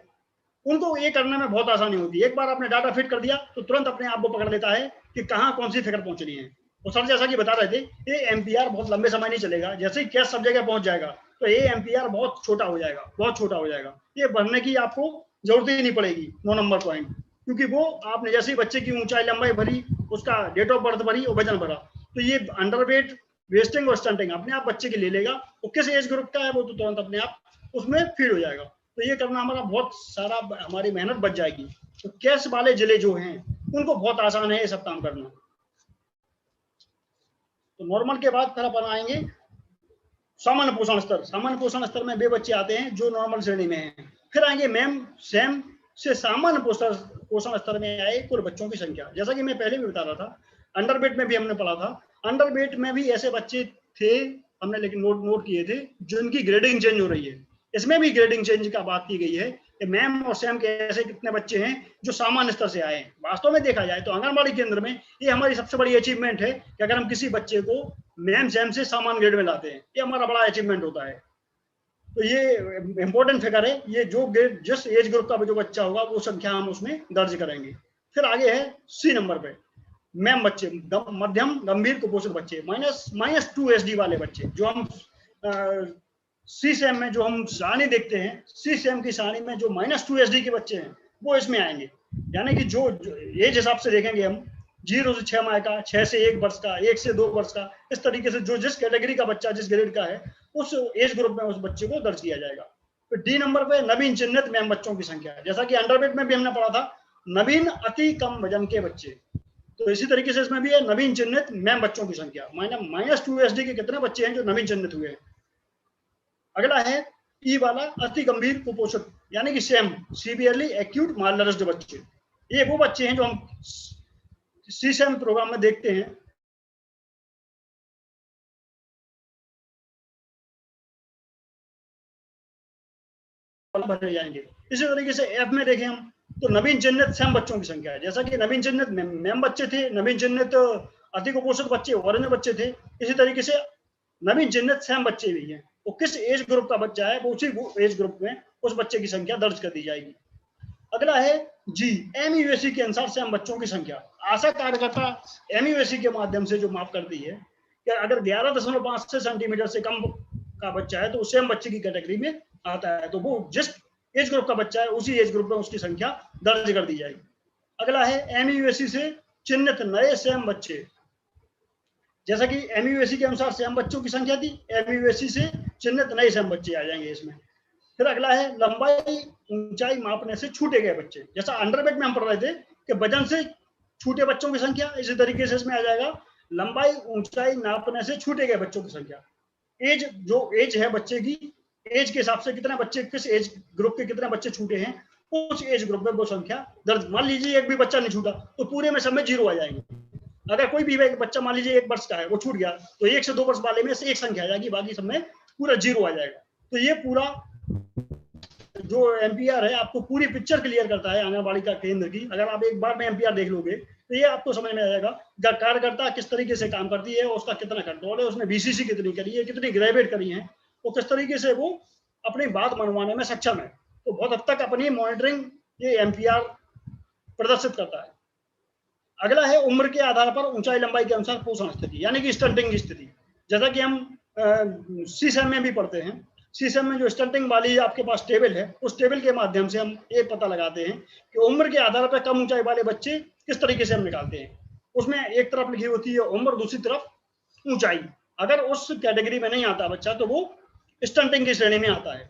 उनको ये करने में बहुत आसानी होती है। एक बार आपने डाटा फिट कर दिया तो तुरंत अपने आप को पकड़ लेता है कि कहाँ कौन सी फिगर पहुंचनी है। और सर जैसा कि बता रहे थे ये एमपीआर बहुत लंबे समय नहीं चलेगा, जैसे ही कैश सब जगह पहुंच जाएगा तो ये एमपीआर बहुत छोटा हो जाएगा, बहुत छोटा हो जाएगा। ये भरने की आपको जरूरत ही नहीं पड़ेगी 9 नंबर पॉइंट, क्योंकि वो आपने जैसे ही बच्चे की ऊंचाई लंबाई भरी, उसका डेट ऑफ बर्थ भरी और वजन भरा, तो ये अंडरवेट, वेस्टिंग और स्टंटिंग अपने आप बच्चे की ले लेगा और किस एज ग्रुप का है वो तो तुरंत अपने आप उसमें फीड हो जाएगा। तो ये करना हमारा बहुत सारा, हमारी मेहनत बच जाएगी। तो कैश वाले जिले जो हैं उनको बहुत आसान है ये सब काम करना। तो नॉर्मल के बाद फिर अपन आएंगे सामान्य पोषण स्तर। सामान्य पोषण स्तर में वे बच्चे आते हैं जो नॉर्मल श्रेणी में हैं। फिर आएंगे मैम सेम से सामान्य पोषण स्तर में आए कुल बच्चों की संख्या। जैसा कि मैं पहले भी बता रहा था, अंडरवेट में भी हमने पढ़ा था, अंडरवेट में भी ऐसे बच्चे थे हमने लेकिन नोट किए थे जिनकी ग्रेडिंग चेंज हो रही है। इसमें भी ग्रेडिंग चेंज का बात की गई है कि मैम और सैम के ऐसे कितने बच्चे हैं जो सामान्य स्तर से आए हैं। वास्तव में देखा जाए तो आंगनबाड़ी केंद्र में ये हमारी सबसे बड़ी अचीवमेंट है कि अगर हम किसी बच्चे को मैम सैम से सामान्य ग्रेड में लाते हैं, ये हमारा बड़ा अचीवमेंट होता है। तो ये इंपॉर्टेंट फिगर है, ये जो ग्रेड जिस एज ग्रुप का जो बच्चा होगा वो संख्या हम उसमें दर्ज करेंगे। फिर आगे है C नंबर पे मैम बच्चे, मध्यम गंभीर कुपोषित बच्चे, -2 SD वाले बच्चे, जो हम C सैम में जो हम सारणी देखते हैं, C सैम की सारणी में जो -2 SD के बच्चे हैं वो इसमें आएंगे। यानी कि जो एज हिसाब से देखेंगे हम 0 से 6 माह का, 6 से 1 वर्ष का, 1 से 2 वर्ष का, इस तरीके से जो जिस कैटेगरी का बच्चा जिस ग्रेड का है उस एज ग्रुप में उस बच्चे को दर्ज किया जाएगा। तो D नंबर पे नवीन चिन्हित मैम बच्चों की संख्या है। जैसा कि अंडरवेट में भी हमने पढ़ा था, नवीन अति कम वजन के बच्चे, तो इसी तरीके से इसमें भी है नवीन चिन्हित मैम बच्चों की संख्या। -2 SD के कितने बच्चे हैं जो नवीन चिन्हित हुए हैं। अगला है E वाला अति गंभीर कुपोषित, यानी कि सेम सीवियरली एक्यूट मालनरिश्ड बच्चे। ये वो बच्चे हैं जो हम C सैम प्रोग्राम में देखते हैं। भरे जाएंगे। इसी तरीके से F में देखें हम तो नवीन चिन्हित सैम बच्चों की संख्या है। जैसा कि नवीन चिन्हित मैम बच्चे थे, नवीन चिन्हित अति कुपोषित बच्चे ऑरेंज बच्चे थे, इसी तरीके से नवीन चिन्हित सैम बच्चे भी हैं। वो किस एज ग्रुप का बच्चा है वो उसी एज ग्रुप में उस बच्चे की संख्या दर्ज कर दी जाएगी। अगला है G MUAC के अनुसार सैम बच्चों की संख्या। आशा कार्यकर्ता MUAC के माध्यम से जो माप करती है कि अगर 11.5 सेंटीमीटर से कम का बच्चा है तो सैम बच्चे की कैटेगरी में आता है, तो वो जिस एज ग्रुप का बच्चा है उसी एज ग्रुप में उसकी संख्या दर्ज कर दी जाएगी। अगला है MUAC से चिन्हित नए सैम बच्चे। जैसा कि MUAC के अनुसार सैम बच्चों की संख्या थी, MUAC से चिन्हित नए सैम बच्चे आ जाएंगे इसमें। फिर अगला है लंबाई ऊंचाई मापने से छूटे गए बच्चे। जैसा अंडरवेट में हम पढ़ रहे थे कि वजन से छूटे बच्चों की संख्या, इसी तरीके से इसमें आ जाएगा लंबाई ऊंचाई नापने से छूटे गए बच्चों की संख्या। एज, जो एज है बच्चे की, एज के हिसाब से कितने बच्चे किस एज ग्रुप के कितने बच्चे छूटे हैं उस एज ग्रुप में वो संख्या दर्ज। मान लीजिए एक भी बच्चा नहीं छूटा तो पूरे में सब में 0 आ जाएंगे। अगर कोई भी बच्चा मान लीजिए 1 वर्ष का है वो छूट गया तो 1 से 2 वर्ष वाले में से एक संख्या आ जाएगी, बाकी सब में पूरा 0 आ जाएगा। तो ये पूरा जो एमपीआर है आपको पूरी पिक्चर क्लियर करता है आंगनबाड़ी का केंद्र की। अगर आप एक बार में एमपीआर देख लोगे तो ये आपको समझ में आ जाएगा कार्यकर्ता किस तरीके से काम करती है, उसका कितना कंट्रोल है, उसने बीसीसी कितनी करी है, कितनी ग्रेजुएट करी है, और किस तरीके से वो अपनी बात मनवाने में सक्षम है। तो बहुत हद तक अपनी मॉनिटरिंग ये एमपीआर प्रदर्शित करता है। अगला है उम्र के आधार पर ऊंचाई लंबाई के अनुसार पोषण स्थिति, यानी कि स्टंटिंग की स्थिति। जैसा कि हम सीसएम में भी पढ़ते हैं, सीसएम में जो स्टंटिंग वाली आपके पास टेबल है, उस टेबल के माध्यम से हम ये पता लगाते हैं कि उम्र के आधार पर कम ऊंचाई वाले बच्चे किस तरीके से हम निकालते हैं। उसमें एक तरफ लिखी होती है उम्र, दूसरी तरफ ऊंचाई। अगर उस कैटेगरी में नहीं आता बच्चा तो वो स्टंटिंग की श्रेणी में आता है।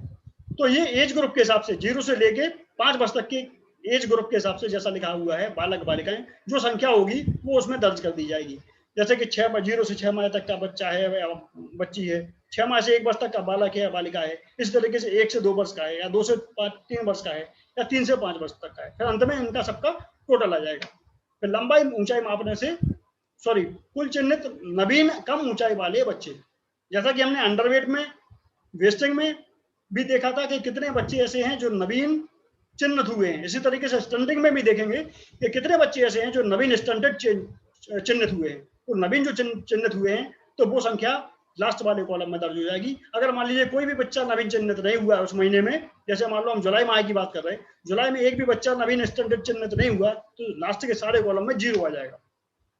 तो ये एज ग्रुप के हिसाब से 0 से लेके 5 वर्ष तक के एज ग्रुप के हिसाब से जैसा लिखा हुआ है बालक बालिकाएं, जो संख्या होगी वो उसमें दर्ज कर दी जाएगी। जैसे कि 0 से 6 माह तक का बच्चा है या बच्ची है, 6 माह से 1 वर्ष तक का बालक है या बालिका है, इस तरीके से 1 से 2 वर्ष का है, या 2 से 3 वर्ष का है, या 3 से 5 वर्ष तक का है। फिर अंत में इनका सबका टोटल आ जाएगा। फिर लंबाई ऊंचाई मापने से कुल चिन्हित नवीन कम ऊंचाई वाले बच्चे, जैसा कि हमने अंडरवेट में वेस्टिंग में भी देखा था कि कितने बच्चे ऐसे हैं जो नवीन चिन्हित हुए हैं। इसी तरीके से स्टंटिंग में भी देखेंगे कि कितने बच्चे ऐसे हैं जो नवीन स्टंटेड चिन्हित हुए हैं। तो नवीन जो चिन्हित हुए हैं तो वो संख्या लास्ट वाले कॉलम में दर्ज हो जाएगी। अगर मान लीजिए कोई भी बच्चा नवीन चिन्हित नहीं हुआ उस महीने में, जैसे मान लो हम जुलाई माह की बात कर रहे हैं, जुलाई में एक भी बच्चा नवीन स्टंटेड चिन्हित नहीं हुआ तो लास्ट के सारे कॉलम में 0 आ जाएगा।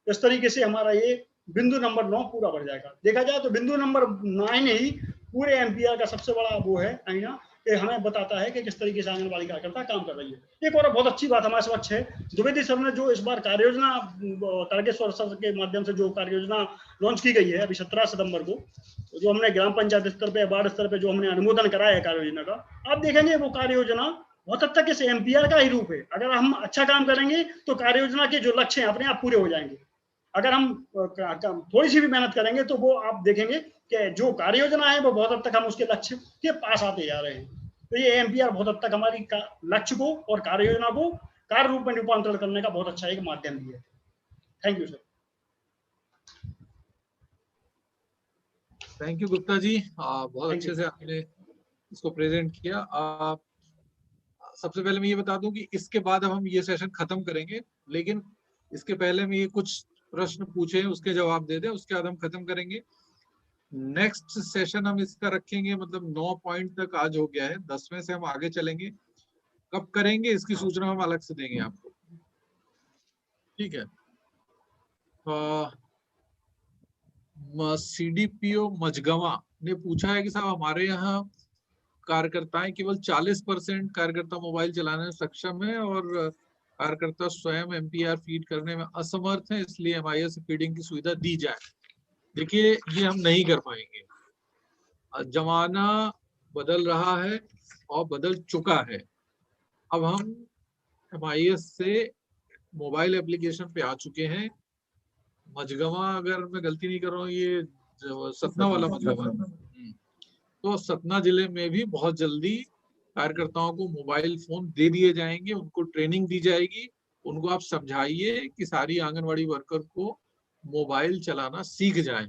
इस तरीके से हमारा ये बिंदु नंबर 9 पूरा बढ़ जाएगा। देखा जाए तो बिंदु नंबर 9 ही पूरे एमपीआर का सबसे बड़ा वो है आईना, कि हमें बताता है कि किस तरीके से आंगनबाड़ी कार्यकर्ता काम कर रही है। एक और बहुत अच्छी बात हमारे समक्ष है, द्विवेदी सर ने जो इस बार कार्य योजना तारकेश्वर सर के माध्यम से जो कार्य योजना लॉन्च की गई है अभी 17 सितंबर को, जो हमने ग्राम पंचायत स्तर पे, वार्ड स्तर पे जो हमने अनुमोदन कराया है कार्य योजना का, आप देखेंगे वो कार्य योजना बहुत हद तक इस एमपीआर का ही रूप है। अगर हम अच्छा काम करेंगे तो कार्य योजना के जो लक्ष्य हैं अपने आप पूरे हो जाएंगे। अगर हम थोड़ी सी भी मेहनत करेंगे तो वो आप देखेंगे कि जो कार्य योजना है वो बहुत हद तक हम उसके लक्ष्य के पास आते जा रहे हैं। तो ये एमपीआर बहुत हद तक हमारी लक्ष्य को और कार्य योजना को कार्य रूप में रूपांतरण करने का बहुत अच्छा एक माध्यम भी है। थैंक यू सर। थैंक यू गुप्ता जी, बहुत अच्छे से आपने इसको प्रेजेंट किया। सबसे पहले मैं ये बता दूं कि इसके बाद अब हम ये सेशन खत्म करेंगे, लेकिन इसके पहले मैं ये कुछ प्रश्न पूछे उसके जवाब दे दें, उसके बाद हम खत्म करेंगे। नेक्स्ट सेशन हम इसका रखेंगे, मतलब 9 पॉइंट तक आज हो गया है, 10वें से हम आगे चलेंगे। कब करेंगे इसकी सूचना हम अलग से देंगे आपको, ठीक है। सीडीपीओ मझगवा ने पूछा है कि साहब हमारे यहाँ कार्यकर्ताएं केवल 40% कार्यकर्ता मोबाइल चलाने में सक्षम है और कार्यकर्ता स्वयं एमपीआर फीड करने में असमर्थ है, इसलिए एमआईएस फीडिंग की सुविधा दी जाए। देखिए ये हम नहीं कर पाएंगे, जमाना बदल रहा है और बदल चुका है। अब हम एमआईएस से मोबाइल एप्लीकेशन पे आ चुके हैं। मझगवा, अगर मैं गलती नहीं कर रहा हूँ, ये सतना वाला मझगवा, तो सतना जिले में भी बहुत जल्दी कार्यकर्ताओं को मोबाइल फोन दे दिए जाएंगे, उनको ट्रेनिंग दी जाएगी। उनको आप समझाइए कि सारी आंगनवाड़ी वर्कर को मोबाइल चलाना सीख जाए,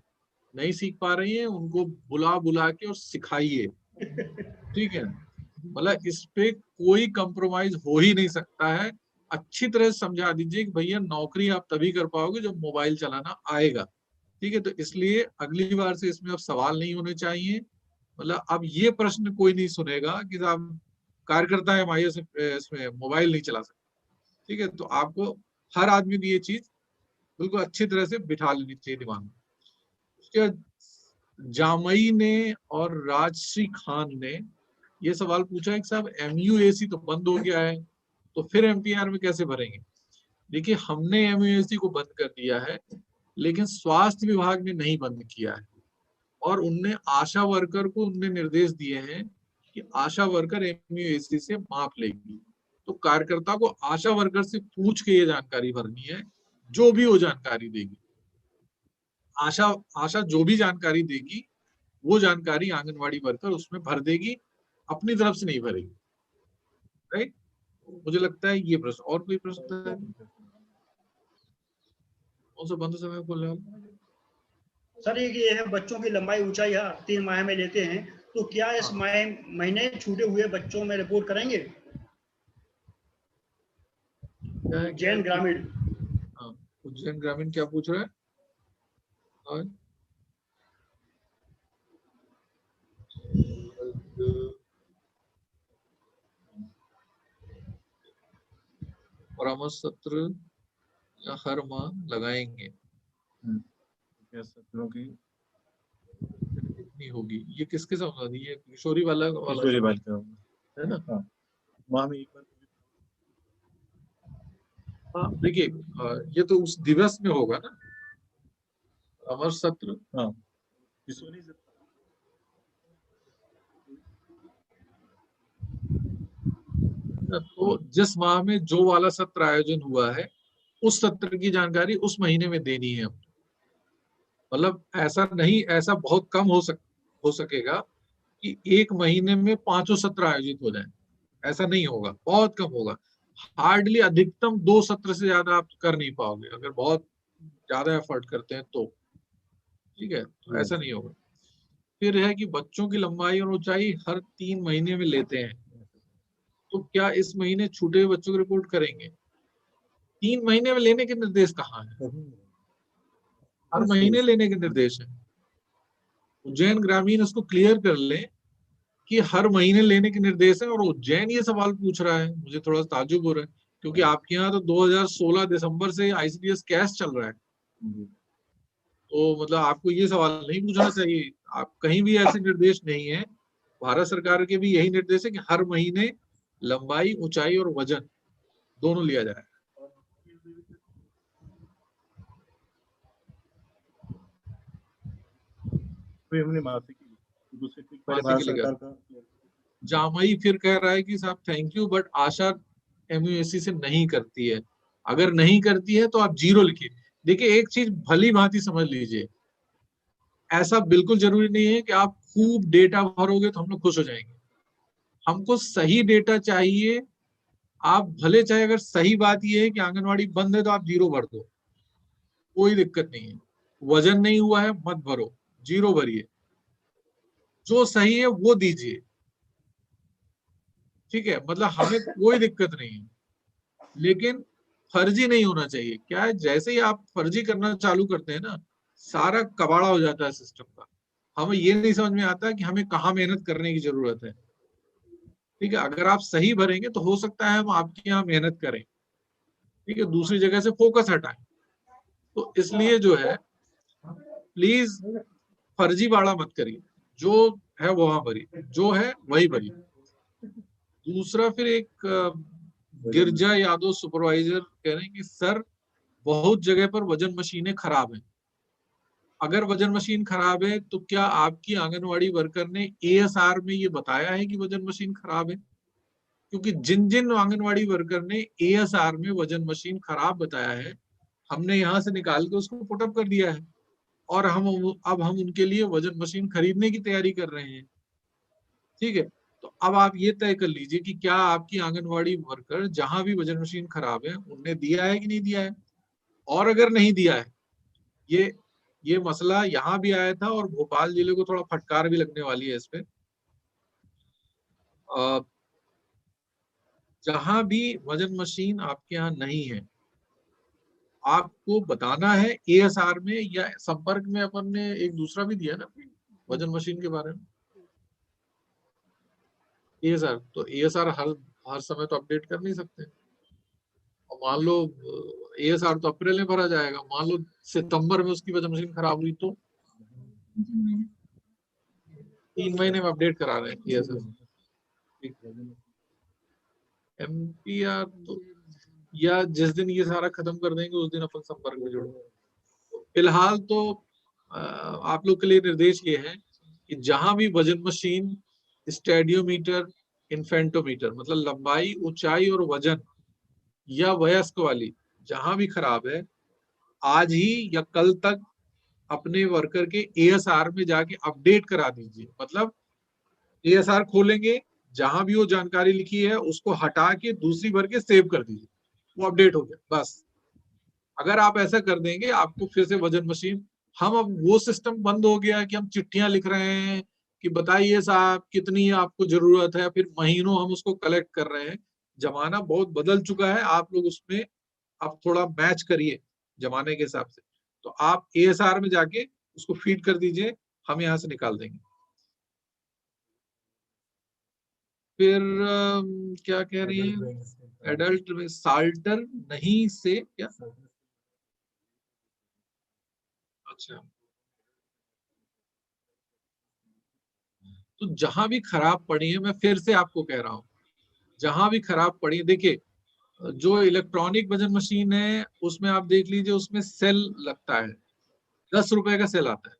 नहीं सीख पा रही है उनको बुला बुला के और सिखाइए, ठीक है। मतलब इस पे कोई कंप्रोमाइज हो ही नहीं सकता है। अच्छी तरह समझा दीजिए कि भैया नौकरी आप तभी कर पाओगे जब मोबाइल चलाना आएगा, ठीक है। तो इसलिए अगली बार से इसमें अब सवाल नहीं होने चाहिए। मतलब अब ये प्रश्न कोई नहीं सुनेगा कि साहब कार्यकर्ता एमआईएस इसमें मोबाइल नहीं चला सकते, ठीक है। तो आपको हर आदमी की ये चीज बिल्कुल अच्छी तरह से बिठा लेनी चाहिए दिमाग में। उसके जामई ने और राजश्री खान ने ये सवाल पूछा है कि साहब एमयूएसी तो बंद हो गया है, तो फिर एमपीआर में कैसे भरेंगे। देखिए हमने एमयूएसी को बंद कर दिया है, लेकिन स्वास्थ्य विभाग ने नहीं बंद किया है, और उनने आशा वर्कर को उनने निर्देश दिए हैं कि आशा वर्कर एमयूएसी से माप लेगी। तो कार्यकर्ता को आशा वर्कर से पूछ के ये जानकारी भरनी है, जो भी वो जानकारी देगी। आशा जो भी जानकारी देगी वो जानकारी आंगनवाड़ी वर्कर उसमें भर देगी, अपनी तरफ से नहीं भरेगी, राइट। मुझे लगता है ये प्रश्न। और कोई प्रश्न है? कौन सा बंद समय बोल रहे हो सर? ये है बच्चों की लंबाई ऊंचाई 3 माह में लेते हैं तो क्या इस महीने छूटे हुए बच्चों में रिपोर्ट करेंगे? उज्जैन ग्रामीण। हाँ, उज्जैन ग्रामीण क्या पूछ रहा है? और परामर्श सत्र या हर माह लगाएंगे? सत्रों की कितनी होगी? ये किसके साथ होगी? ये किशोरी वाला किशोरी बालिका है ना? हाँ, माह में एक बार। हाँ देखिए, ये तो उस दिवस में होगा ना अमर सत्र। हाँ, किशोरी सत्र। तो जिस माह में जो वाला सत्र आयोजन हुआ है उस सत्र की जानकारी उस महीने में देनी है। मतलब ऐसा नहीं, ऐसा बहुत कम हो सकेगा कि एक महीने में 5 सत्र आयोजित हो जाए, ऐसा नहीं होगा, बहुत कम होगा। हार्डली अधिकतम 2 सत्र से ज्यादा आप कर नहीं पाओगे अगर बहुत ज्यादा एफर्ट करते हैं तो, ठीक है? तो ऐसा नहीं होगा। फिर है कि बच्चों की लंबाई और ऊंचाई हर 3 महीने में लेते हैं, तो क्या इस महीने छूटे हुए बच्चों की रिपोर्ट करेंगे? 3 महीने में लेने के निर्देश कहाँ है? हर महीने लेने के निर्देश है। उज्जैन ग्रामीण उसको क्लियर कर ले कि हर महीने लेने के निर्देश है। और उज्जैन ये सवाल पूछ रहा है, मुझे थोड़ा ताज्जुब हो रहा है, क्योंकि आपके यहाँ तो 2016 दिसंबर से ICDS कैश चल रहा है। तो मतलब आपको ये सवाल नहीं पूछना चाहिए। आप कहीं भी ऐसे निर्देश नहीं है। भारत सरकार के भी यही निर्देश है कि हर महीने लंबाई, ऊंचाई और वजन दोनों लिया जाए। हमने मासिक जामई फिर कह रहा है कि साहब thank you, but Asha MUSC से नहीं करती है। अगर नहीं करती है तो आप 0 लिखिए। देखिए एक चीज भली भांति समझ लीजिए, ऐसा बिल्कुल जरूरी नहीं है कि आप खूब डेटा भरोगे तो हम लोग खुश हो जाएंगे। हमको सही डेटा चाहिए। आप भले चाहे, अगर सही बात यह है कि आंगनवाड़ी बंद है तो आप 0 भर दो, कोई दिक्कत नहीं है। वजन नहीं हुआ है मत भरो, 0 भरिए। जो सही है वो दीजिए, ठीक है? मतलब हमें कोई दिक्कत नहीं है, लेकिन फर्जी नहीं होना चाहिए। क्या है, जैसे ही आप फर्जी करना चालू करते हैं ना, सारा कबाड़ा हो जाता है सिस्टम का। हमें ये नहीं समझ में आता कि हमें कहाँ मेहनत करने की जरूरत है, ठीक है? अगर आप सही भरेंगे तो हो सकता है हम आपके यहाँ मेहनत करें, ठीक है? दूसरी जगह से फोकस हटाएं। तो इसलिए जो है, प्लीज फर्जीवाड़ा मत करिए। जो है वहां भरिए, जो है वही भरिए। दूसरा, फिर एक गिरजा यादव सुपरवाइजर कह रहे हैं कि सर बहुत जगह पर वजन मशीनें खराब हैं। अगर वजन मशीन खराब है तो क्या आपकी आंगनवाड़ी वर्कर ने ASR में ये बताया है कि वजन मशीन खराब है? क्योंकि जिन जिन आंगनवाड़ी वर्कर ने ASR में वजन मशीन खराब बताया है, हमने यहाँ से निकाल के उसको पुटअप कर दिया है, और अब हम उनके लिए वजन मशीन खरीदने की तैयारी कर रहे हैं, ठीक है? तो अब आप ये तय कर लीजिए कि क्या आपकी आंगनवाड़ी वर्कर जहां भी वजन मशीन खराब है उनने दिया है कि नहीं दिया है। और अगर नहीं दिया है, ये मसला यहाँ भी आया था और भोपाल जिले को थोड़ा फटकार भी लगने वाली है इस पे। जहां भी वजन मशीन आपके यहाँ नहीं है, आपको बताना है ASR में, या संपर्क में अपन ने एक दूसरा भी दिया ना वजन मशीन के बारे में, ASR। तो ASR हर समय तो अपडेट कर नहीं सकते। और मान लो ASR तो अप्रैल में भरा जाएगा, मान लो सितंबर में उसकी वजन मशीन खराब हुई तो 3 महीने में अपडेट करा रहे हैं ASR। MPR तो या जिस दिन ये सारा खत्म कर देंगे उस दिन अपन संपर्क में जुड़ो। फिलहाल तो आप लोग के लिए निर्देश ये है कि जहां भी वजन मशीन, स्टेडियोमीटर, इन्फेंटोमीटर, मतलब लंबाई, ऊंचाई और वजन या वयस्क वाली जहां भी खराब है, आज ही या कल तक अपने वर्कर के ASR में जाके अपडेट करा दीजिए। मतलब ASR खोलेंगे, जहां भी वो जानकारी लिखी है उसको हटा के दूसरी भर के सेव कर दीजिए, वो अपडेट हो गया बस। अगर आप ऐसा कर देंगे, आपको फिर से वजन मशीन, हम अब वो सिस्टम बंद हो गया कि हम चिट्ठियां लिख रहे हैं, कि बताइए साहब कितनी आपको जरूरत है, फिर महीनों हम उसको कलेक्ट कर रहे हैं। जमाना बहुत बदल चुका है, आप लोग उसमें आप थोड़ा मैच करिए जमाने के हिसाब से। तो आप ASR में जाके उसको फीड कर दीजिए, हम यहाँ से निकाल देंगे। फिर क्या कह रही है, एडल्ट में साल्टर नहीं से क्या, अच्छा तो जहां भी खराब पड़ी है, मैं फिर से आपको कह रहा हूं, जहां भी खराब पड़ी है, देखिए जो इलेक्ट्रॉनिक वजन मशीन है उसमें आप देख लीजिए, उसमें सेल लगता है, 10 रुपए का सेल आता है,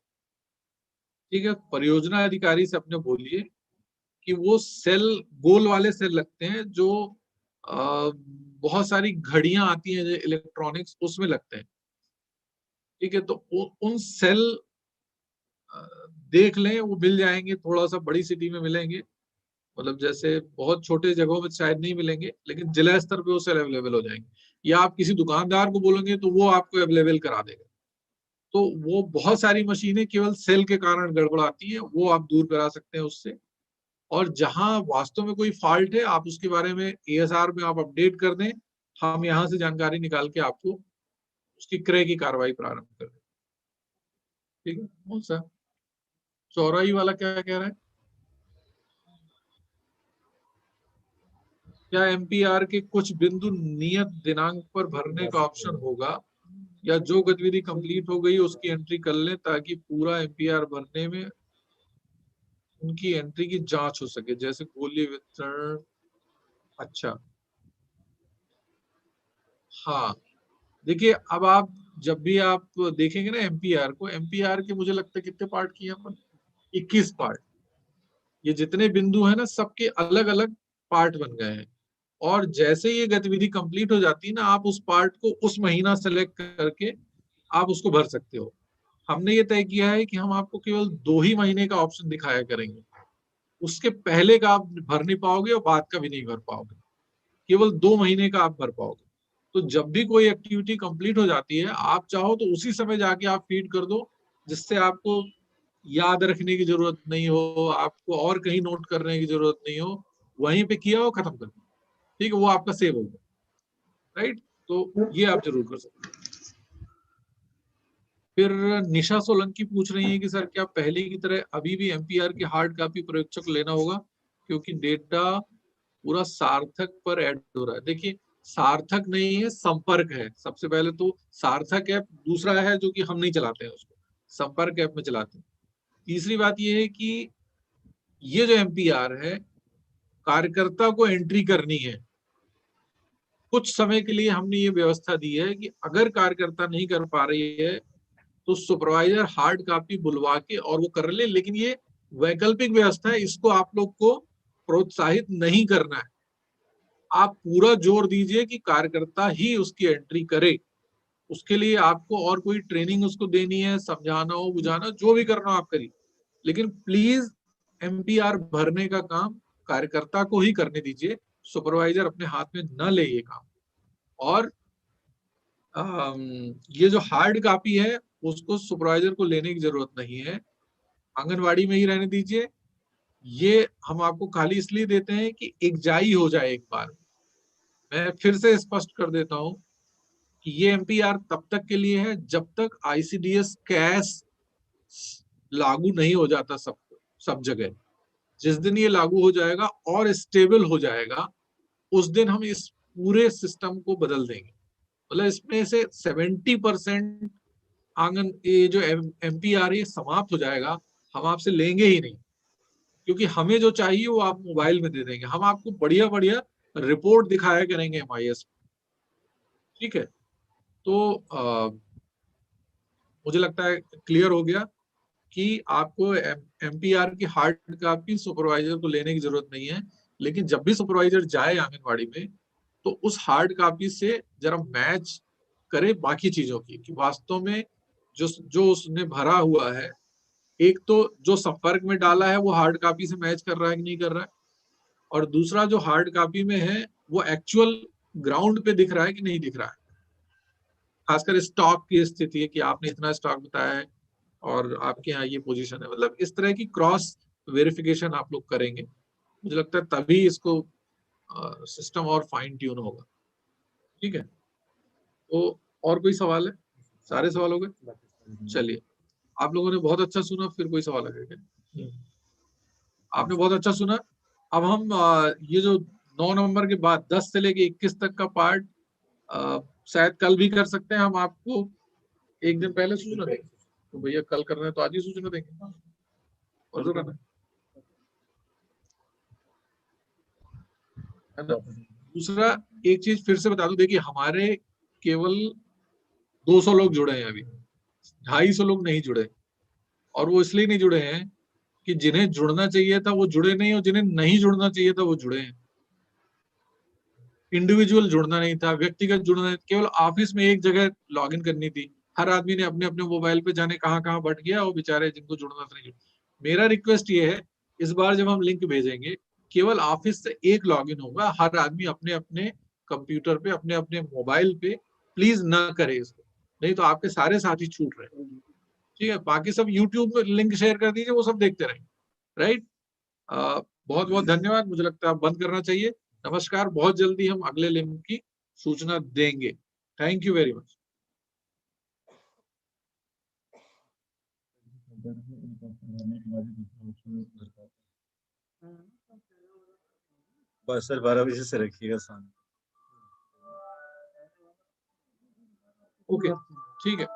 ठीक है। परियोजना अधिकारी से अपने बोलिए कि वो सेल, गोल वाले सेल लगते हैं जो बहुत सारी घड़ियां आती हैं इलेक्ट्रॉनिक्स, उसमें लगते हैं, ठीक है। तो उन सेल देख लें, वो मिल जाएंगे, थोड़ा सा बड़ी सिटी में मिलेंगे, मतलब जैसे बहुत छोटे जगहों में शायद नहीं मिलेंगे, लेकिन जिला स्तर पे वो सेल अवेलेबल हो जाएंगे, या आप किसी दुकानदार को बोलेंगे तो वो आपको अवेलेबल करा देगा। तो वो बहुत सारी मशीनें केवल सेल के कारण गड़बड़ाती हैं, वो आप दूर करा सकते हैं उससे। और जहां वास्तव में कोई फॉल्ट है, आप उसके बारे में ASR में आप अपडेट कर दें, हम यहाँ से जानकारी निकाल के आपको उसकी क्रय की कार्रवाई प्रारंभ कर दें, ठीक है। कौन सा चौराही वाला क्या कह रहा है, क्या MPR के कुछ बिंदु नियत दिनांक पर भरने का ऑप्शन होगा, या जो गतिविधि कंप्लीट हो गई उसकी एंट्री कर लें ताकि पूरा MPR भरने में उनकी एंट्री की जांच हो सके, जैसे गोली वितरण। अच्छा, हाँ देखिए, अब आप जब भी आप देखेंगे ना MPR को, MPR के मुझे लगता है कितने पार्ट किए अपन, 21 पार्ट। ये जितने बिंदु है ना, सबके अलग अलग पार्ट बन गए हैं, और जैसे ये गतिविधि कंप्लीट हो जाती है ना, आप उस पार्ट को उस महीना सेलेक्ट करके आप उसको भर सकते हो। हमने ये तय किया है कि हम आपको केवल 2 ही महीने का ऑप्शन दिखाया करेंगे, उसके पहले का आप भर नहीं पाओगे और बाद का भी नहीं भर पाओगे, केवल 2 महीने का आप भर पाओगे। तो जब भी कोई एक्टिविटी कंप्लीट हो जाती है, आप चाहो तो उसी समय जाके आप फीड कर दो, जिससे आपको याद रखने की जरूरत नहीं हो, आपको और कहीं नोट करने की जरूरत नहीं हो, वहीं पे किया हो, खत्म कर दो, ठीक है, वो आपका सेव होगा, राइट। तो ये आप जरूर कर सकते हैं। फिर निशा सोलंकी पूछ रही है कि सर क्या पहले की तरह अभी भी MPR की हार्ड कॉपी पर्यवेक्षक लेना होगा, क्योंकि डेटा पूरा सार्थक पर ऐड हो रहा है। देखिए, सार्थक नहीं है, संपर्क है। सबसे पहले तो सार्थक ऐप दूसरा है जो कि हम नहीं चलाते हैं, उसको संपर्क ऐप में चलाते हैं। तीसरी बात यह है कि ये जो MPR है, कार्यकर्ता को एंट्री करनी है। कुछ समय के लिए हमने ये व्यवस्था दी है कि अगर कार्यकर्ता नहीं कर पा रही है तो सुपरवाइजर हार्ड कॉपी बुलवा के और वो कर ले, लेकिन ये वैकल्पिक व्यवस्था है, इसको आप लोग को प्रोत्साहित नहीं करना है। आप पूरा जोर दीजिए कि कार्यकर्ता ही उसकी एंट्री करे। उसके लिए आपको और कोई ट्रेनिंग उसको देनी है, समझाना हो, बुझाना, जो भी करना हो आप करिए, लेकिन प्लीज MPR भरने का काम कार्यकर्ता को ही करने दीजिए, सुपरवाइजर अपने हाथ में न ले ये काम। और ये जो हार्ड कॉपी है उसको सुपरवाइजर को लेने की जरूरत नहीं है, आंगनवाड़ी में ही रहने दीजिए। ये हम आपको खाली इसलिए देते हैं कि एकजाई हो जाए एक बार। मैं फिर से स्पष्ट कर देता हूं कि ये MPR तब तक के लिए है जब तक ICDS कैश लागू नहीं हो जाता सब जगह। जिस दिन ये लागू हो जाएगा और स्टेबल हो जाएगा, उस दिन हम इस पूरे सिस्टम को बदल देंगे। मतलब इसमें से 70% आंगन ये जो MPR ये समाप्त हो जाएगा, हम आपसे लेंगे ही नहीं, क्योंकि हमें जो चाहिए वो आप मोबाइल में दे देंगे। हम आपको बढ़िया बढ़िया रिपोर्ट दिखाया करेंगे MIS, ठीक है। तो मुझे लगता है क्लियर हो गया कि आपको MPR की हार्ड कॉपी सुपरवाइजर को लेने की जरूरत नहीं है, लेकिन जब भी सुपरवाइजर जाए आंगनवाड़ी में तो उस हार्ड कॉपी से जरा मैच करे बाकी चीजों की, कि वास्तव में जो उसने भरा हुआ है, एक तो जो संपर्क में डाला है वो हार्ड कॉपी से मैच कर रहा है कि नहीं कर रहा है, और दूसरा जो हार्ड कॉपी में है वो एक्चुअल ग्राउंड पे दिख रहा है कि नहीं दिख रहा है। खासकर स्टॉक की स्थिति है कि आपने इतना स्टॉक बताया है और आपके यहाँ ये पोजीशन है, मतलब इस तरह की क्रॉस वेरिफिकेशन आप लोग करेंगे, मुझे लगता है तभी इसको सिस्टम और फाइन ट्यून होगा। ठीक है, तो और कोई सवाल है? सारे सवाल हो गए? चलिए, आप लोगों ने बहुत अच्छा सुना। फिर कोई सवाल है क्या? आपने बहुत अच्छा सुना। अब हम ये जो 9 नवंबर के बाद 10 से लेके 21 तक का पार्ट शायद कल भी कर सकते हैं। हम आपको एक दिन पहले सूचना देंगे। तो भैया कल करना है तो आज ही सूचना देंगे, और जो करना है ना। दूसरा एक चीज फिर से बता दूं, देखिए हमारे केवल 200 लोग जुड़े हैं अभी, 250 लोग नहीं जुड़े, और वो इसलिए नहीं जुड़े हैं कि जिन्हें जुड़ना चाहिए था वो जुड़े नहीं, और जिन्हें नहीं जुड़ना चाहिए था वो जुड़े हैं। इंडिविजुअल जुड़ना नहीं था, व्यक्तिगत जुड़ना नहीं, केवल ऑफिस में एक जगह लॉगिन करनी थी। हर आदमी ने अपने अपने मोबाइल पे जाने कहाँ कहाँ बट गया, वो बेचारे जिनको जुड़ना था नहीं। मेरा रिक्वेस्ट ये है, इस बार जब हम लिंक भेजेंगे केवल ऑफिस से एक लॉगिन होगा, हर आदमी अपने अपने कंप्यूटर पे अपने अपने मोबाइल पे प्लीज ना करे इसको, नहीं तो आपके सारे साथी छूट रहे हैं। ठीक है, बाकी सब यूट्यूब में लिंक शेयर कर दीजिए, वो सब देखते रहेंगे। राइट, बहुत बहुत धन्यवाद। मुझे लगता है बंद करना चाहिए। नमस्कार, बहुत जल्दी हम अगले लिंक की सूचना देंगे। Thank you very much. बस सर 12 बजे से रखिएगा सामने। ओके, ठीक है।